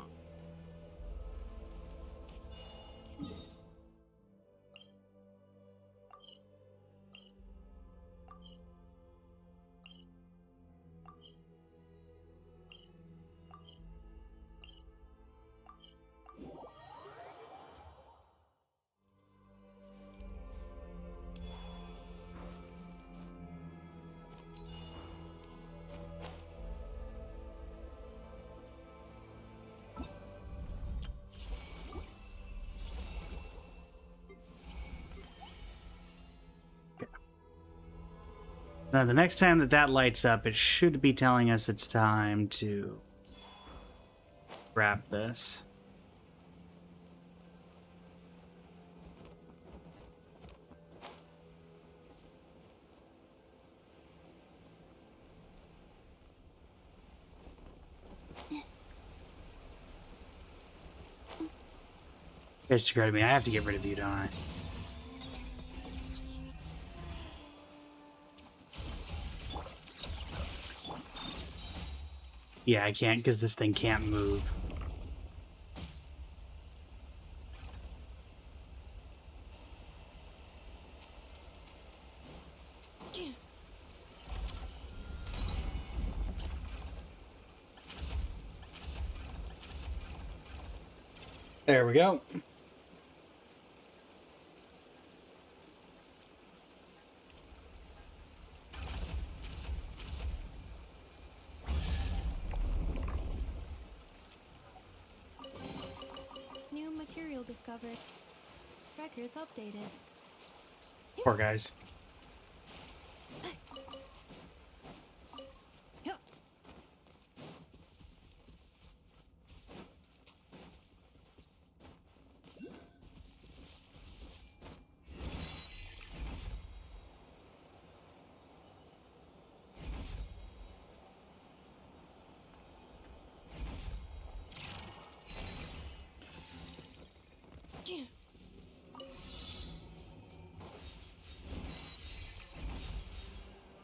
Now, the next time that lights up, it should be telling us it's time to wrap this. It's to go to me. I have to get rid of you, don't I? Yeah, I can't because this thing can't move. There we go. New material discovered. Records updated. Poor guys.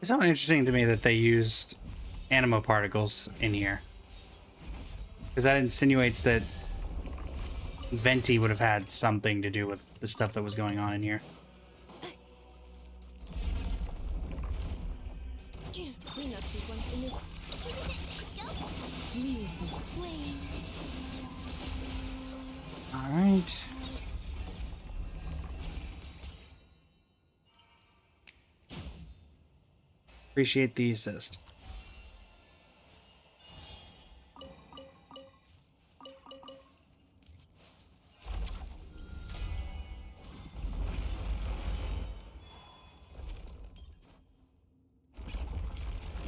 It's so interesting to me that they used animo particles in here. Because that insinuates that Venti would have had something to do with the stuff that was going on in here. Cleanup sequence in this. Leave this plane. All right. Appreciate the assist.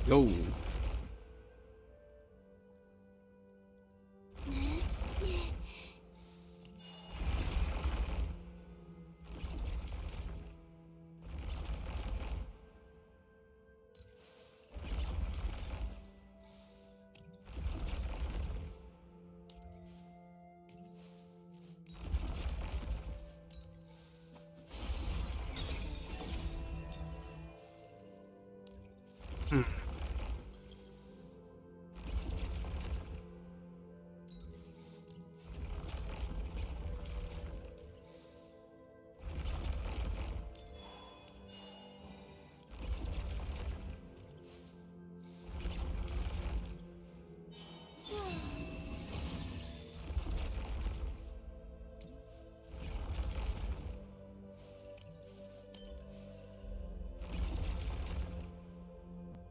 Yo.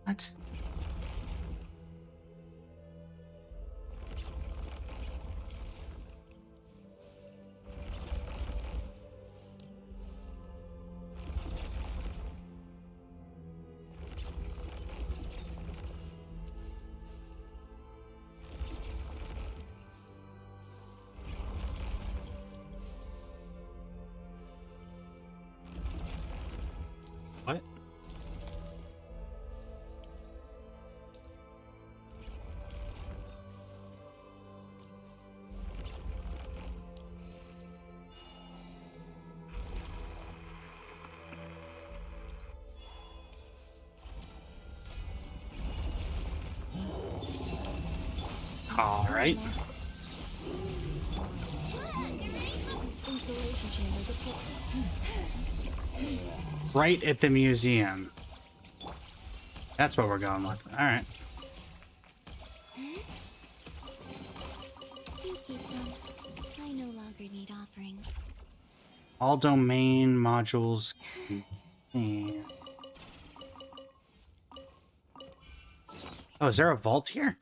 What? What? All right. Installation chamber deployed. Right at the museum. That's what we're going with. All right. You keep them. I no longer need offerings. All domain modules. contain- Oh, is there a vault here?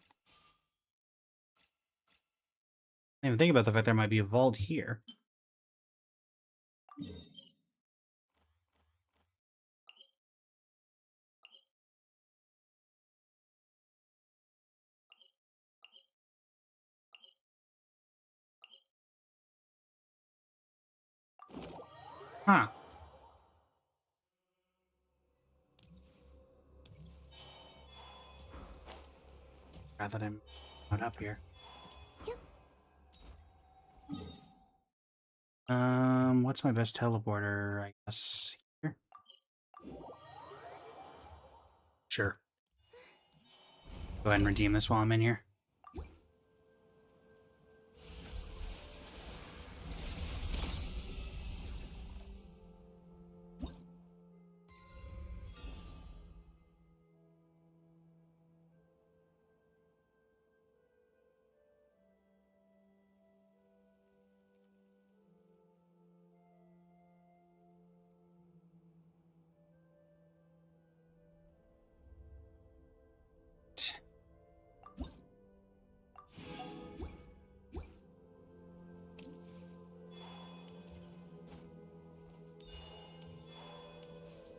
I didn't even think about the fact there might be a vault here. Huh. Glad that I'm not up here. What's my best teleporter? I guess here. Sure. Go ahead and redeem this while I'm in here.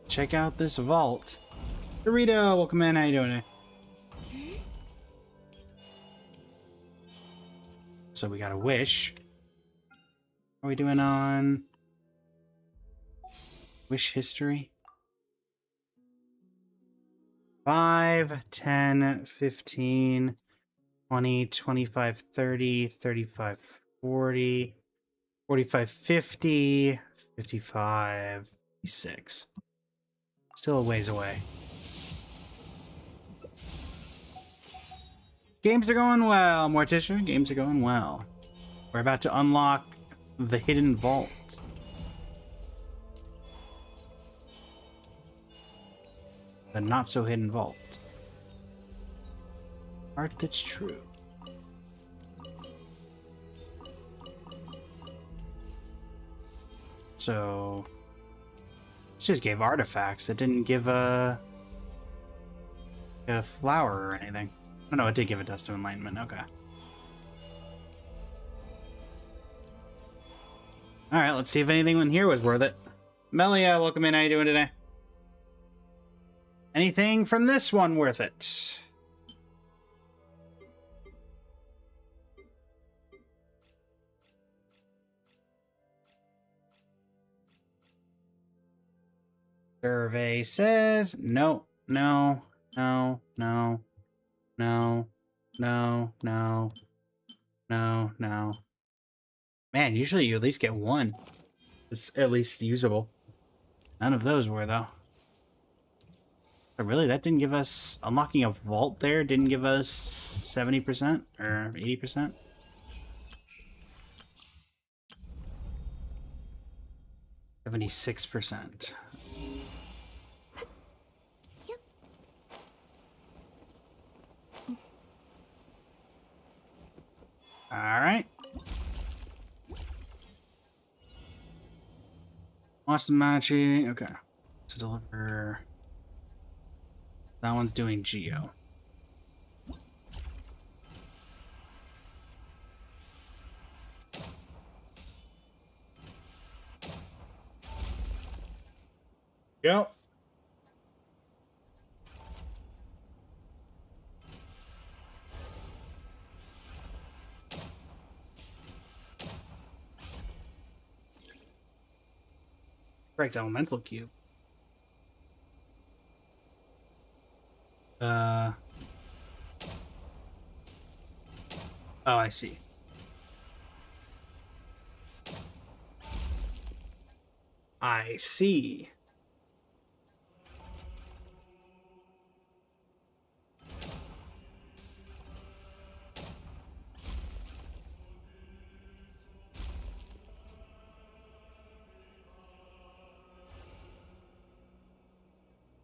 Check out this vault. Dorito, welcome in. How you doing? So we got a wish. How are we doing on wish history? 5, 10, 15, 20, 25, 30, 35, 40, 45, 50, 55, 56. Still a ways away. Games are going well, Morticia. Games are going well. We're about to unlock the hidden vault. The not-so-hidden vault. Art that's true. So... it just gave artifacts. It didn't give a flower or anything. Oh no, it did give a Dust of Enlightenment. Okay. Alright, let's see if anything in here was worth it. Melia, welcome in. How you doing today? Anything from this one worth it? Survey says no, no, no, no, no, no, no, no, no. Man, usually you at least get one. It's at least usable. None of those were, though. But really, that didn't give us... unlocking a vault there didn't give us 70% or 80%. $76%. Alright. Awesome Machi. Okay. To deliver. That one's doing Geo. Yep. Correct elemental cube. Oh, I see. I see.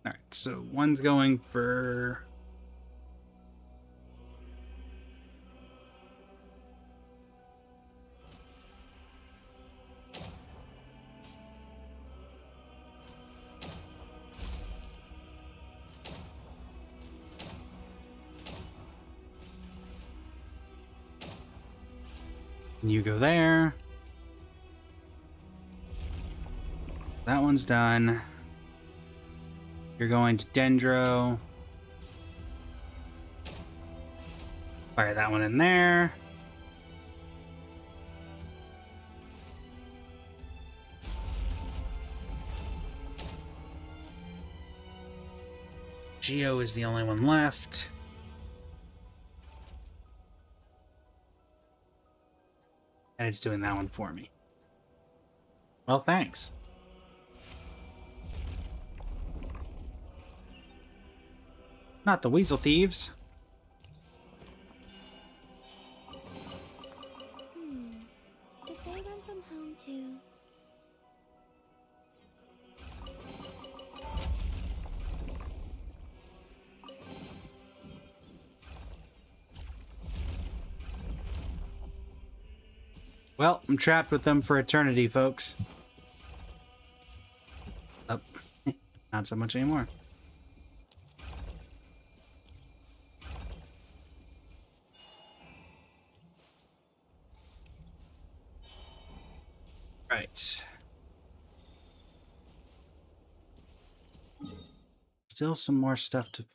Alright, so one's going for... you go there. That one's done. You're going to Dendro. Fire that one in there. Geo is the only one left. And it's doing that one for me. Well, thanks. Not the Weasel Thieves. Did they run from home too? Well, I'm trapped with them for eternity, folks. Oh, not so much anymore. Right. Still some more stuff to...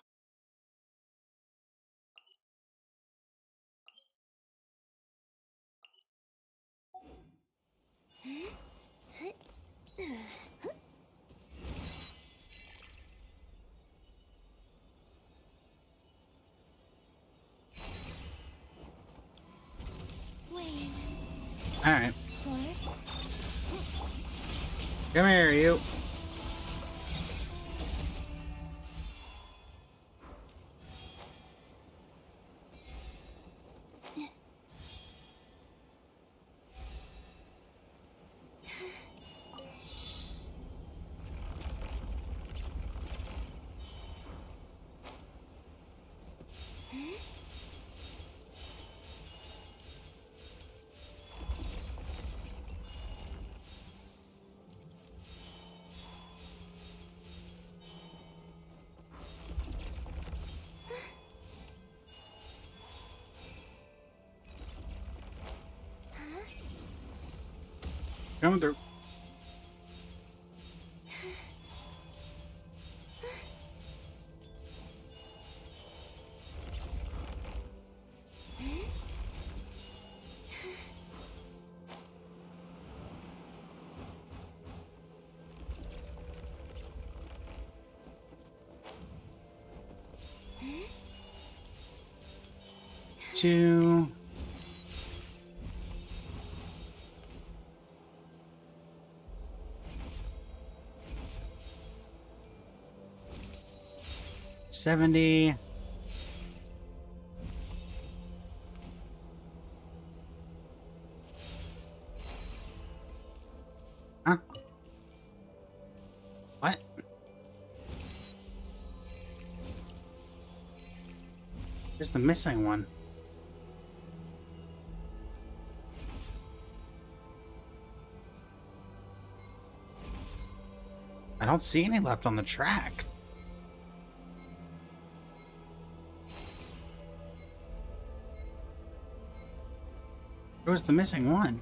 Alright. Come here, you. Coming through. Two. $70. Huh? What? Here's the missing one. I don't see any left on the track. Where was the missing one?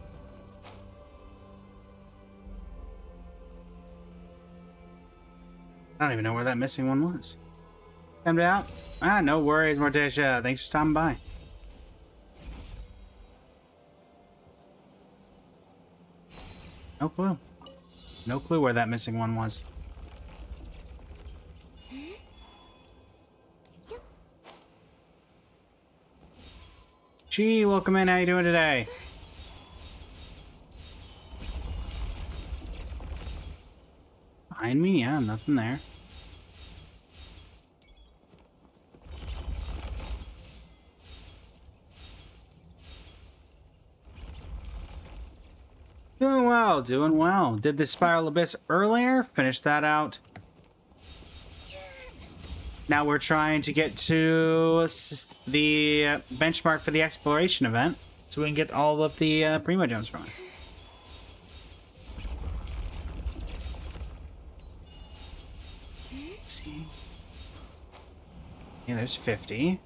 I don't even know where that missing one was. Timed out? Ah, no worries, Morticia. Thanks for stopping by. No clue. No clue where that missing one was. Gee, welcome in. How you doing today? Behind me? Yeah, nothing there. Doing well, doing well. Did the Spiral Abyss earlier, finished that out. Now we're trying to get to the benchmark for the exploration event, so we can get all of the Primogems from it. Let's see. Yeah, there's 50.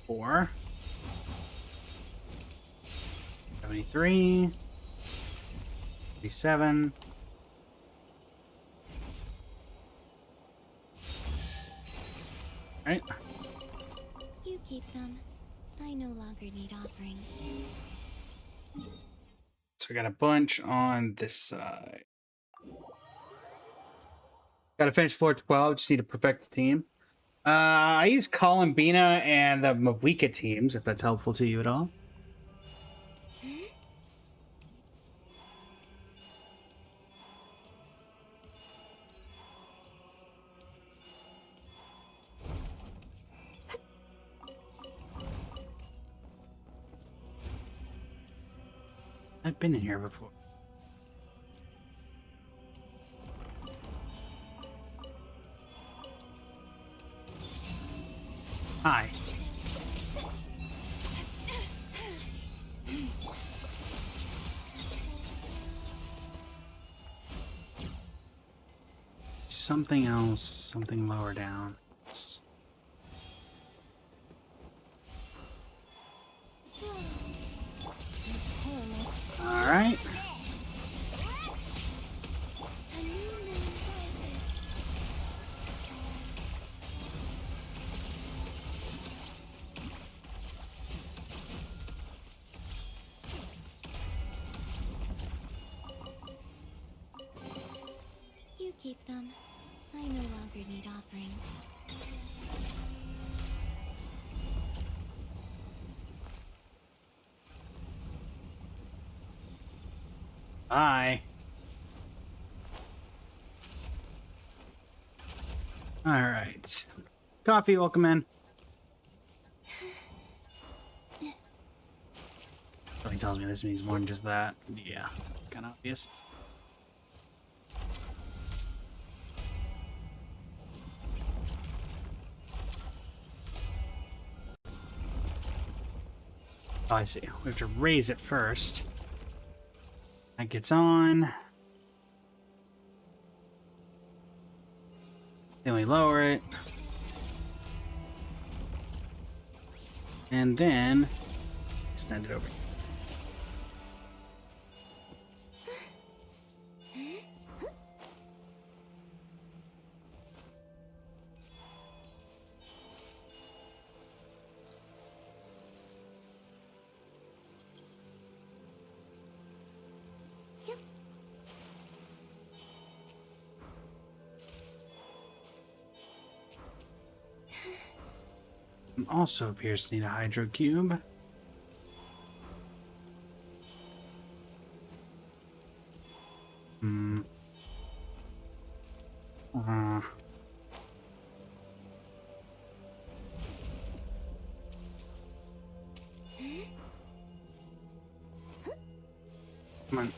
Four. 73. 87. Right. You keep them. I no longer need offerings. So we got a bunch on this side. Got to finish floor 12. Just need to perfect the team. I use Columbina and the Mavika teams, if that's helpful to you at all. I've been in here before. Hi. Something else, something lower down. All right. You keep them. I no longer need offerings. Bye. All right. Coffee, welcome in. Something tells me this means more than just that. Yeah, it's kind of obvious. Oh, I see. We have to raise it first. That gets on. Then we lower it. And then extend it over. Also appears to need a hydro cube. Uh, Come on.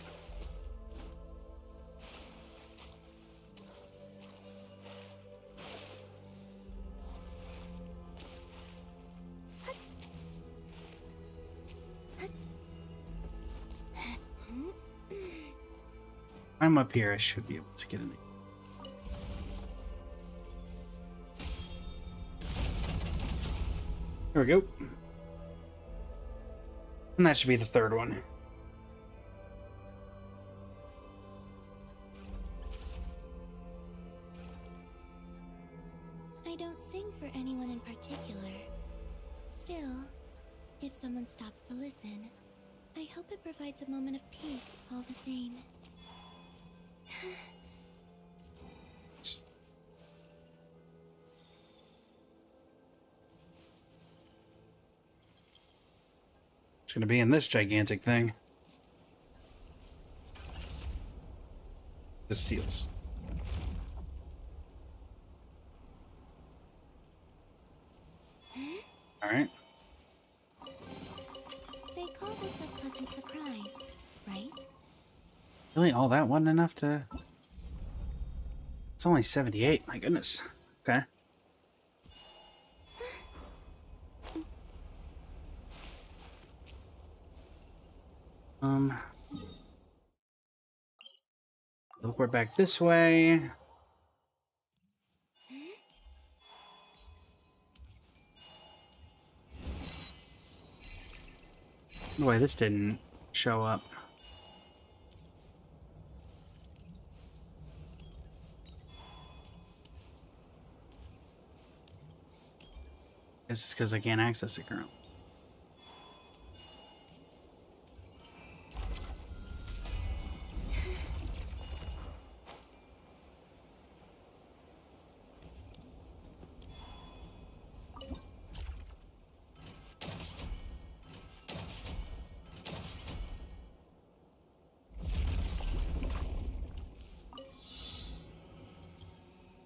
I'm up here. I should be able to get in. There we go. And that should be the third one. I don't sing for anyone in particular. Still, if someone stops to listen, I hope it provides a moment of peace all the same. It's gonna be in this gigantic thing. The seals. Alright. They call this a pleasant surprise, right? Really? All that wasn't enough to... It's only 78. My goodness. Okay. Look, we're back this way. No way, this didn't show up. Guess it's because I can't access it currently.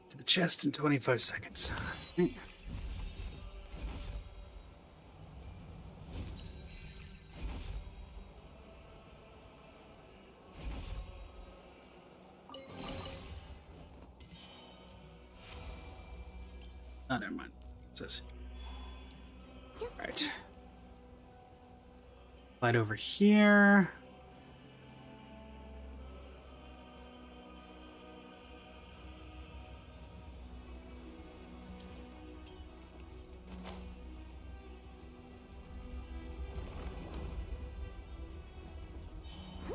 To the chest in 25 seconds. Oh, never mind. What's this? Alright. Light over here.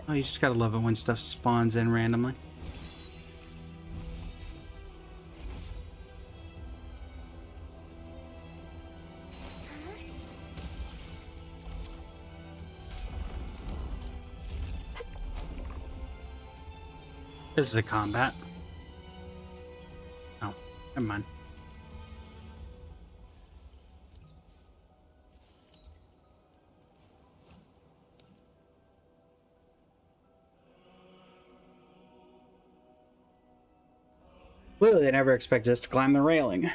Oh, you just gotta love it when stuff spawns in randomly. This is a combat. Oh, never mind. Clearly, they never expected us to climb the railing.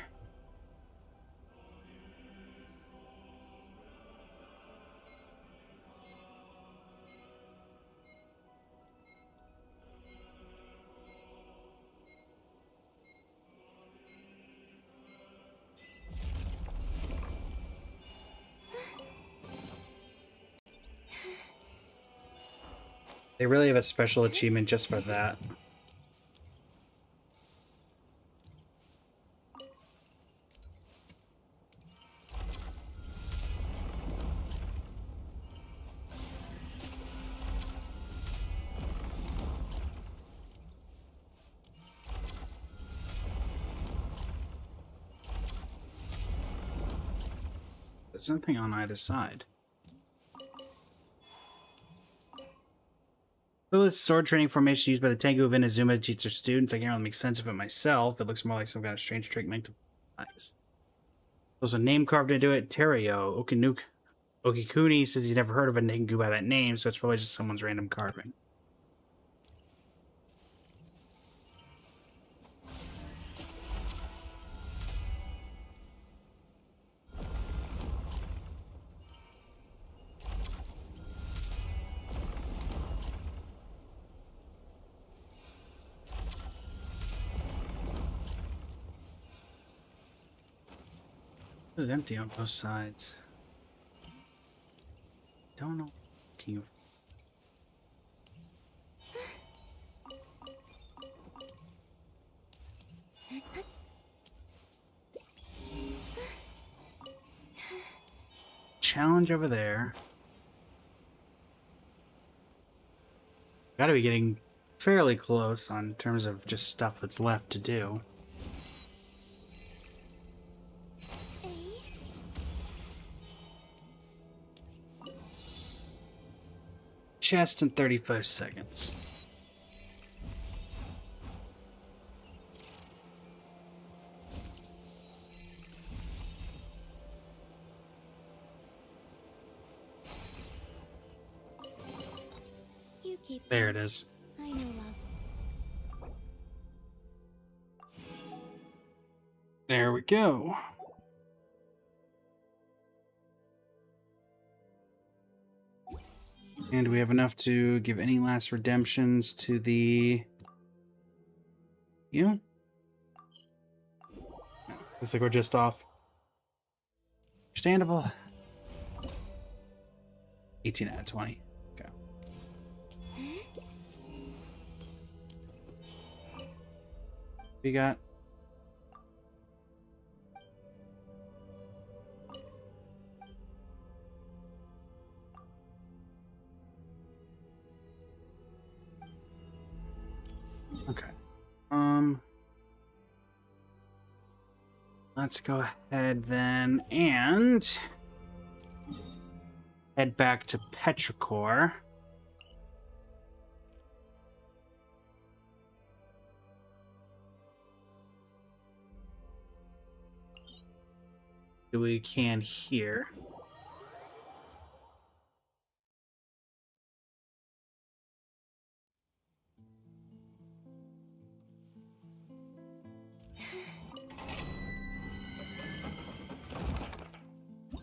They really have a special achievement just for that. There's nothing on either side. So this sword training formation used by the Tengu of Inazuma to teach their students. I can't really make sense of it myself. It looks more like some kind of strange trick meant to eyes. There's a name carved into it, Terio. Okikuni says he's never heard of a Tengu by that name, so it's probably just someone's random carving. This is empty on both sides. Don't know. Can you? Challenge over there. Gotta be getting fairly close on terms of just stuff that's left to do. Chest in 35 seconds. You keep There it is. I know, love. There we go. And we have enough to give any last redemptions to the... Yeah? No, looks like we're just off. Understandable. 18 out of 20. Okay. We got... Okay. Let's go ahead then and head back to Petrichor. Do we can here.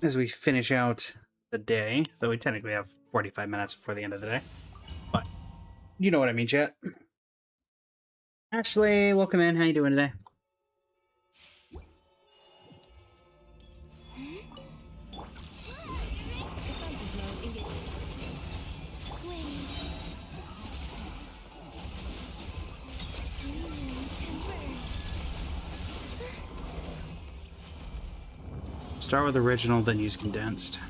As we finish out the day, though we technically have 45 minutes before the end of the day. But you know what I mean, chat. Ashley, welcome in. How you doing today? Start with original, then use condensed.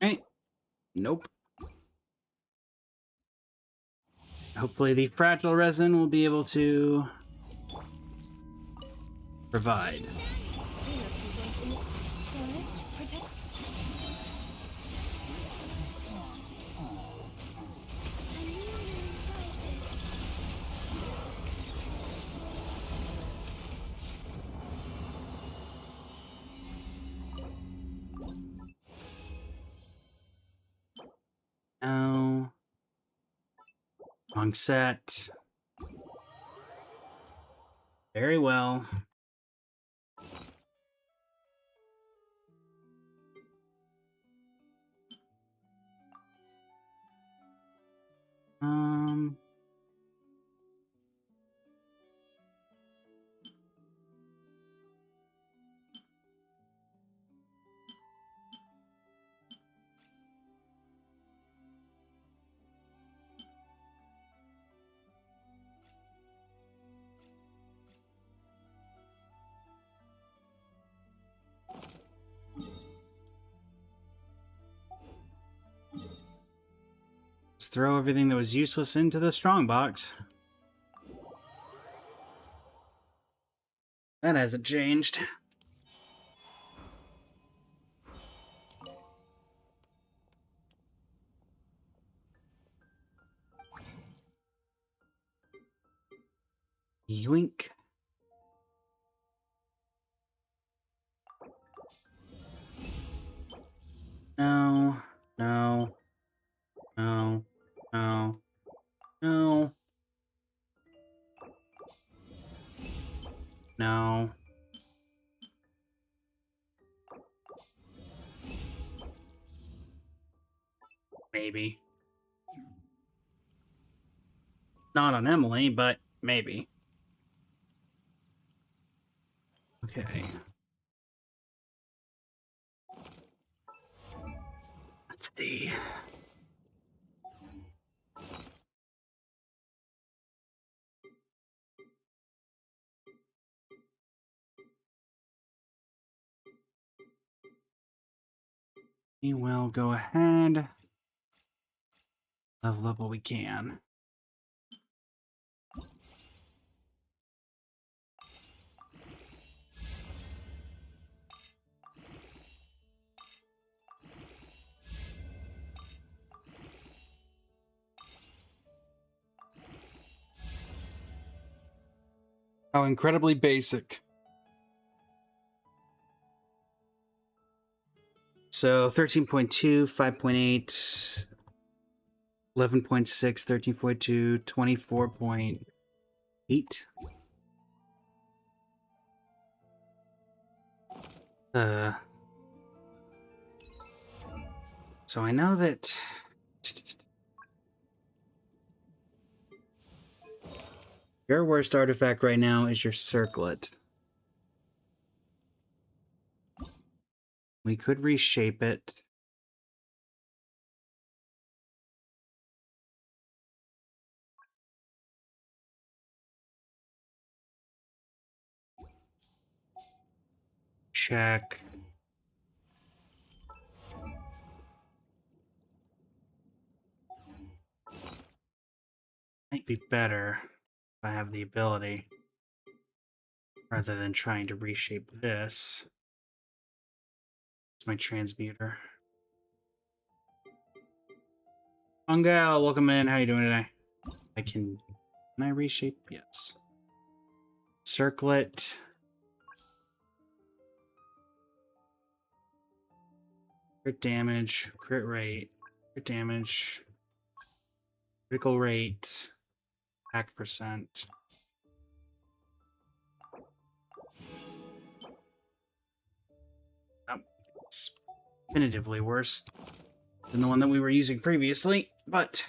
Okay. Nope. Hopefully the fragile resin will be able to provide. No. Wrong set. Very well. Let's throw everything that was useless into the strongbox. That hasn't changed. Yoink. No, no, no, no, no, no. Maybe. Not on Emily, but maybe. Okay. Let's see. We will go ahead. Level up what we can. How incredibly basic. So 13.2, 5.8, 11.6, 13.2, 24.8. So I know that your worst artifact right now is your circlet. We could reshape it. Check. Might be better if I have the ability, rather than trying to reshape this. It's my transmuter. Ungal, welcome in. How you doing today? Can I reshape? Yes. Circlet. Crit damage, crit rate, crit damage, critical rate, attack percent. Oh, it's definitively worse than the one that we were using previously, but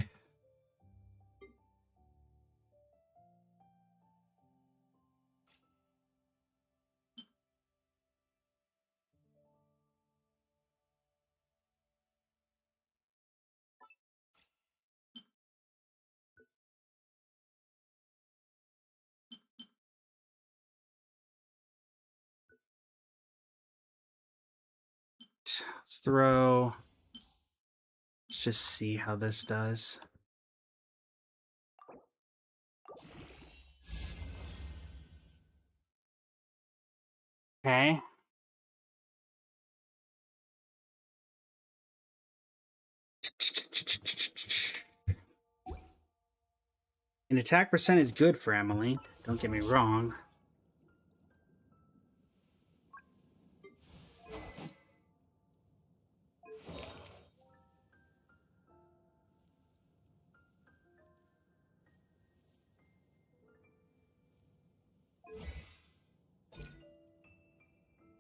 let's throw. Let's just see how this does. Okay. An attack percent is good for Emily. Don't get me wrong.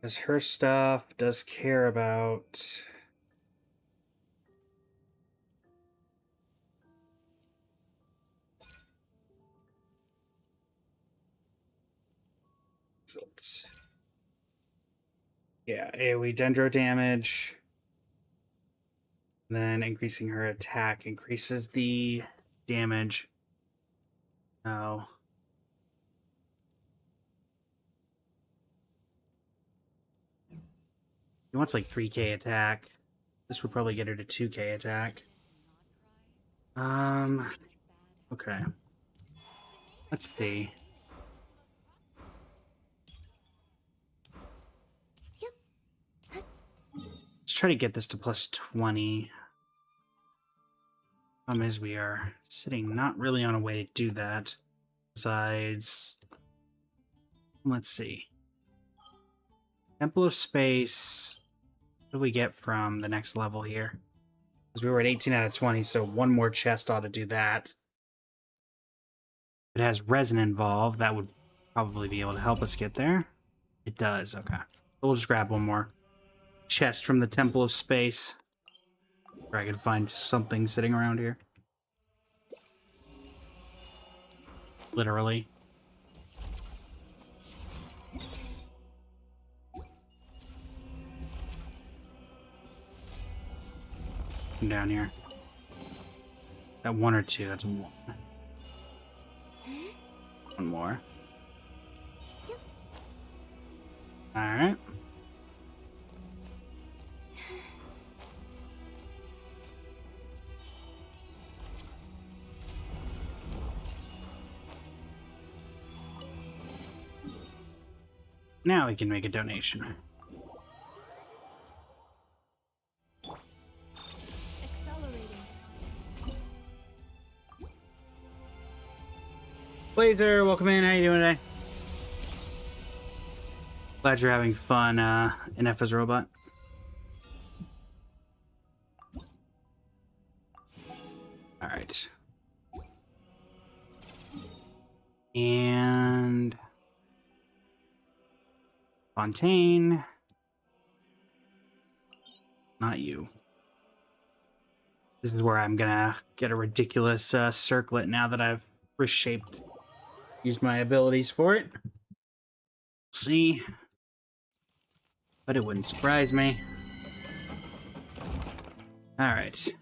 Because her stuff does care about... Yeah, AoE dendro damage. Then increasing her attack increases the damage. Oh. He wants like 3k attack. This would probably get her to 2k attack. Okay. Let's see. Let's try to get this to plus 20. Problem is we are sitting not really on a way to do that. Besides Let's see. Temple of Space. What do we get from the next level here? Because we were at 18 out of 20, so one more chest ought to do that. If it has resin involved, that would probably be able to help us get there. It does, okay. We'll just grab one more chest from the Temple of Space. Or I can find something sitting around here. Literally. Come down here. That one or two, that's one. One more. Alright. Now we can make a donation. Blazer, welcome in. How you doing today? Glad you're having fun in F as a Robot. Alright. And Fontaine. Not you. This is where I'm gonna get a ridiculous circlet now that I've reshaped, used my abilities for it. See? But it wouldn't surprise me. Alright.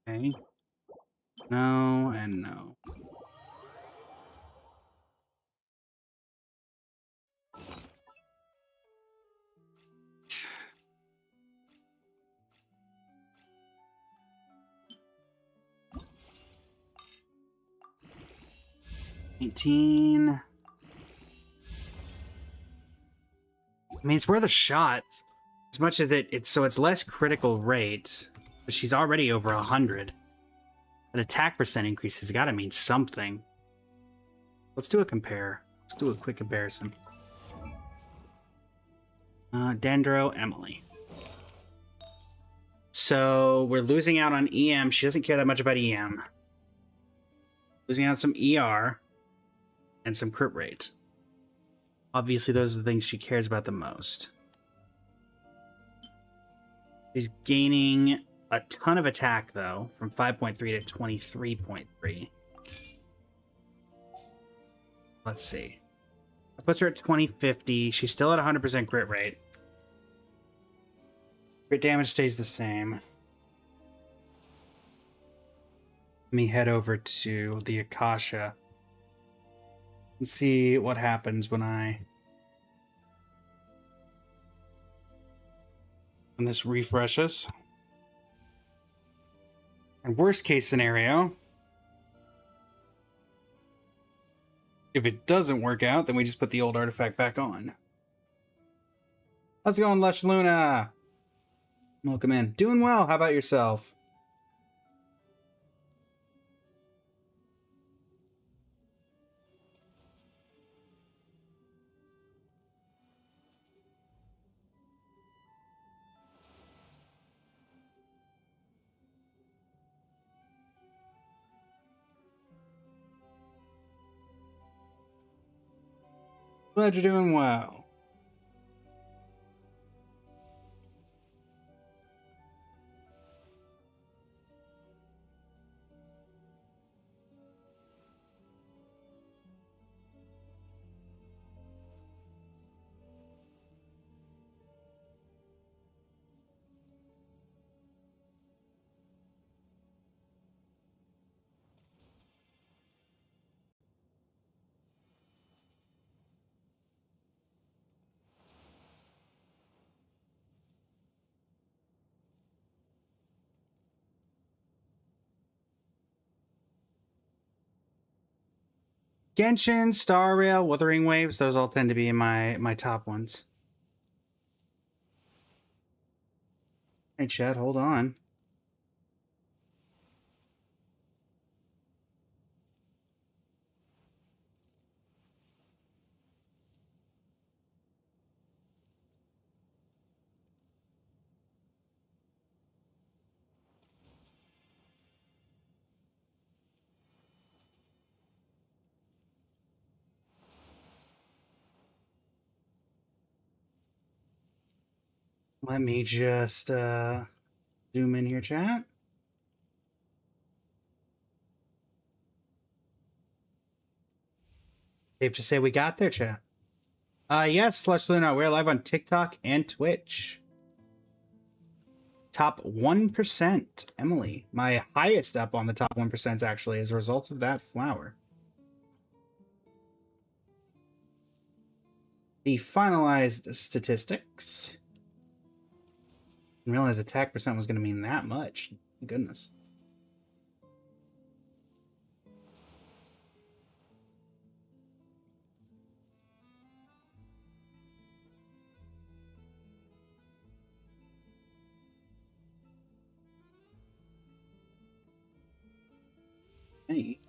Okay. No and no. $18. I mean, it's worth a shot. As much as it's less critical rate, but she's already over 100. An attack percent increase has got to mean something. Let's do a compare. Let's do a quick comparison. Dendro, Emily. So we're losing out on EM. She doesn't care that much about EM. Losing out on some ER and some crit rate. Obviously, those are the things she cares about the most. She's gaining a ton of attack, though, from 5.3 to 23.3. Let's see. That puts her at 2050. She's still at 100% crit rate. Crit damage stays the same. Let me head over to the Akasha and see what happens when this refreshes. And worst case scenario, if it doesn't work out, then we just put the old artifact back on. How's it going, Lush Luna? Welcome in. Doing well. How about yourself? Glad you're doing well. Genshin, Star Rail, Wuthering Waves, those all tend to be my top ones. Hey, Chad, hold on. Let me just zoom in here, chat. Safe to say we got there, chat. Yes, Slush Luna, we're live on TikTok and Twitch. Top 1%, Emily. My highest up on the top 1% actually as a result of that flower. The finalized statistics. Didn't realize attack percent was going to mean that much. Goodness. Hey.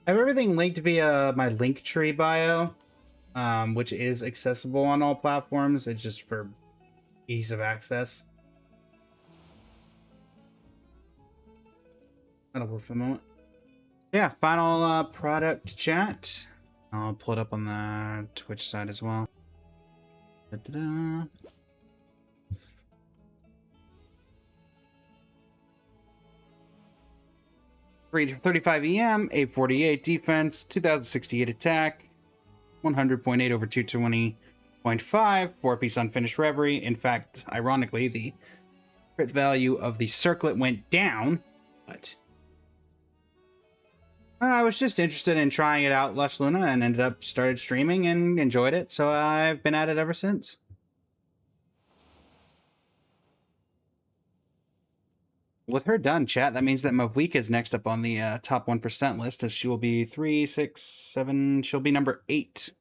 I have everything linked via my Linktree bio, which is accessible on all platforms. It's just for ease of access. That'll work for the moment. Yeah, final product chat. I'll pull it up on the Twitch side as well. Da-da-da. .35 EM, 848 defense, 2068 attack, 100.8 over 220.5, 4-piece unfinished reverie. In fact, ironically, the crit value of the circlet went down, but I was just interested in trying it out, Lush Luna, and ended up started streaming and enjoyed it, so I've been at it ever since. With her done, chat, that means that Mavwika is next up on the top 1% list, as she will be 3, 6, 7. She'll be number 8.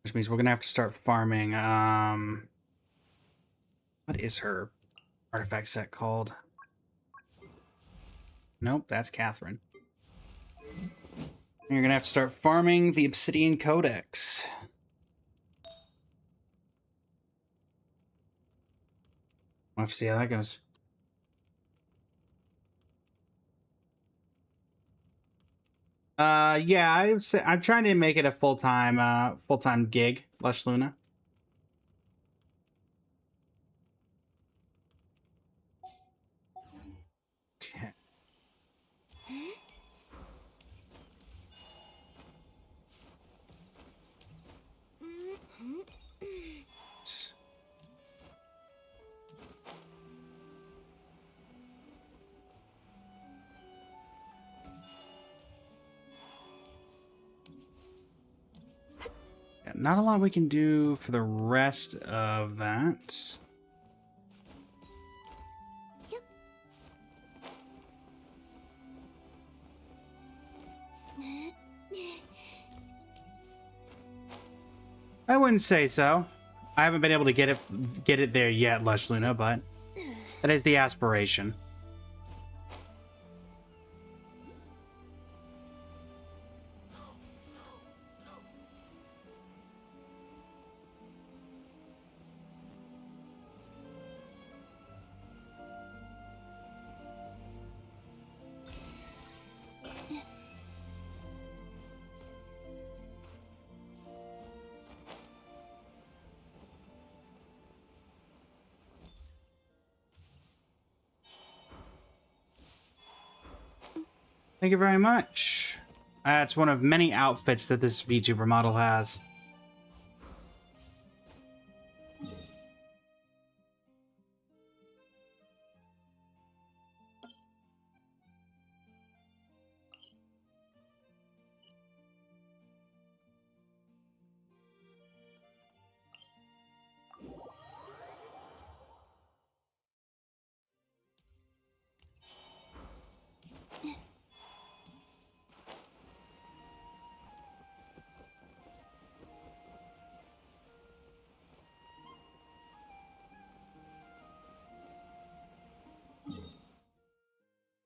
Which means we're going to have to start farming. What is her artifact set called? Nope, that's Catherine. You're going to have to start farming the Obsidian Codex. We'll have to see how that goes. Yeah, I would say I'm trying to make it a full-time gig, Lush Luna. Okay. Yeah, not a lot we can do for the rest of that. I wouldn't say so. I haven't been able to get it there yet, Lush Luna, but that is the aspiration. Thank you very much. It's one of many outfits that this VTuber model has.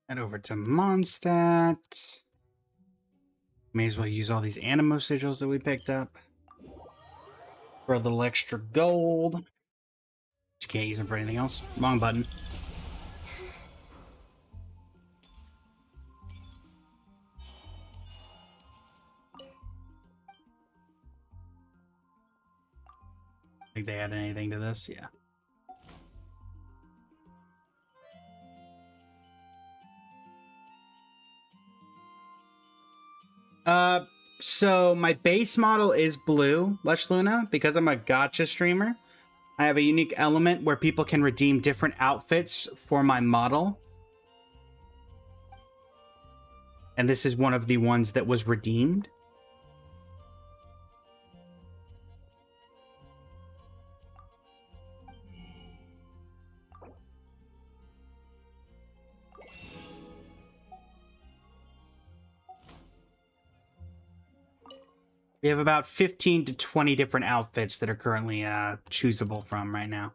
Head over to Mondstadt. May as well use all these Animo sigils that we picked up for a little extra gold. You can't use them for anything else. Wrong button. Think they added anything to this? Yeah. So my base model is blue, Lush Luna, because I'm a gacha streamer. I have a unique element where people can redeem different outfits for my model. And this is one of the ones that was redeemed. We have about 15 to 20 different outfits that are currently choosable from right now.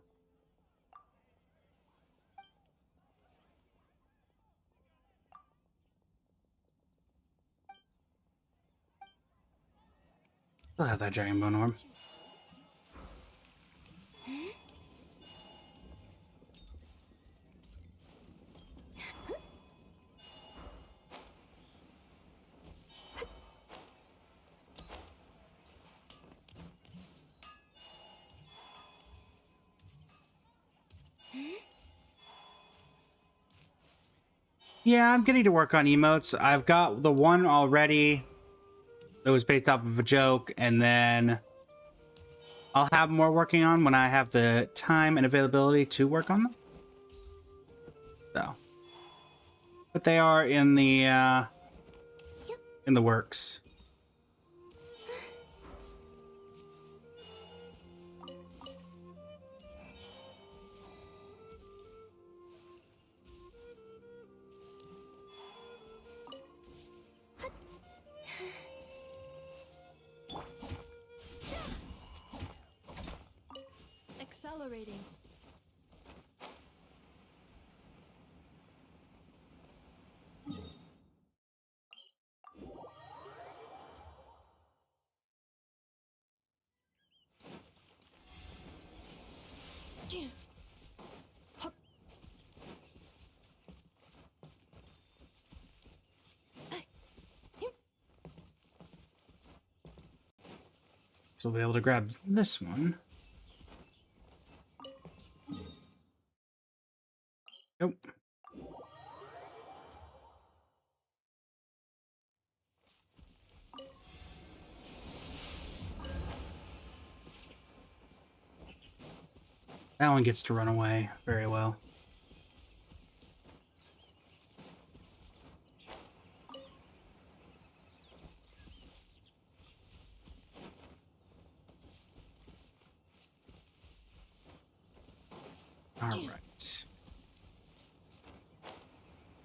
I'll have that Dragon Bone Orb. Yeah, I'm getting to work on emotes. I've got the one already that was based off of a joke, and then I'll have more working on when I have the time and availability to work on them. So, but they are in the works. Accelerating. So we'll be able to grab this one. Nope. That one gets to run away very well. All right. There's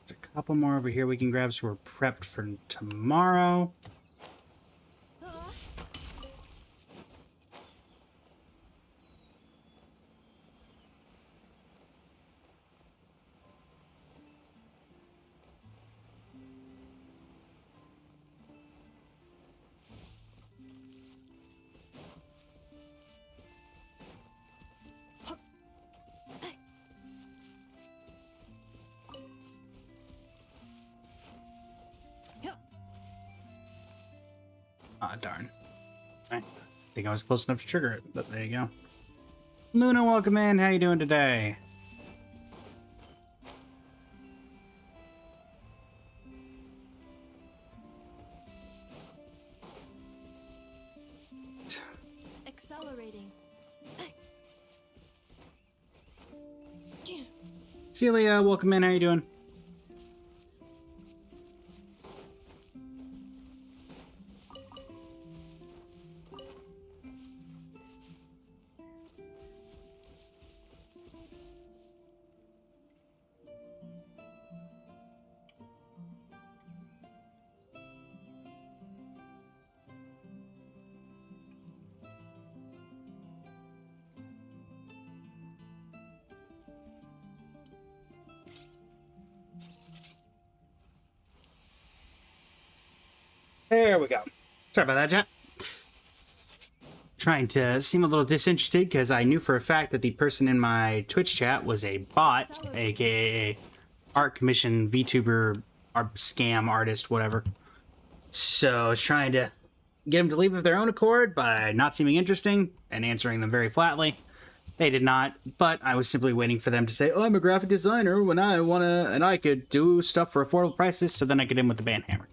a couple more over here we can grab, so we're prepped for tomorrow. Ah, darn. I think I was close enough to trigger it, but there you go. Luna, welcome in. How you doing today? Accelerating. Celia, welcome in. How you doing? There we go. Sorry about that, chat. Trying to seem a little disinterested because I knew for a fact that the person in my Twitch chat was a bot, aka a art commission VTuber, art scam artist, whatever. So I was trying to get them to leave of their own accord by not seeming interesting and answering them very flatly. They did not, but I was simply waiting for them to say, "Oh, I'm a graphic designer when I wanna, and I could do stuff for affordable prices," so then I get in with the ban hammer.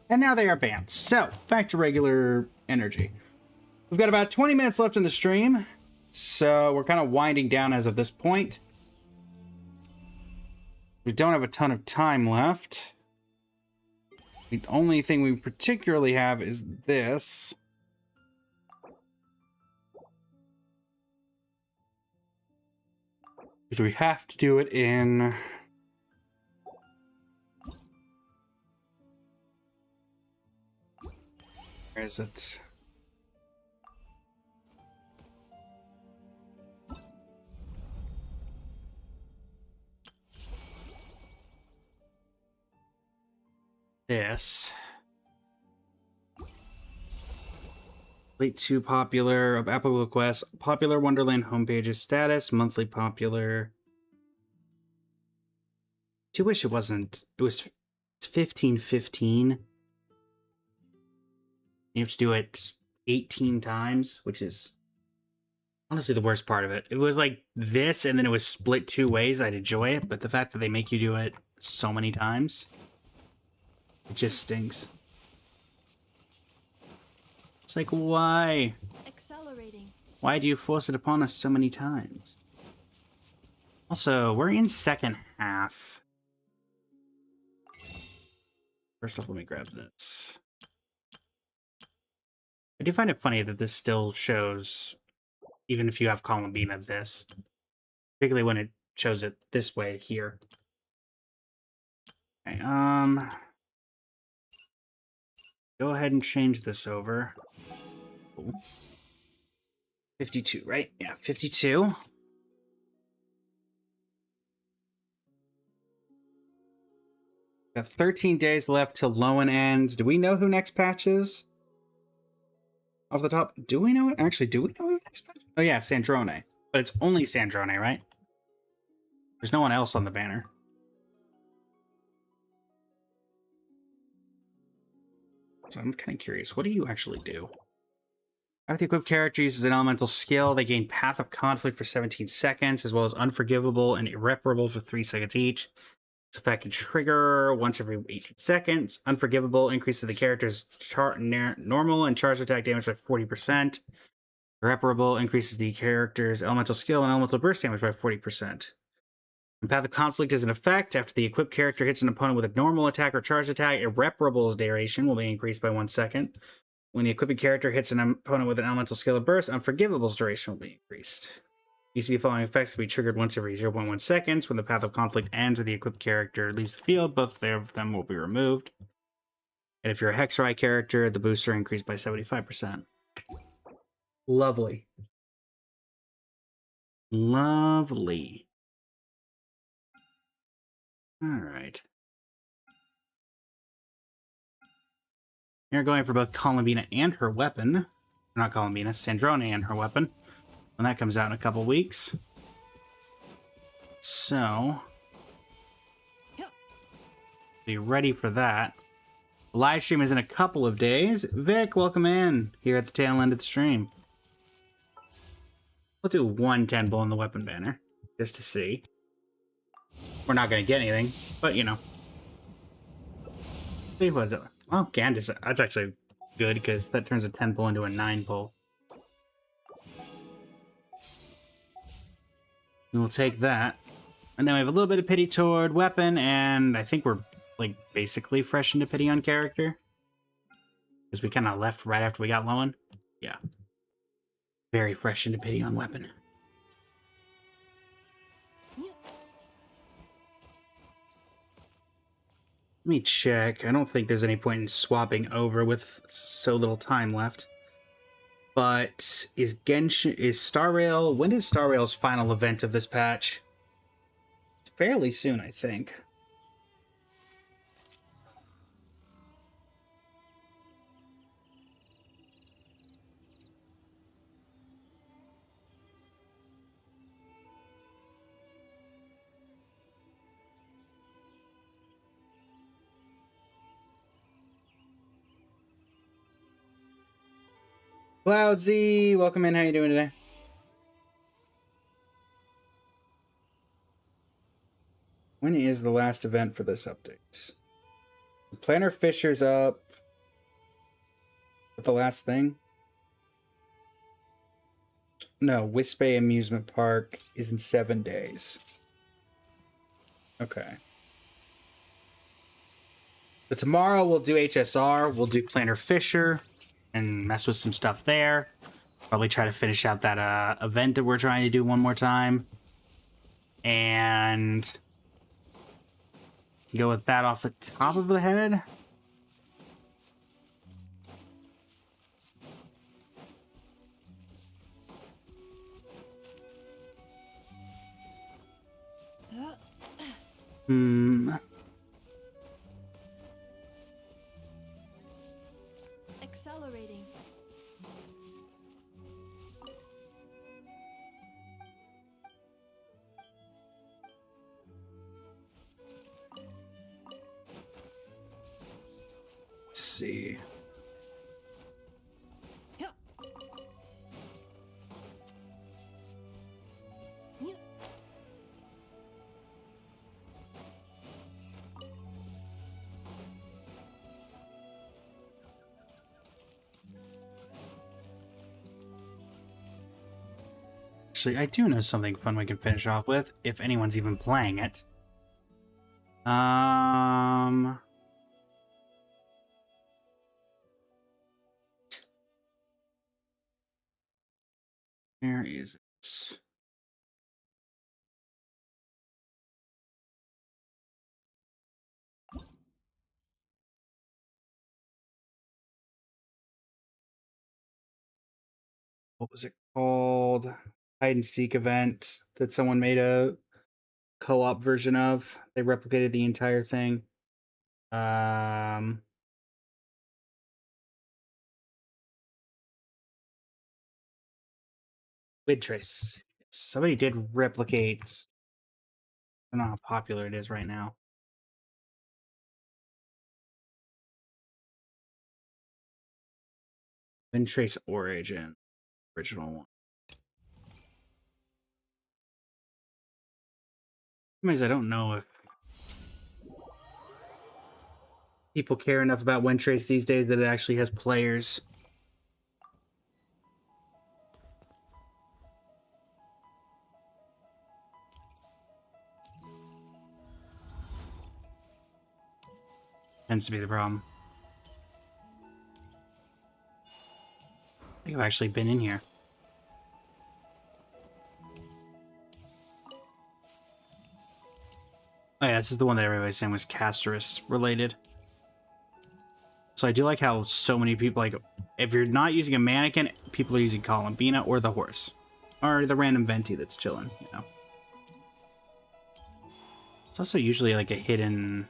And now they are banned. So, back to regular energy. We've got about 20 minutes left in the stream, so we're kind of winding down as of this point. We don't have a ton of time left. The only thing we particularly have is this. Because we have to do it in... Where is it? This. Late 2 popular of Apple requests. Popular Wonderland homepages status. Monthly popular. I do wish it wasn't. It was 15-15. You have to do it 18 times, which is honestly the worst part of it. It was like this, and then it was split 2 ways. I'd enjoy it, but the fact that they make you do it so many times, it just stinks. It's like, why? Accelerating. Why do you force it upon us so many times? Also, we're in second half. First off, let me grab this. I do find it funny that this still shows, even if you have Columbina, this. Particularly when it shows it this way here. Okay, go ahead and change this over. Cool. 52, right? Yeah, 52. Got 13 days left till Lowen ends. Do we know who next patch is? Off the top, do we know it? Actually, do we know who next patch? Oh yeah, Sandrone. But it's only Sandrone, right? There's no one else on the banner. So I'm kind of curious, what do you actually do? After the equipped character uses an elemental skill, they gain Path of Conflict for 17 seconds, as well as Unforgivable and Irreparable for 3 seconds each. This effect can trigger once every 18 seconds. Unforgivable increases the character's normal and charge attack damage by 40%. Irreparable increases the character's elemental skill and elemental burst damage by 40%. When Path of Conflict is in effect, after the equipped character hits an opponent with a normal attack or charge attack, Irreparable's duration will be increased by 1 second. When the equipped character hits an opponent with an elemental skill or burst, Unforgivable's duration will be increased. Each of the following effects can be triggered once every 0.1 seconds. When the Path of Conflict ends or the equipped character leaves the field, both of them will be removed. And if you're a Hexrai character, the booster increased by 75%. Lovely. Lovely. Alright. You're going for both Columbina and her weapon. Not Columbina, Sandrone and her weapon. When that comes out in a couple weeks. So, be ready for that. The live stream is in a couple of days. Vic, welcome in here at the tail end of the stream. We'll do 1 temple in the weapon banner, just to see. We're not going to get anything, but you know. See what? Well, Gandis, that's actually good because that turns a 10 pull into a 9 pull. We will take that. And then we have a little bit of pity toward weapon, and I think we're, like, basically fresh into pity on character. Because we kind of left right after we got Lowen. Yeah. Very fresh into pity on weapon. Let me check. I don't think there's any point in swapping over with so little time left. But is Genshin, is Star Rail, when is Star Rail's final event of this patch? Fairly soon, I think. Cloudsy, welcome in. How you doing today? When is the last event for this update? Planner Fisher's up. But the last thing? No, Wispay Amusement Park is in 7 days. Okay. So tomorrow we'll do HSR, we'll do Planner Fisher, and mess with some stuff there. Probably try to finish out that event that we're trying to do one more time. And go with that off the top of the head. Accelerating. Let's see. Actually, I do know something fun we can finish off with, if anyone's even playing it. Where is it? What was it called? Hide and seek event that someone made a co-op version of. They replicated the entire thing. Widtrace. Somebody did replicate. I don't know how popular it is right now. Widtrace Origin. Original one. Anyways, I don't know if people care enough about Widtrace these days that it actually has players. Tends to be the problem. I think I've actually been in here. Oh yeah, this is the one that everybody's saying was Casterus related. So I do like how so many people, like, if you're not using a mannequin, people are using Columbina or the horse. Or the random Venti that's chilling, you know. It's also usually like a hidden...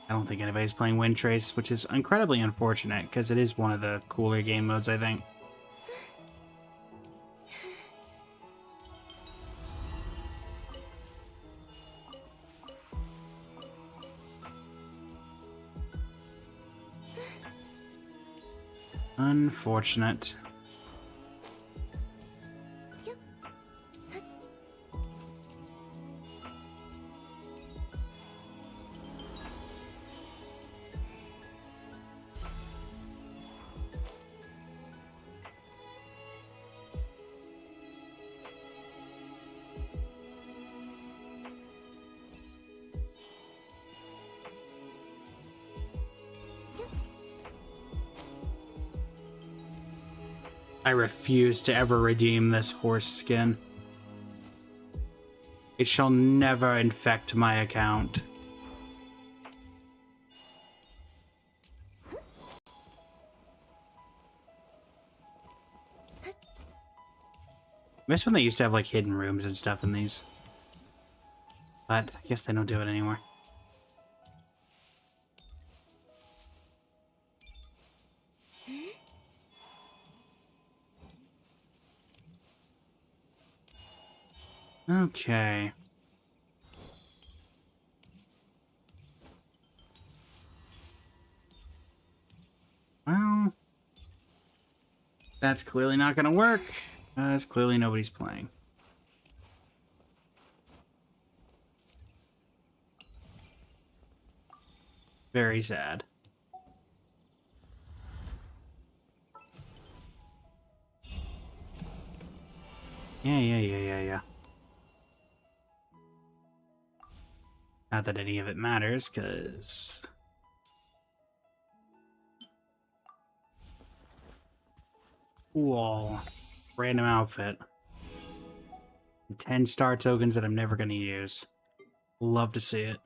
I don't think anybody's playing Widtrace, which is incredibly unfortunate, because it is one of the cooler game modes, I think. Unfortunate. I refuse to ever redeem this horse skin. It shall never infect my account. I miss when they used to have like hidden rooms and stuff in these. But I guess they don't do it anymore. Okay. Well, That's clearly not going to work. As clearly nobody's playing. Very sad. Yeah. Not that any of it matters, because... Whoa. Random outfit. 10 star tokens that I'm never going to use. Love to see it.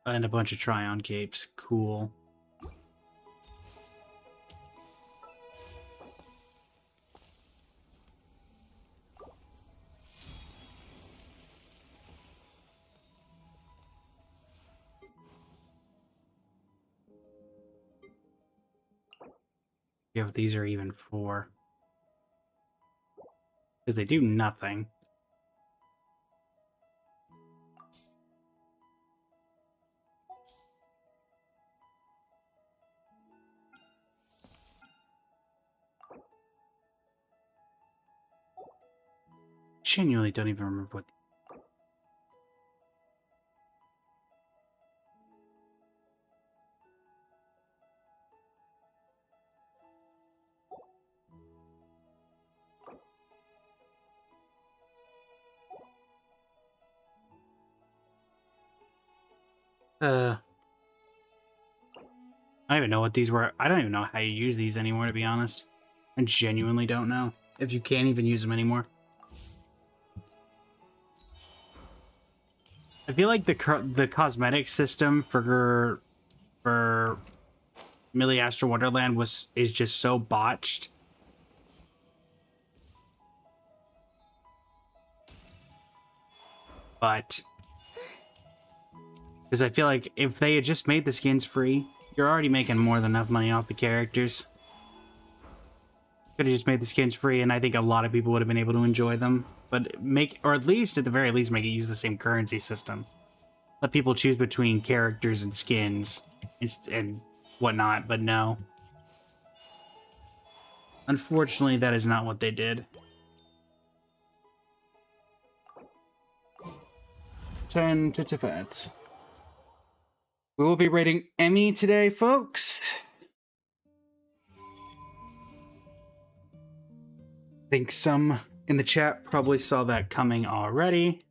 And a bunch of try-on capes. Cool. If these are even for. Because they do nothing. Genuinely don't even remember what. I don't even know what these were. I don't even know how you use these anymore, to be honest. I genuinely don't know if you can't even use them anymore. I feel like the cosmetic system for Millie Astro Wonderland is just so botched. But because I feel like if they had just made the skins free, you're already making more than enough money off the characters. Could have just made the skins free, and I think a lot of people would have been able to enjoy them. But or at least, at the very least, make it use the same currency system. Let people choose between characters and skins and whatnot, but no. Unfortunately, that is not what they did. 10 to Tibet. We will be rating Emmy today, folks. I think some in the chat probably saw that coming already.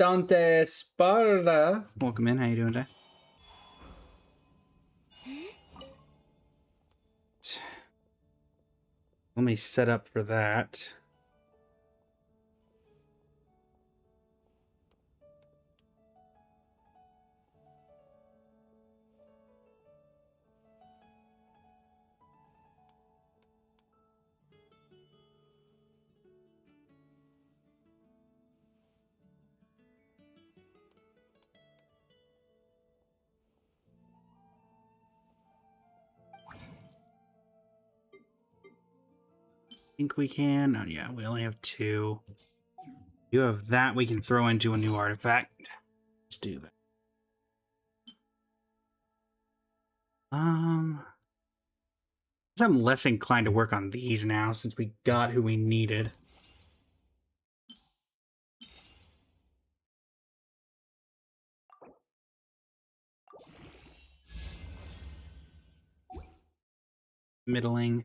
Dante Sparda. Welcome in. How you doing today? Let me set up for that. Think we can. Oh yeah, we only have 2. You have that we can throw into a new artifact. Let's do that. I'm less inclined to work on these now since we got who we needed. Middling.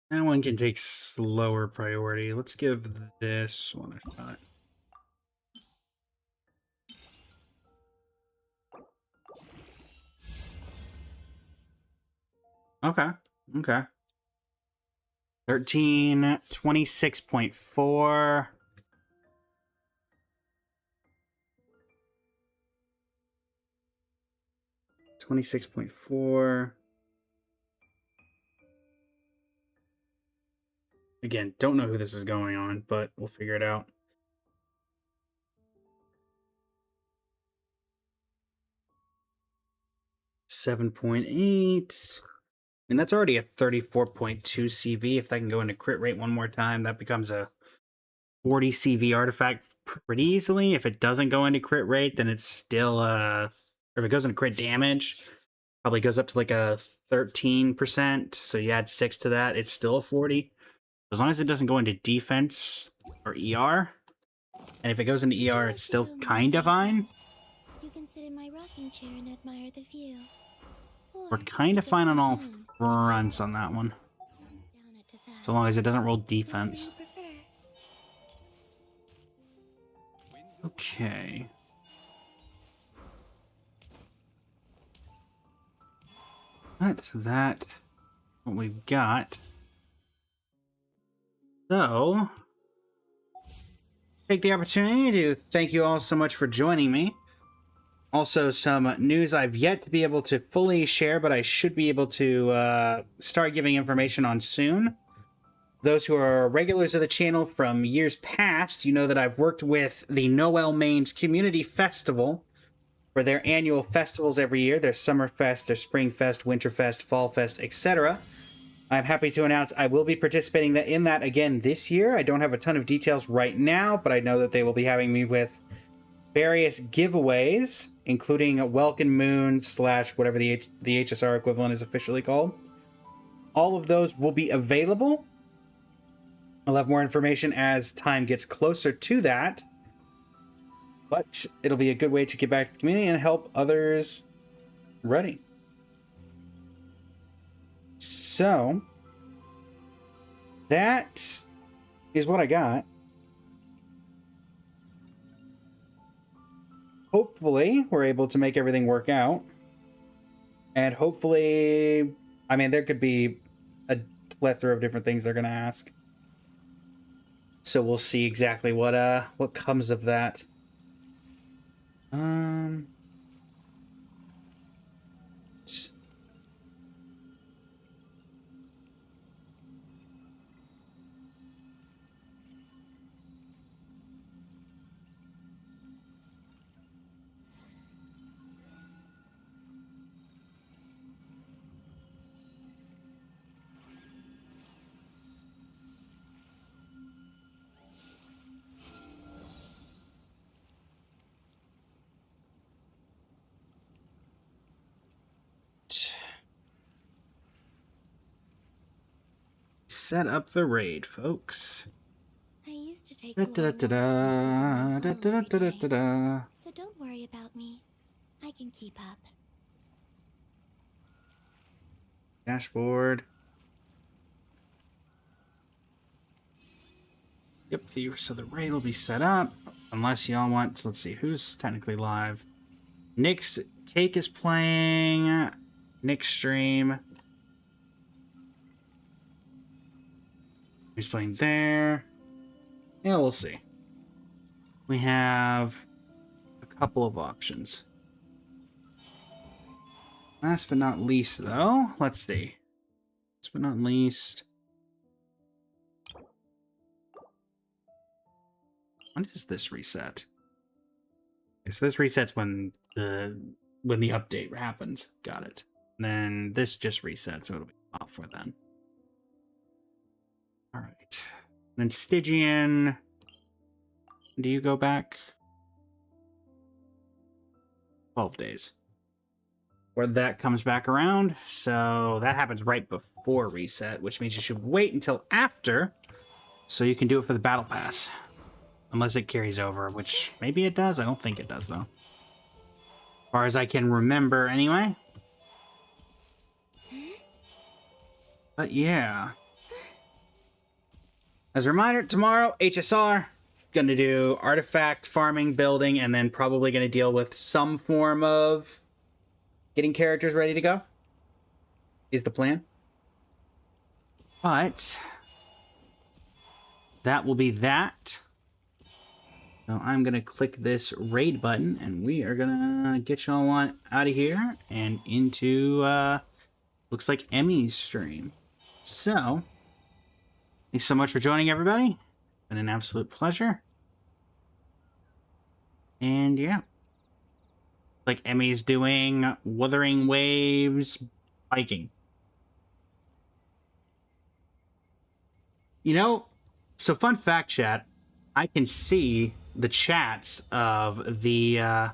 That one can take slower priority. Let's give this one a shot. Okay. Okay. 13, 26.4. Again, don't know who this is going on, but we'll figure it out. 7.8. And that's already a 34.2 CV. If that can go into crit rate one more time, that becomes a 40 CV artifact pretty easily. If it doesn't go into crit rate, then it's still or if it goes into crit damage, probably goes up to like a 13%. So you add 6 to that, it's still a 40. As long as it doesn't go into defense or ER. And if it goes into ER, it's still kind of fine. You can sit in my rocking chair and admire the view. We're kind of fine on all fronts on that one. So long as it doesn't roll defense. Okay. That's that. What we've got. So, take the opportunity to thank you all so much for joining me. Also, some news I've yet to be able to fully share, but I should be able to start giving information on soon. Those who are regulars of the channel from years past, you know that I've worked with the Noel Mains Community Festival for their annual festivals every year. Their Summerfest, their Springfest, Winterfest, Fallfest, etc. I'm happy to announce I will be participating in that again this year. I don't have a ton of details right now, but I know that they will be having me with various giveaways, including a Welkin Moon / whatever the HSR equivalent is officially called. All of those will be available. I'll have more information as time gets closer to that. But it'll be a good way to get back to the community and help others ready. So, that is what I got. Hopefully, we're able to make everything work out. And hopefully, I mean, there could be a plethora of different things they're going to ask. So we'll see exactly what comes of that. Set up the raid, folks. I used to take So don't worry about me. I can keep up. Dashboard. Yep, so the raid will be set up. Unless y'all want to, let's see, who's technically live. Nick's Cake is playing. Nick's stream. He's playing there. Yeah, we'll see. We have a couple of options. Last but not least, though, let's see. Last but not least. When does this reset? Okay, so this resets when the update happens. Got it. And then this just resets, so it'll be off for then. All right. Then Stygian. Do you go back? 12 days. Where that comes back around. So that happens right before reset, which means you should wait until after so you can do it for the battle pass. Unless it carries over, which maybe it does. I don't think it does, though. As far as I can remember, anyway. But yeah. As a reminder, tomorrow, HSR, gonna do artifact farming, building, and then probably gonna deal with some form of getting characters ready to go. Is the plan. But that will be that. So I'm gonna click this raid button, and we are gonna get y'all on out of here and into looks like Emmy's stream. So thanks so much for joining, everybody. It's been an absolute pleasure. And yeah. like Emmy's doing Wuthering Waves biking. You know, so fun fact, chat. I can see the chats of the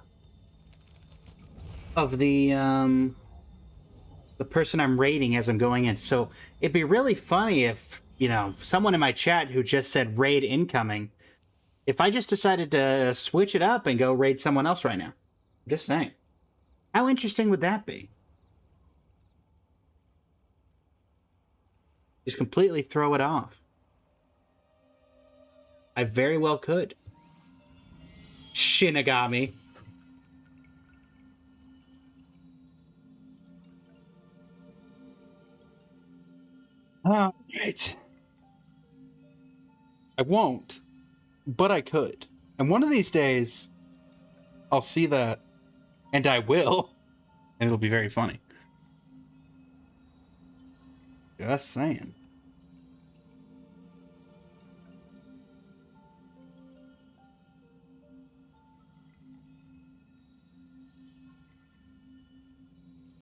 person I'm raiding as I'm going in. So it'd be really funny if, you know, someone in my chat who just said raid incoming, if I just decided to switch it up and go raid someone else right now. I'm just saying. How interesting would that be? Just completely throw it off. I very well could. Shinigami. All right. I won't, but I could. And one of these days, I'll see that, and I will, and it'll be very funny. Just saying.